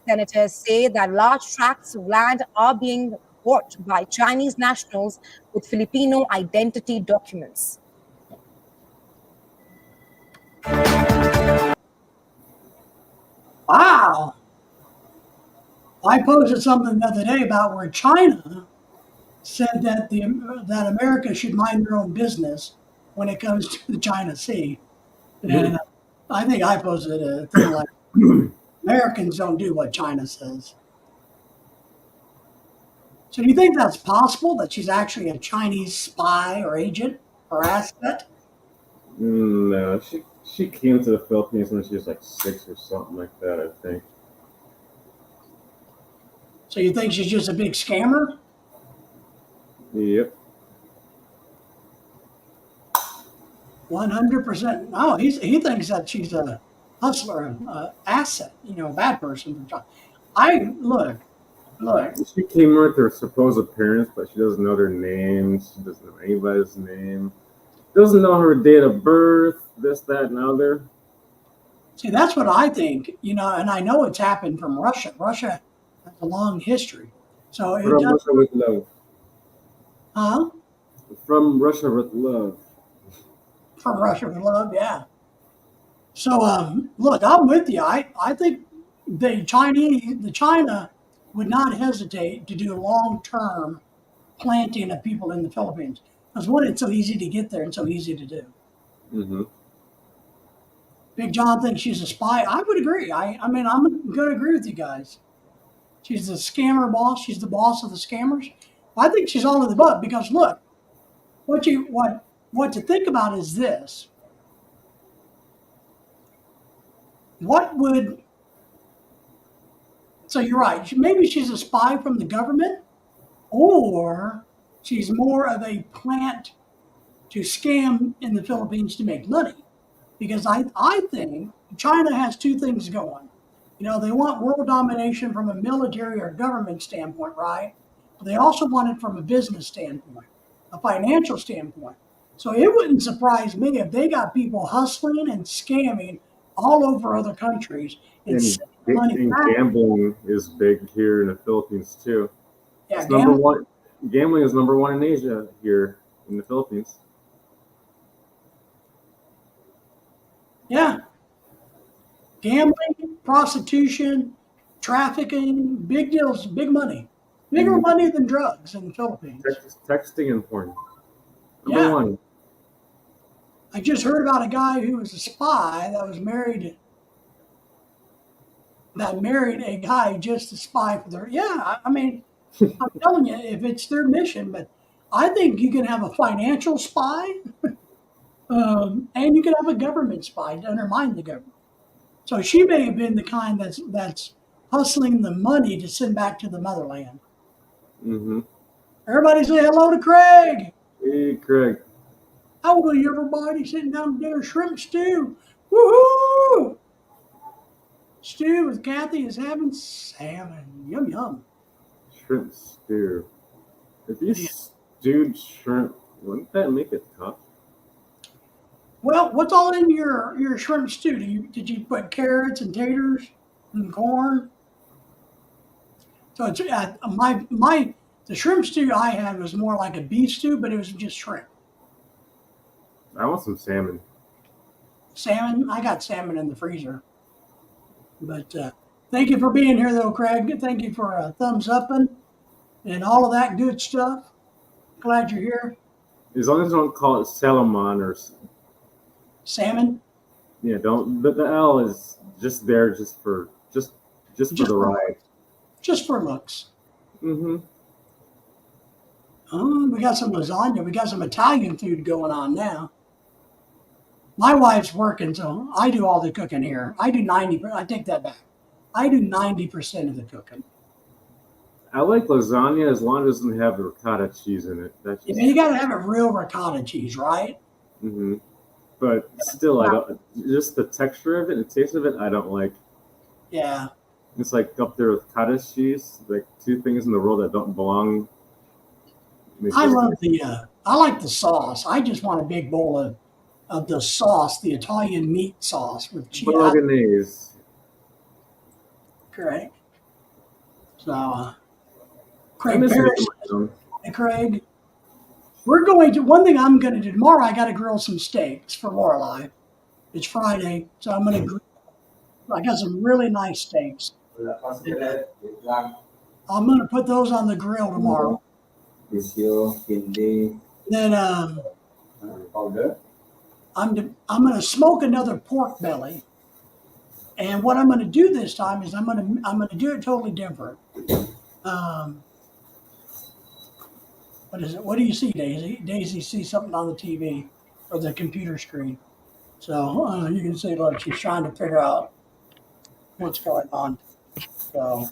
C: Senators say that large tracts of land are being bought by Chinese nationals with Filipino identity documents.
A: Wow. I posted something the other day about where China said that that America should mind their own business when it comes to the China Sea. And I think I posted a thing like Americans don't do what China says. So do you think that's possible that she's actually a Chinese spy or agent or asset?
B: No, she came to the Philippines when she was like 6 or something like that, I think.
A: So you think she's just a big scammer?
B: Yep.
A: 100%. No, he thinks that she's a hustler, an asset, a bad person from China. I look.
B: She came with her supposed parents, but she doesn't know their names. She doesn't know anybody's name. Doesn't know her date of birth. This, that, and other.
A: See, that's what I think, and I know it's happened from Russia. Russia has a long history. So it
B: From
A: does,
B: Russia with love.
A: huh?
B: From Russia with love.
A: From Russia with love, yeah. So look, I'm with you. I think the China would not hesitate to do long term planting of people in the Philippines. Because one, it's so easy to get there and so easy to do.
B: Mm-hmm.
A: Big John thinks she's a spy. I would agree. I mean, I'm going to agree with you guys. She's the scammer boss. She's the boss of the scammers. I think she's all of the above because look, what to think about is this. What would So you're right. Maybe she's a spy from the government, or she's more of a plant to scam in the Philippines to make money. Because I think China has two things going. They want world domination from a military or government standpoint, right? But they also want it from a business standpoint, a financial standpoint. So it wouldn't surprise me if they got people hustling and scamming all over other countries and
B: And,
A: sending money
B: and
A: back.
B: gambling is big here in the Philippines too.
A: Yeah,
B: It's number one. Gambling is number one in Asia here in the Philippines.
A: Yeah, gambling, prostitution, trafficking, big deals, big money, bigger money than drugs in the Philippines.
B: Texting and porn. Number
A: Yeah,
B: one.
A: I just heard about a guy who was a spy that married a guy just to spy for their. Yeah, I mean, I'm telling you, if it's their mission, but I think you can have a financial spy, and you can have a government spy to undermine the government. So she may have been the kind that's hustling the money to send back to the motherland.
B: Mm-hmm.
A: Everybody say hello to Craig.
B: Hey, Craig.
A: How will you everybody sitting down to dinner? Shrimp stew. Woohoo! Stew with Kathy is having salmon. Yum yum.
B: Shrimp stew. If you
A: Man.
B: stewed shrimp, wouldn't that make it tough?
A: Well, what's all in your shrimp stew? Did you put carrots and taters and corn? So it's the shrimp stew I had was more like a beef stew, but it was just shrimp.
B: I want some salmon.
A: Salmon. I got salmon in the freezer. But thank you for being here, though, Craig. Thank you for thumbs up and all of that good stuff. Glad you're here.
B: As long as you don't call it Salomon or
A: Salmon.
B: yeah, don't. The L is just there, just for the ride.
A: Just for looks.
B: Mm-hmm.
A: Oh, we got some lasagna. We got some Italian food going on now. My wife's working, so I do all the cooking here. I do 90%. I take that back. I do 90% of the cooking.
B: I like lasagna as long as it doesn't have ricotta cheese in it. That's just,
A: You got to have a real ricotta cheese, right?
B: mm-hmm. But still, I don't. Just the texture of it, the taste of it, I don't like.
A: Yeah.
B: It's like up there with cottage cheese, like two things in the world that don't belong.
A: I like the sauce. I just want a big bowl of the sauce, the Italian meat sauce with cheese.
B: Bolognese.
A: Correct. So,
B: I
A: Craig
B: miss
A: Parrish,
B: making my own.
A: hey, Craig, one thing I'm going to do tomorrow, I got to grill some steaks for Lorelei. It's Friday, so I got some really nice steaks. I'm going to put those on the grill tomorrow. Then I'm going to smoke another pork belly. And what I'm going to do this time is I'm going to do it totally different. What is it? What do you see, Daisy? Daisy sees something on the TV or the computer screen. So you can see, look, she's trying to figure out what's going on. So,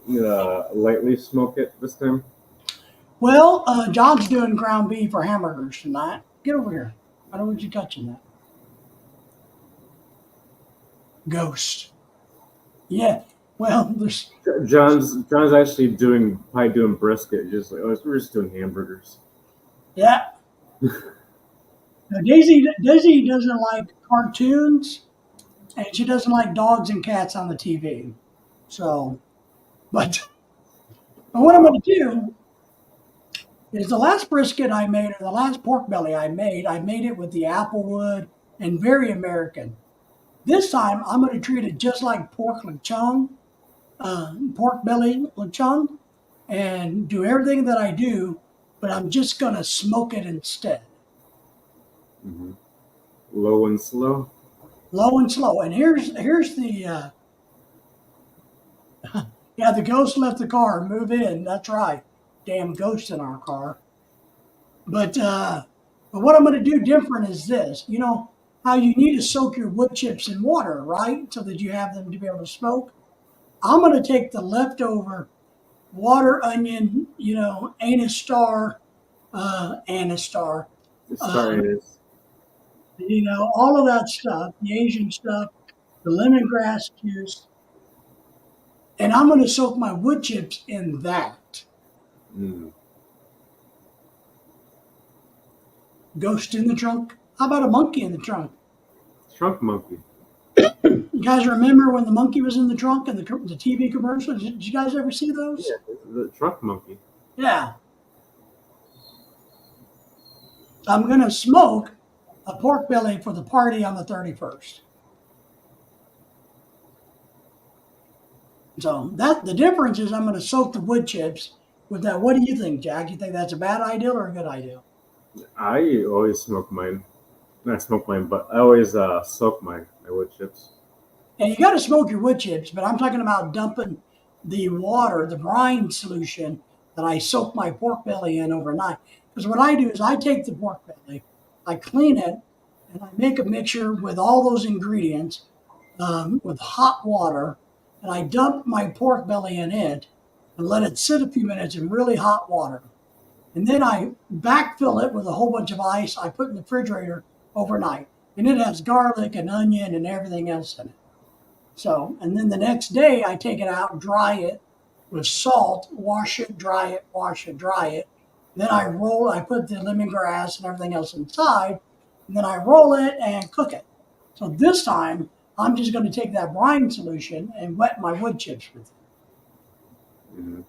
B: Lightly smoke it this time.
A: well, John's doing ground beef or hamburgers tonight. Get over here. I don't want you touching that. Ghost. Yeah. Well, there's.
B: John's actually probably doing brisket. Just like, we're just doing hamburgers.
A: Yeah. Now, Daisy doesn't like cartoons, and she doesn't like dogs and cats on the TV. So, but what I'm going to do is the last brisket I made, or the last pork belly I made it with the applewood and very American. This time, I'm going to treat it just like pork lechon, pork belly lechon, and do everything that I do, but I'm just going to smoke it instead.
B: Mm-hmm. Low and slow.
A: Low and slow. And here's the yeah, the ghost left the car. Move in. That's right. Damn ghost in our car. But what I'm going to do different is this. You know how you need to soak your wood chips in water, right? So that you have them to be able to smoke. I'm going to take the leftover water, onion, anise star,
B: Sorry,
A: all of that stuff, the Asian stuff, the lemongrass juice. And I'm going to soak my wood chips in that.
B: Mm.
A: Ghost in the trunk. How about a monkey in the trunk?
B: Trunk monkey.
A: You guys remember when the monkey was in the trunk in the TV commercial? Did you guys ever see those?
B: Yeah, the trunk monkey.
A: Yeah. I'm going to smoke a pork belly for the party on the 31st. So the difference is I'm going to soak the wood chips with that. What do you think, Jack? You think that's a bad idea or a good idea?
B: I always smoke mine. Not smoke mine, but I always soak my wood chips.
A: And you got to smoke your wood chips, but I'm talking about dumping the water, the brine solution, that I soak my pork belly in overnight. Because what I do is I take the pork belly, I clean it, and I make a mixture with all those ingredients with hot water, and I dump my pork belly in it and let it sit a few minutes in really hot water. And then I backfill it with a whole bunch of ice I put in the refrigerator overnight. And it has garlic and onion and everything else in it. So, and then the next day I take it out, dry it with salt, wash it, dry it, wash it, dry it. Then I put the lemongrass and everything else inside, and then I roll it and cook it. So this time I'm just going to take that brine solution and wet my wood chips with it.
B: Mm-hmm.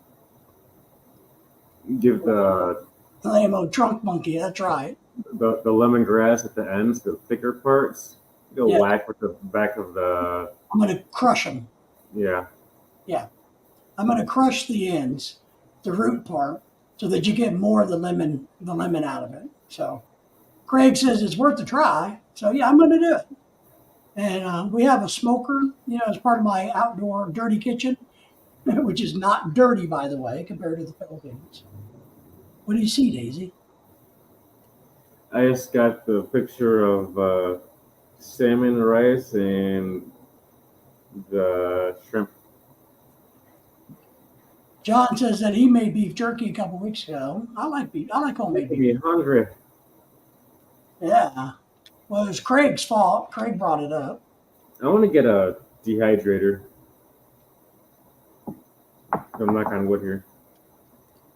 B: Give the
A: name of trunk monkey, that's right.
B: The lemongrass at the ends, the thicker parts, go whack with the back of the.
A: I'm going to crush them.
B: Yeah.
A: Yeah. I'm going to crush the ends, the root part, so that you get more of the lemon out of it. So Craig says it's worth a try. So yeah, I'm going to do it. And we have a smoker, as part of my outdoor dirty kitchen, which is not dirty, by the way, compared to the Philippines. What do you see, Daisy?
B: I just got the picture of salmon, rice, and the shrimp.
A: John says that he made beef jerky a couple weeks ago. I like beef. I like homemade beef.
B: Making me hungry.
A: Yeah. Well, it was Craig's fault. Craig brought it up.
B: I want to get a dehydrator. I'm knock on wood here.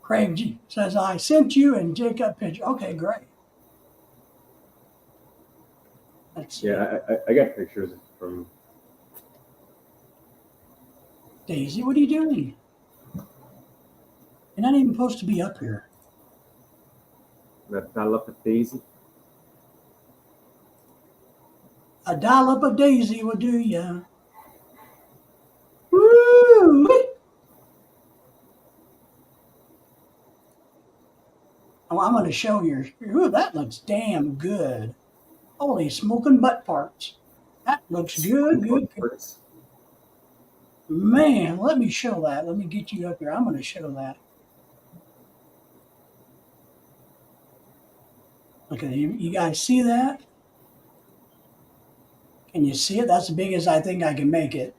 A: Craig says, I sent you and Jacob picture. Okay, great. Let's see.
B: Yeah, I got pictures from.
A: Daisy, what are you doing? You're not even supposed to be up here.
B: That dollop of Daisy.
A: A dollop of Daisy will do ya. Woo! Oh, I'm going to show you. Ooh, that looks damn good. Holy smoking butt parts. That looks good, good. Man, let me show that. Let me get you up here. I'm going to show that. Okay, you guys see that? Can you see it? That's as big as I think I can make it.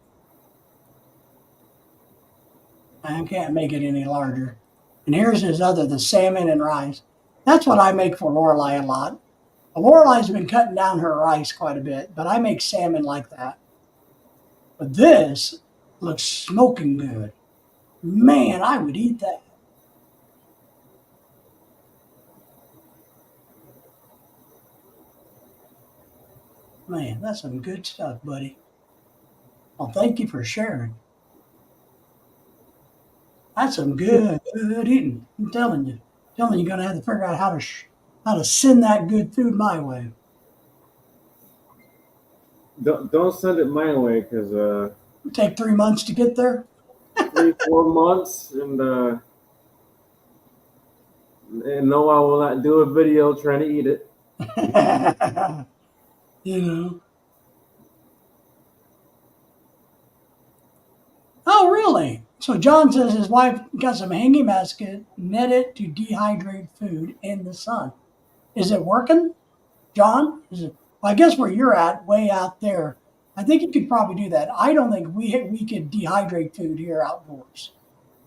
A: I can't make it any larger. And here's his the salmon and rice. That's what I make for Lorelei a lot. Lorelai's been cutting down her rice quite a bit, but I make salmon like that. But this looks smoking good. Man, I would eat that. Man, that's some good stuff, buddy. Well, thank you for sharing. That's some good eating. I'm telling you. You're going to have to figure out how to send that good food my way.
B: Don't send it my way, because
A: it'll take 3 months to get there.
B: 3-4 months, and no, I will not do a video trying to eat it.
A: Oh, really? So John says his wife got some hanging basket, netted to dehydrate food in the sun. Is it working, John? Well, I guess where you're at, way out there, I think you could probably do that. I don't think we could dehydrate food here outdoors.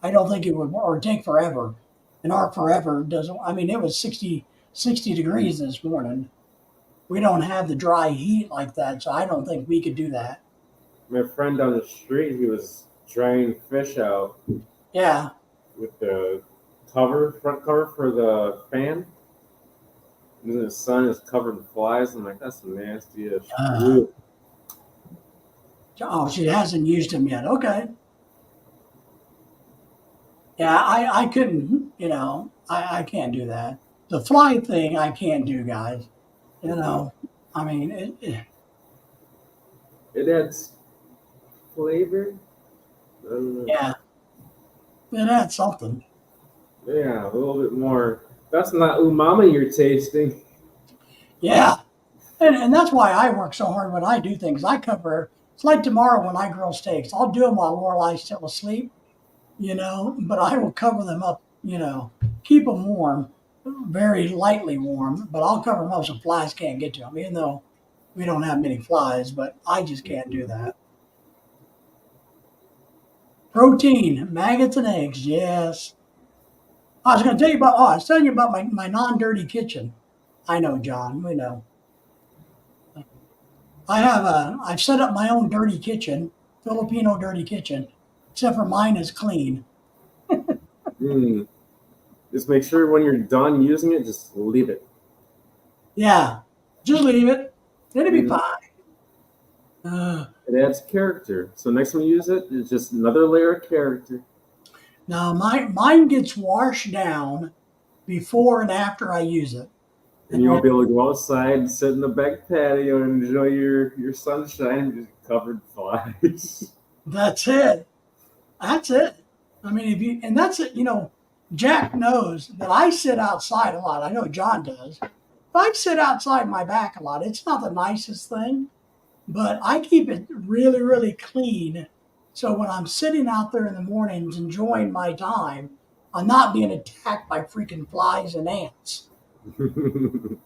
A: I don't think it would, or take forever. And our forever doesn't. I mean, it was 60 degrees this morning. We don't have the dry heat like that, so I don't think we could do that.
B: My friend down the street, he was drying fish out.
A: Yeah.
B: With the front cover for the fan. And then the sun is covered in flies. I'm like, that's nasty as shit.
A: Oh, she hasn't used them yet. Okay. Yeah, I couldn't, I can't do that. The fly thing I can't do, guys. I mean,
B: it adds flavor.
A: Yeah. It adds something.
B: Yeah, a little bit more. That's not umami you're tasting.
A: Yeah. And that's why I work so hard when I do things. I cover, it's like tomorrow when I grill steaks. I'll do them while Lorelai's still asleep, but I will cover them up keep them warm, very lightly warm, but I'll cover them up so flies can't get to them, even though we don't have many flies, but I just can't do that. Protein, maggots and eggs, yes. I was going to tell you about, I was telling you about my non-dirty kitchen. I know, John, we know. I've set up my own dirty kitchen, Filipino dirty kitchen, except for mine is clean.
B: Mm. Just make sure when you're done using it, just leave it.
A: Yeah, just leave it. It'll be
B: Mhm.
A: fine.
B: It adds character. So next time you use it, it's just another layer of character.
A: Now mine gets washed down before and after I use it.
B: And you won't be able to go outside and sit in the back patio and enjoy your sunshine just covered flies.
A: That's it. That's it. I mean, and that's it. Jack knows that I sit outside a lot. I know John does. But I sit outside my back a lot. It's not the nicest thing, but I keep it really, really clean. So when I'm sitting out there in the mornings enjoying my time, I'm not being attacked by freaking flies and ants. And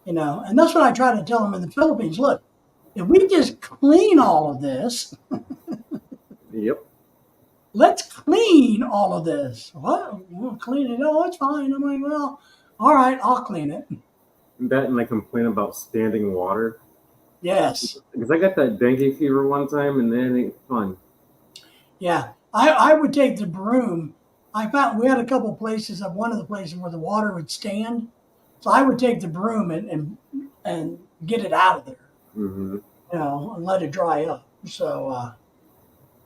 A: that's what I try to tell them in the Philippines. Look, if we just clean all of this,
B: Yep.
A: let's clean all of this. What? We'll clean it. Oh, it's fine. I'm like, well, all right, I'll clean it.
B: That and I complain about standing water.
A: Yes.
B: Because I got that dengue fever one time and that ain't fun.
A: Yeah. I would take the broom. I found we had a couple places of one of the places where the water would stand. So I would take the broom and get it out of there,
B: Mm-hmm.
A: and let it dry up. So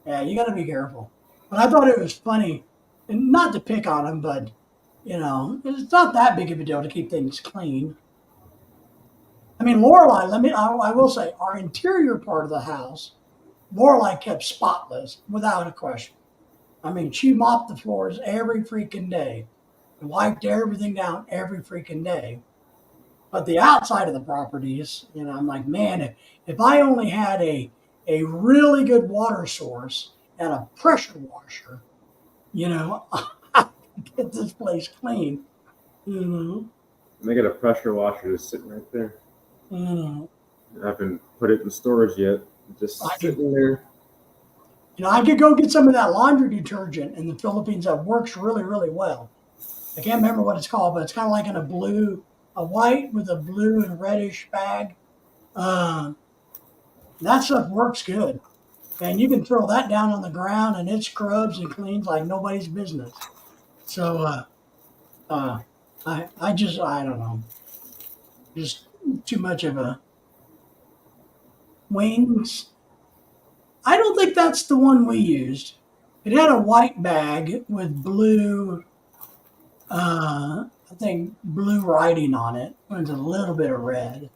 A: yeah, you got to be careful. But I thought it was funny, and not to pick on them, but it's not that big of a deal to keep things clean. I mean, Lorelai. I will say, our interior part of the house, Lorelai kept spotless without a question. I mean, she mopped the floors every freaking day, and wiped everything down every freaking day. But the outside of the properties, I'm like, man, if I only had a really good water source and a pressure washer, I could get this place clean.
B: And I got a pressure washer just sitting right there. I haven't put it in storage yet. Just sitting there.
A: I could go get some of that laundry detergent in the Philippines that works really, really well. I can't remember what it's called, but it's kind of like in a white with a blue and reddish bag. That stuff works good. And you can throw that down on the ground and it scrubs and cleans like nobody's business. So I don't know, just too much of a wings. I don't think that's the one we used. It had a white bag with blue, I think blue writing on it, and a little bit of red.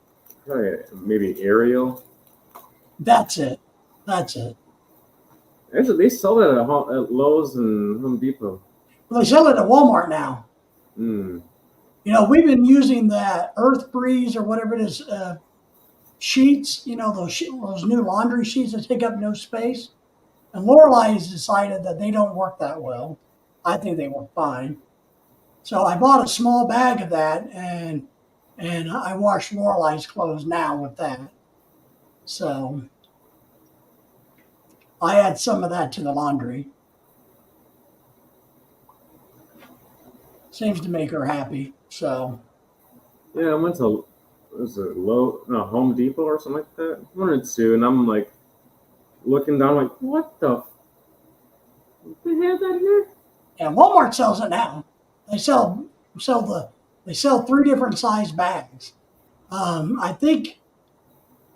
B: Probably maybe Ariel.
A: That's it. That's it.
B: Actually, they sell that at Lowe's and Home Depot.
A: Well, they sell it at Walmart now.
B: Mm.
A: We've been using that Earth Breeze or whatever it is sheets. Those new laundry sheets that take up no space. And Lorelei has decided that they don't work that well. I think they work fine. So I bought a small bag of that, and I wash Lorelei's clothes now with that. So I add some of that to the laundry. Seems to make her happy. So
B: Yeah, I went to Home Depot or something like that. One or two, and I'm like looking down, like, what the? They have that here?
A: yeah, Walmart sells it now. They they sell 3 different size bags. I think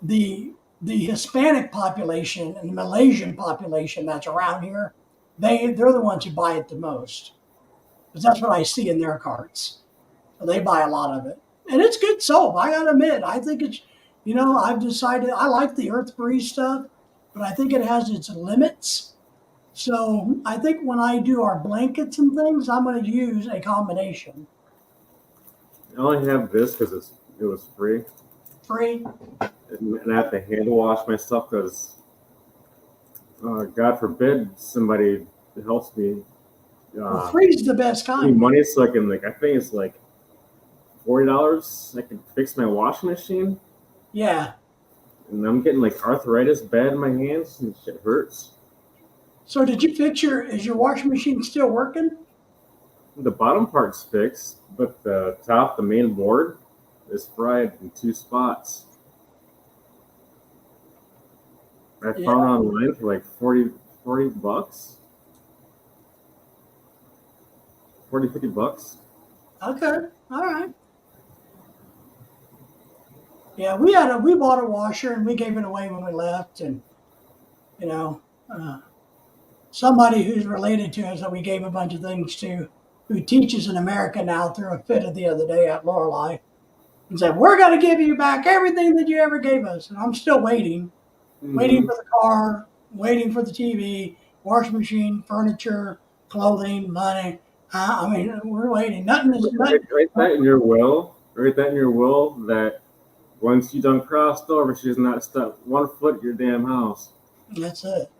A: the Hispanic population and the Malaysian population that's around here, they're the ones who buy it the most, because that's what I see in their carts. So they buy a lot of it, and it's good soap. I gotta admit, I think it's, I've decided I like the Earth Breeze stuff, but I think it has its limits. So I think when I do our blankets and things, I'm going to use a combination.
B: I only have this because it was free,
A: Free.
B: and I have to hand wash my stuff because, God forbid, somebody helps me
A: Well, free's the best kind.
B: money so I can I think it's like $40. I can fix my washing machine.
A: Yeah.
B: And I'm getting arthritis bad in my hands and shit hurts.
A: So did you fix is your washing machine still working?
B: The bottom part's fixed, but the top, the main board, is fried in 2 spots. I found it online for 40 bucks. 40, 50 bucks.
A: Okay. All right. Yeah, we bought a washer and we gave it away when we left, and somebody who's related to us that we gave a bunch of things to, who teaches in America now, threw a fit the other day at Lorelei and said, "We're going to give you back everything that you ever gave us." And I'm still waiting for the car, waiting for the TV, washing machine, furniture, clothing, money. I mean, we're waiting. Nothing is nothing.
B: Write that in your will. Write that in your will that once you done crossed over, she does not step 1 foot in your damn house.
A: That's it.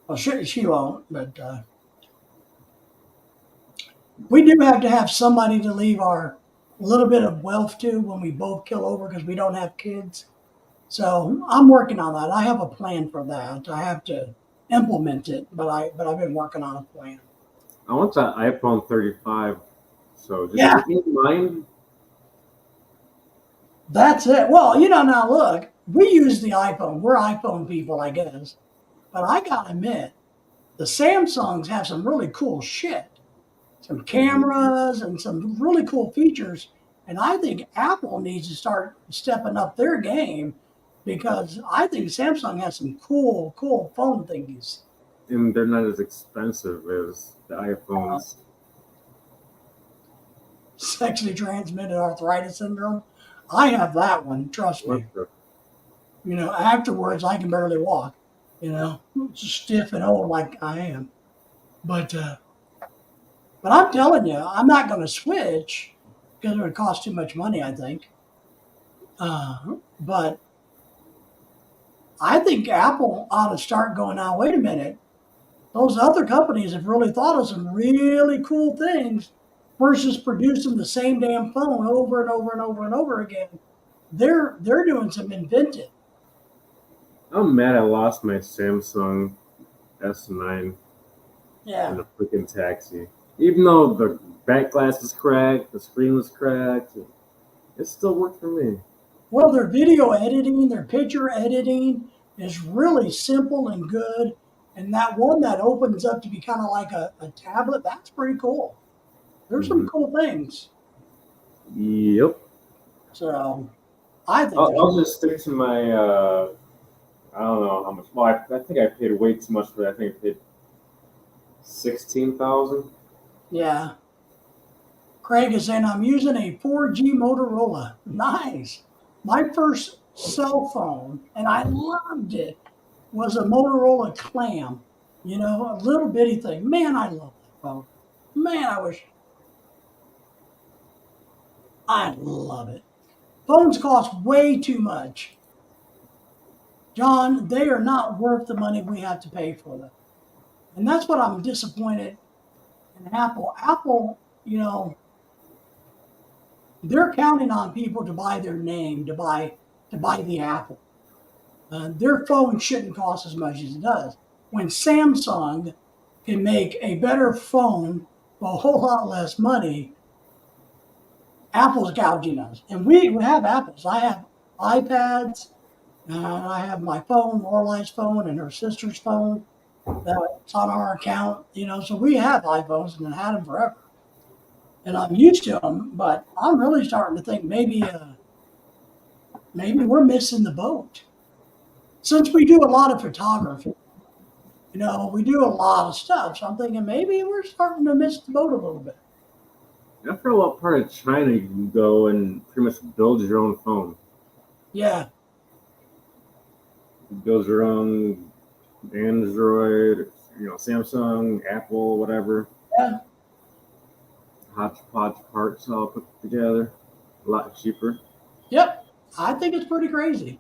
A: Well, she won't, but we do have to have somebody to leave our little bit of wealth to when we both kill over because we don't have kids. So I'm working on that. I have a plan for that. I have to implement it, but I've been working on a plan.
B: I want that iPhone 35. So just keep me in mind.
A: That's it. Well, now look, we use the iPhone. We're iPhone people, I guess. But I gotta admit, the Samsungs have some really cool shit. Some cameras and some really cool features. And I think Apple needs to start stepping up their game because I think Samsung has some cool phone thingies.
B: And they're not as expensive as the iPhones.
A: Sexually transmitted arthritis syndrome. I have that one, trust me. Afterwards I can barely walk, stiff and old like I am. But I'm telling you, I'm not going to switch because it would cost too much money, I think. But I think Apple ought to start going, now, wait a minute. Those other companies have really thought of some really cool things versus producing the same damn phone over and over and over and over again. They're doing some inventive.
B: I'm mad I lost my Samsung S9 in a freaking taxi. Even though the back glass is cracked, the screen was cracked, it still worked for me.
A: Well, their video editing, their picture editing is really simple and good. And that one that opens up to be kind of like a tablet, that's pretty cool. There's some cool things.
B: Yep.
A: So I think
B: I'll just stick to my, I don't know how much. Well, I think I paid way too much for that. I think I paid $16,000.
A: Yeah. Craig is saying, I'm using a 4G Motorola. Nice. My first cell phone, and I loved it, was a Motorola Clam. A little bitty thing. Man, I love that phone. Man, I love it. Phones cost way too much. John, they are not worth the money we have to pay for them. And that's what I'm disappointed in Apple. Apple, they're counting on people to buy their name, to buy the Apple. Their phone shouldn't cost as much as it does. When Samsung can make a better phone for a whole lot less money, Apple's gouging us. And we have Apples. I have iPads, I have my phone, Lorelei's phone, and her sister's phone. That's on our account, so we have iPhones and had them forever. And I'm used to them, but I'm really starting to think maybe we're missing the boat. Since we do a lot of photography, we do a lot of stuff. So I'm thinking maybe we're starting to miss the boat a little bit.
B: After what part of China you can go and pretty much build your own phone?
A: Yeah.
B: You build your own Android, Samsung, Apple, whatever.
A: Yeah.
B: Hodgepodge parts all put together, a lot cheaper.
A: Yep. I think it's pretty crazy.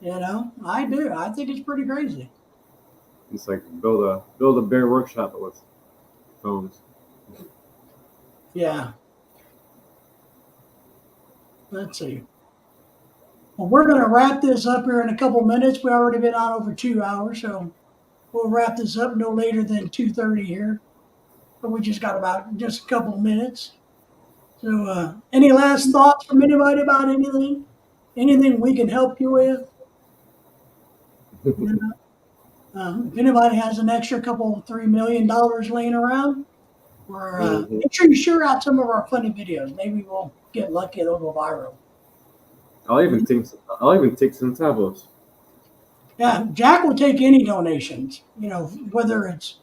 A: I do. I think it's pretty crazy.
B: It's like build a bare workshop with phones.
A: Yeah. Let's see. Well, we're going to wrap this up here in a couple minutes. We've already been on over 2 hours, so we'll wrap this up no later than 2:30 here. But we just got about just a couple of minutes. So, any last thoughts from anybody about anything? Anything we can help you with? If anybody has an extra couple $3 million laying around, or make sure you share out some of our funny videos. Maybe we'll get lucky and it'll go viral.
B: I'll even take some tablets.
A: Yeah, Jack will take any donations. Whether it's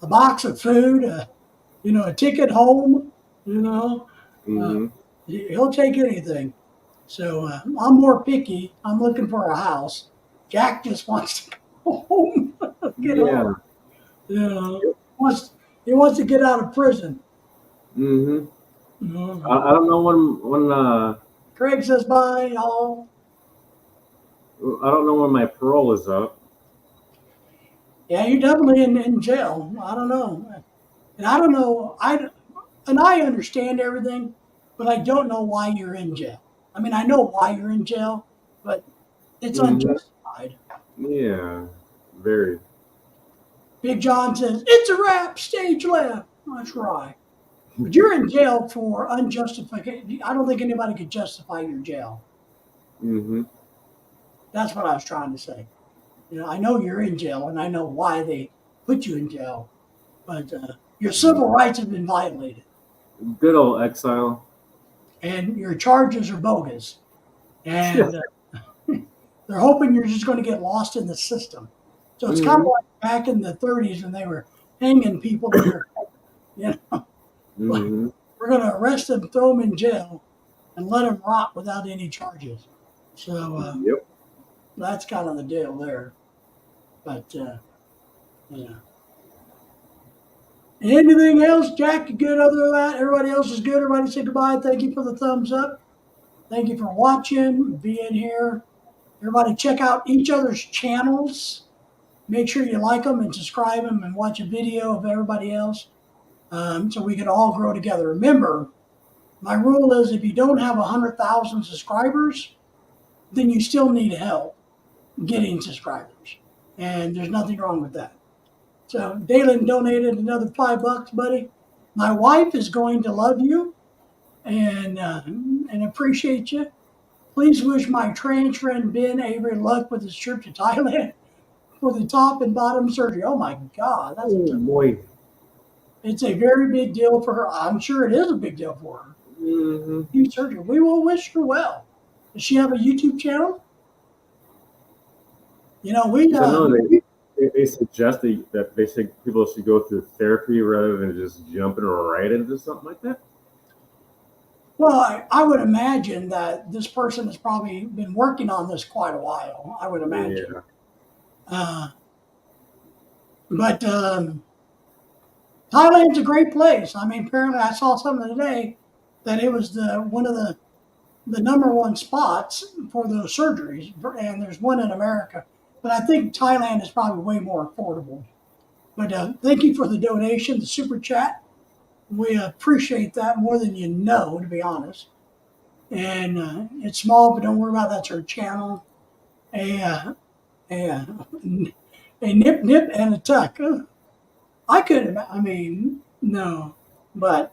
A: a box of food, a ticket home. He'll take anything. So I'm more picky. I'm looking for a house. Jack just wants to go home. Get home. He wants to get out of prison.
B: I don't know when
A: Craig says bye, y'all.
B: I don't know when my parole is up.
A: Yeah, you're definitely in jail. I don't know. And I don't know. I understand everything, but I don't know why you're in jail. I mean, I know why you're in jail, but it's unjustified.
B: Yeah, very.
A: Big John says, it's a wrap, stage left. That's right. But you're in jail for unjustified. I don't think anybody could justify your jail. That's what I was trying to say. I know you're in jail, and I know why they put you in jail, but your civil rights have been violated.
B: Good old exile.
A: And your charges are bogus. And they're hoping you're just going to get lost in the system. So it's kind of like back in the 30s when they were hanging people in their We're going to arrest them, throw them in jail, and let them rot without any charges. So that's kind of the deal there. But, anything else, Jack? You good other than that? Everybody else is good? Everybody say goodbye. Thank you for the thumbs up. Thank you for watching, being here. Everybody check out each other's channels. Make sure you like them and subscribe them and watch a video of everybody else so we can all grow together. Remember, my rule is if you don't have 100,000 subscribers, then you still need help getting subscribers. And there's nothing wrong with that. So Dalen donated another $5, buddy. My wife is going to love you and appreciate you. Please wish my trans friend Ben Avery luck with his trip to Thailand for the top and bottom surgery. Oh my God, that's
B: boy.
A: It's a very big deal for her. I'm sure it is a big deal for her. Huge surgery. We will wish her well. Does she have a YouTube channel?
B: They suggest that they say people should go through therapy rather than just jumping right into something like that.
A: Well, I would imagine that this person has probably been working on this quite a while. I would imagine. But Thailand's a great place. I mean, apparently I saw something today that it was one of the number one spots for those surgeries, and there's one in America. But I think Thailand is probably way more affordable. But thank you for the donation, the super chat. We appreciate that more than you know, to be honest. And it's small, but don't worry about it. That's her channel. A nip and a tuck. I couldn't. I mean, no, but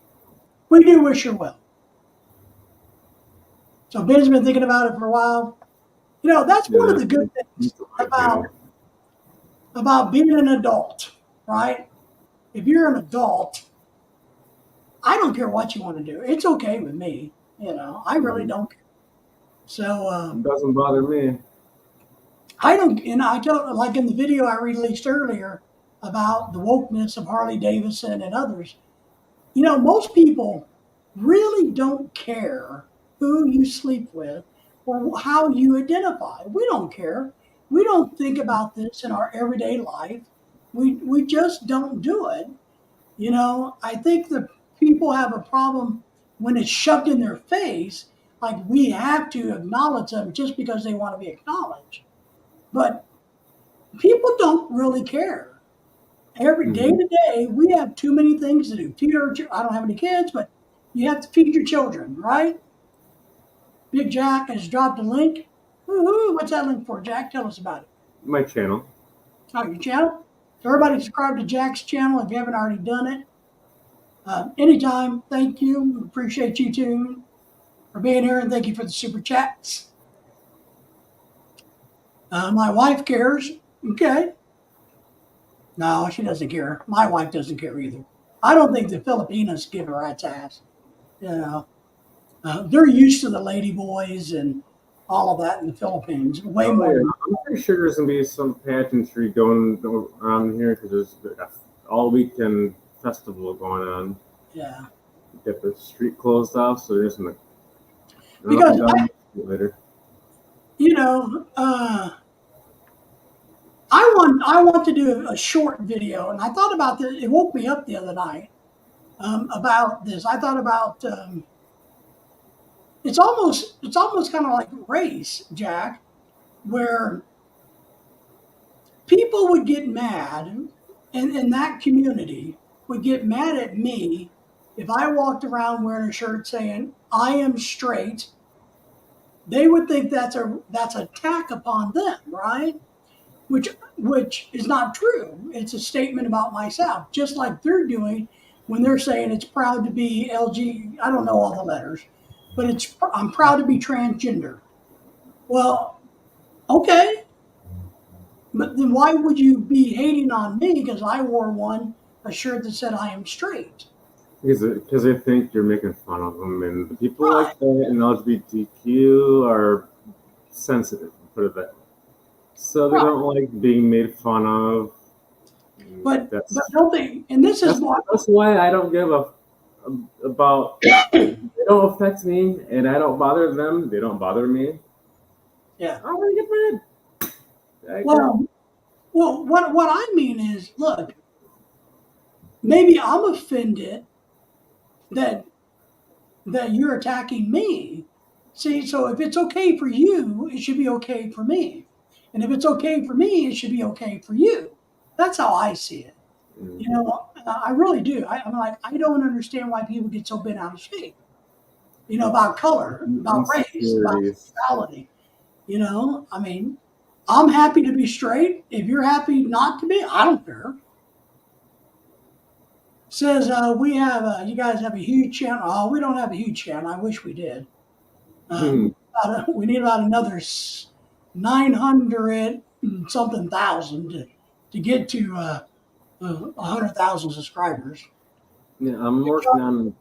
A: we do wish her well. So Ben's been thinking about it for a while. That's one of the good things about being an adult, right? If you're an adult, I don't care what you want to do. It's okay with me. I really don't care. So
B: it doesn't bother me.
A: I don't, and I don't, like in the video I released earlier about the wokeness of Harley-Davidson and others, most people really don't care who you sleep with or how you identify. We don't care. We don't think about this in our everyday life. We just don't do it. I think the people have a problem when it's shoved in their face, like we have to acknowledge them just because they want to be acknowledged. But people don't really care. Every day to day, we have too many things to do. I don't have any kids, but you have to feed your children, right? Big Jack has dropped a link. Woohoo! What's that link for, Jack? Tell us about it.
B: My channel.
A: Oh, your channel? So everybody subscribe to Jack's channel if you haven't already done it. Anytime. Thank you. Appreciate you too for being here, and thank you for the super chats. My wife cares. Okay. No, she doesn't care. My wife doesn't care either. I don't think the Filipinos give a rat's ass. You know, they're used to the lady boys and all of that in the Philippines. Way more.
B: Yeah. I'm pretty sure there's gonna be some pageantry going around here because there's all weekend festival going on.
A: Yeah.
B: Get the street closed off, so there's some.
A: Because
B: later.
A: I want to do a short video, and I thought about this. It woke me up the other night about this. I thought about it's almost kind of like race, Jack, where people would get mad, and in that community would get mad at me if I walked around wearing a shirt saying I am straight. They would think that's attack upon them, right? Which is not true. It's a statement about myself, just like they're doing when they're saying it's proud to be LG. I don't know all the letters, but I'm proud to be transgender. Well, okay, but then why would you be hating on me because I wore a shirt that said I am straight?
B: Because they think you're making fun of them, and the people like that in LGBTQ are sensitive, put it that way. So they don't like being made fun of.
A: But don't they? And this is
B: that's why I don't give about. They don't affect me, and I don't bother them. They don't bother me.
A: Yeah.
B: I don't really get mad.
A: Well, what I mean is, look, maybe I'm offended that you're attacking me. See, so if it's okay for you, it should be okay for me. And if it's okay for me, it should be okay for you. That's how I see it. You know, I really do. I'm like, I don't understand why people get so bent out of shape. You know, about color, about race, about sexuality. You know, I mean, I'm happy to be straight. If you're happy not to be, I don't care. Says we have you guys have a huge channel. Oh, we don't have a huge channel. I wish we did. We need about another 900 something thousand to get to 100,000 subscribers.
B: Yeah, I'm working on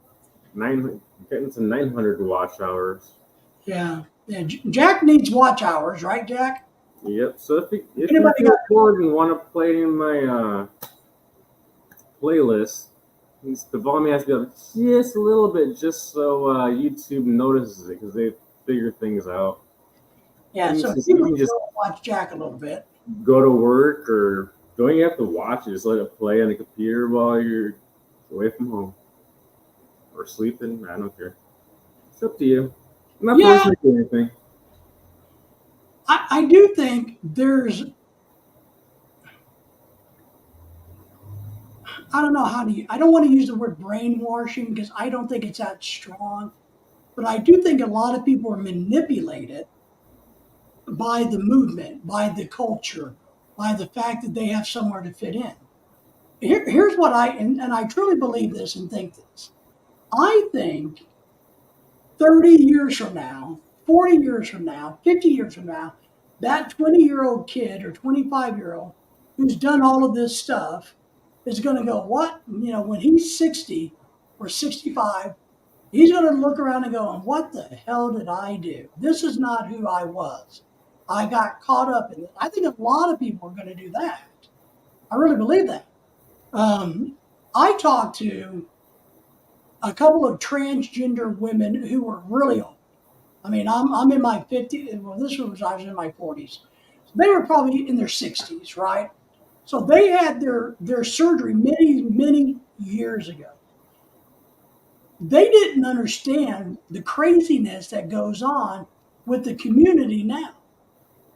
B: getting to 900 watch hours.
A: Yeah. Jack needs watch hours, right, Jack?
B: Yep. So if you feel bored and want to play in my playlist, the volume has to go just a little bit, just so YouTube notices it, because they figure things out.
A: Yeah, so you can just watch Jack a little bit.
B: Go to work, or don't even have to watch it. Just let it play on the computer while you're away from home or sleeping. I don't care. It's up to you. I'm not forcing you to do anything.
A: I do think there's, I don't know I don't want to use the word brainwashing because I don't think it's that strong, but I do think a lot of people are manipulated by the movement, by the culture, by the fact that they have somewhere to fit in. Here's what and I truly believe this and think this. I think 30 years from now, 40 years from now, 50 years from now, that 20-year-old kid or 25-year-old who's done all of this stuff is going to go, what? You know, when he's 60 or 65, he's going to look around and go, what the hell did I do? This is not who I was. I got caught up in it. I think a lot of people are going to do that. I really believe that. I talked to a couple of transgender women who were really old. I mean, I'm in my 50s. Well, I was in my 40s. So they were probably in their 60s, right? So they had their surgery many years ago. They didn't understand the craziness that goes on with the community now,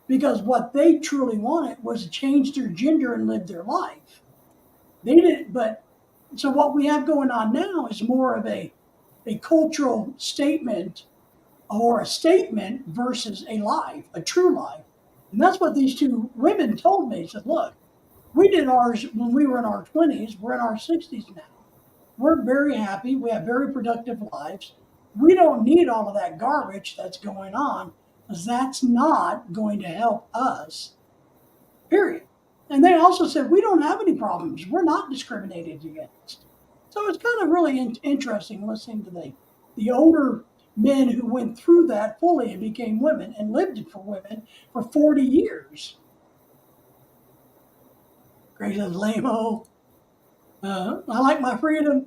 A: because what they truly wanted was to change their gender and live their life. They didn't, but so what we have going on now is more of a cultural statement or a statement versus a life, a true life. And that's what these two women told me. They said, look, we did ours when we were in our 20s. We're in our 60s now. We're very happy. We have very productive lives. We don't need all of that garbage that's going on because that's not going to help us, period. And they also said, we don't have any problems. We're not discriminated against. So it's kind of really interesting listening to the older men who went through that fully and became women and lived it for women for 40 years. Grace says, lame-o. I like my freedom.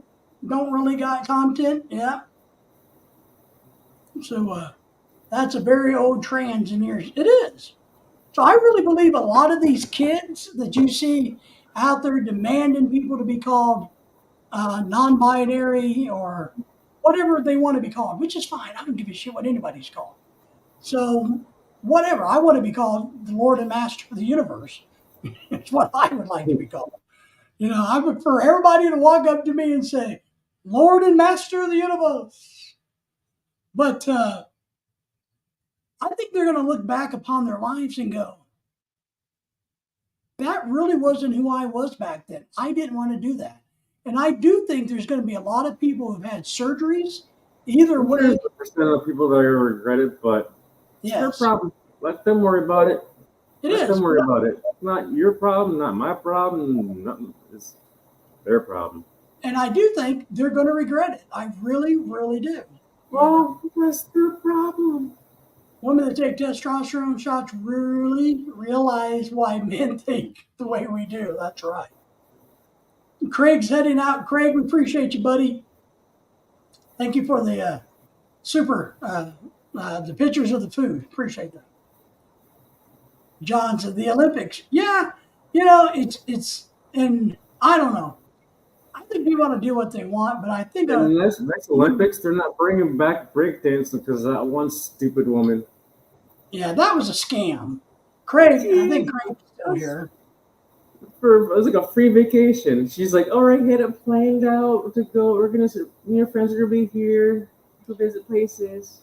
A: Don't really got content. Yeah. So that's a very old trans in years. It is. So I really believe a lot of these kids that you see out there demanding people to be called non-binary or whatever they want to be called, which is fine. I don't give a shit what anybody's called. So whatever. I want to be called the Lord and Master of the universe. It's what I would like to be called. You know, I would prefer everybody to walk up to me and say, Lord and Master of the universe. But I think they're going to look back upon their lives and go, that really wasn't who I was back then. I didn't want to do that. And I do think there's going to be a lot of people who've had surgeries. Either way.
B: There's a percent of people that are regret it, but it's their problem. Let them worry about it. Let them worry about it. It's not your problem, not my problem. Nothing. It's their problem.
A: And I do think they're going to regret it. I really, really do.
B: Well, that's their problem.
A: Women that take testosterone shots really realize why men think the way we do. That's right. Craig's heading out. Craig, we appreciate you, buddy. Thank you for the the pictures of the food. Appreciate that. John said the Olympics. Yeah, you know, it's and I don't know. I think people want to do what they want, but I think
B: next Olympics they're not bringing back breakdancing because that one stupid woman.
A: Yeah, that was a scam. Craig, I think Craig's still here.
B: It was like a free vacation. She's like, all right, had it planned out to go. We're gonna, your friends are gonna be here to visit places.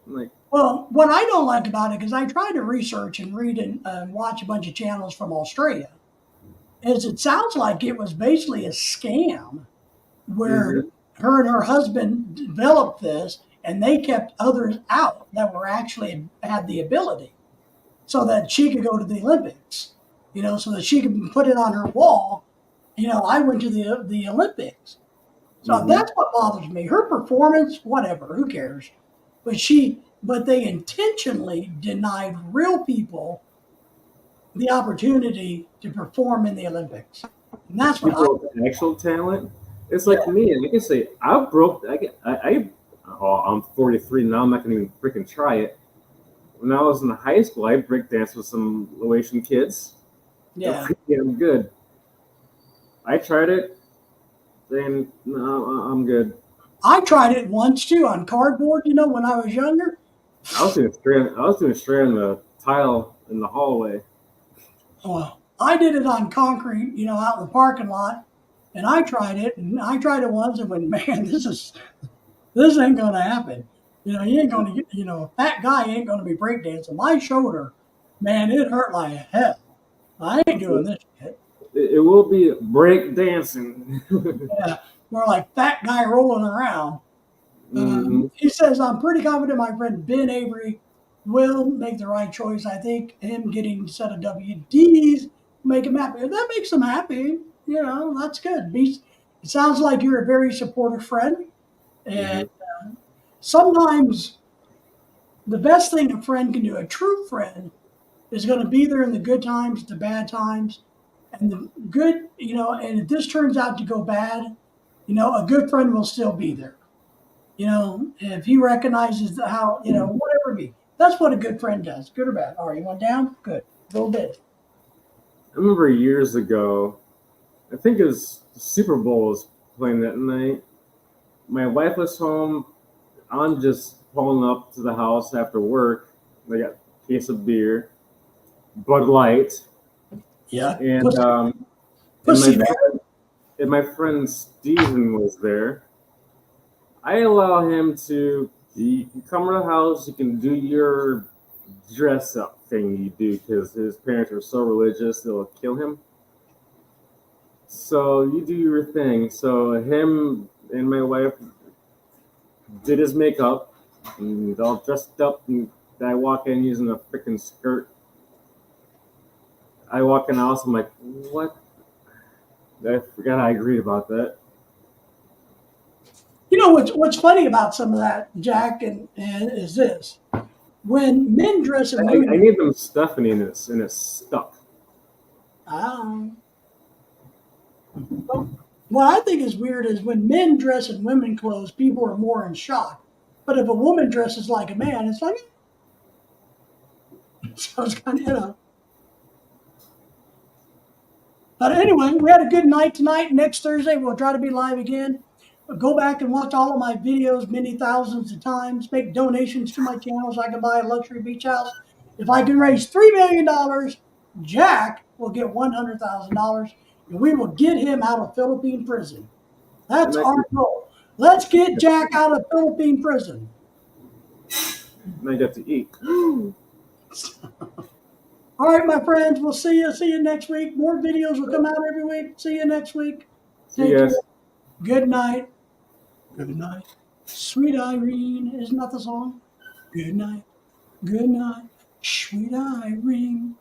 B: I'm like,
A: well, what I don't like about it, because I tried to research and read and watch a bunch of channels from Australia, is it sounds like it was basically a scam where her and her husband developed this and they kept others out that were actually had the ability so that she could go to the Olympics, you know, so that she could put it on her wall. You know, I went to the Olympics. So that's what bothers me. Her performance, whatever, who cares? But they intentionally denied real people the opportunity to perform in the Olympics. And that's what
B: actual talent. It's like me. Like I say, I'm 43 now. I'm not going to even freaking try it. When I was in high school, I breakdanced with some Laotian kids.
A: Yeah.
B: I'm good. I tried it. Then no, I'm good.
A: I tried it once too on cardboard. You know, when I was younger.
B: I was doing straight on the tile in the hallway.
A: Well, I did it on concrete, you know, out in the parking lot, and I tried it once and went, man, this ain't gonna happen. You know, you ain't gonna get, you know, a fat guy ain't gonna be breakdancing. My shoulder, man, it hurt like hell. I ain't doing this shit.
B: It will be break dancing.
A: Yeah, more like fat guy rolling around. He says, I'm pretty confident my friend Ben Avery will make the right choice. I think him getting a set of WDs make him happy. If that makes him happy, you know, that's good. It sounds like you're a very supportive friend. And sometimes the best thing a friend can do, a true friend, is going to be there in the good times, the bad times. And the good, you know, and if this turns out to go bad, you know, a good friend will still be there. You know, if he recognizes how, you know, whatever it be. That's what a good friend does, good or bad. All right, you went down? Good. Go bid.
B: I remember years ago, I think it was the Super Bowl was playing that night. My wife was home. I'm just pulling up to the house after work. I got case of beer, Bud Light.
A: Yeah.
B: And
A: Pussy man.
B: And my friend Steven was there. I allow him to. You can come to the house. You can do your dress up thing you do because his parents are so religious they'll kill him. So you do your thing. So him and my wife did his makeup and all dressed up, and I walk in using a freaking skirt. I walk in the house. I'm like, what? I forgot I agreed about that.
A: You know what's funny about some of that, Jack, and is this: when men dress and
B: I
A: women.
B: need them Stephanie and it's stuck.
A: Um, what I think is weird is when men dress in women clothes, people are more in shock. But if a woman dresses like a man, it's like so it's kind of. But anyway, we had a good night tonight. Next Thursday, we'll try to be live again. Go back and watch all of my videos many thousands of times. Make donations to my channel so I can buy a luxury beach house. If I can raise $3 million, Jack will get $100,000, and we will get him out of Philippine prison. That's
B: And I
A: our goal. Let's get Jack out of Philippine prison.
B: get to eat.
A: All right, my friends, we'll see you. See you next week. More videos will come out every week. See you next week.
B: See you guys.
A: Good night. Good night. Sweet Irene. Isn't that the song? Good night. Good night. Sweet Irene.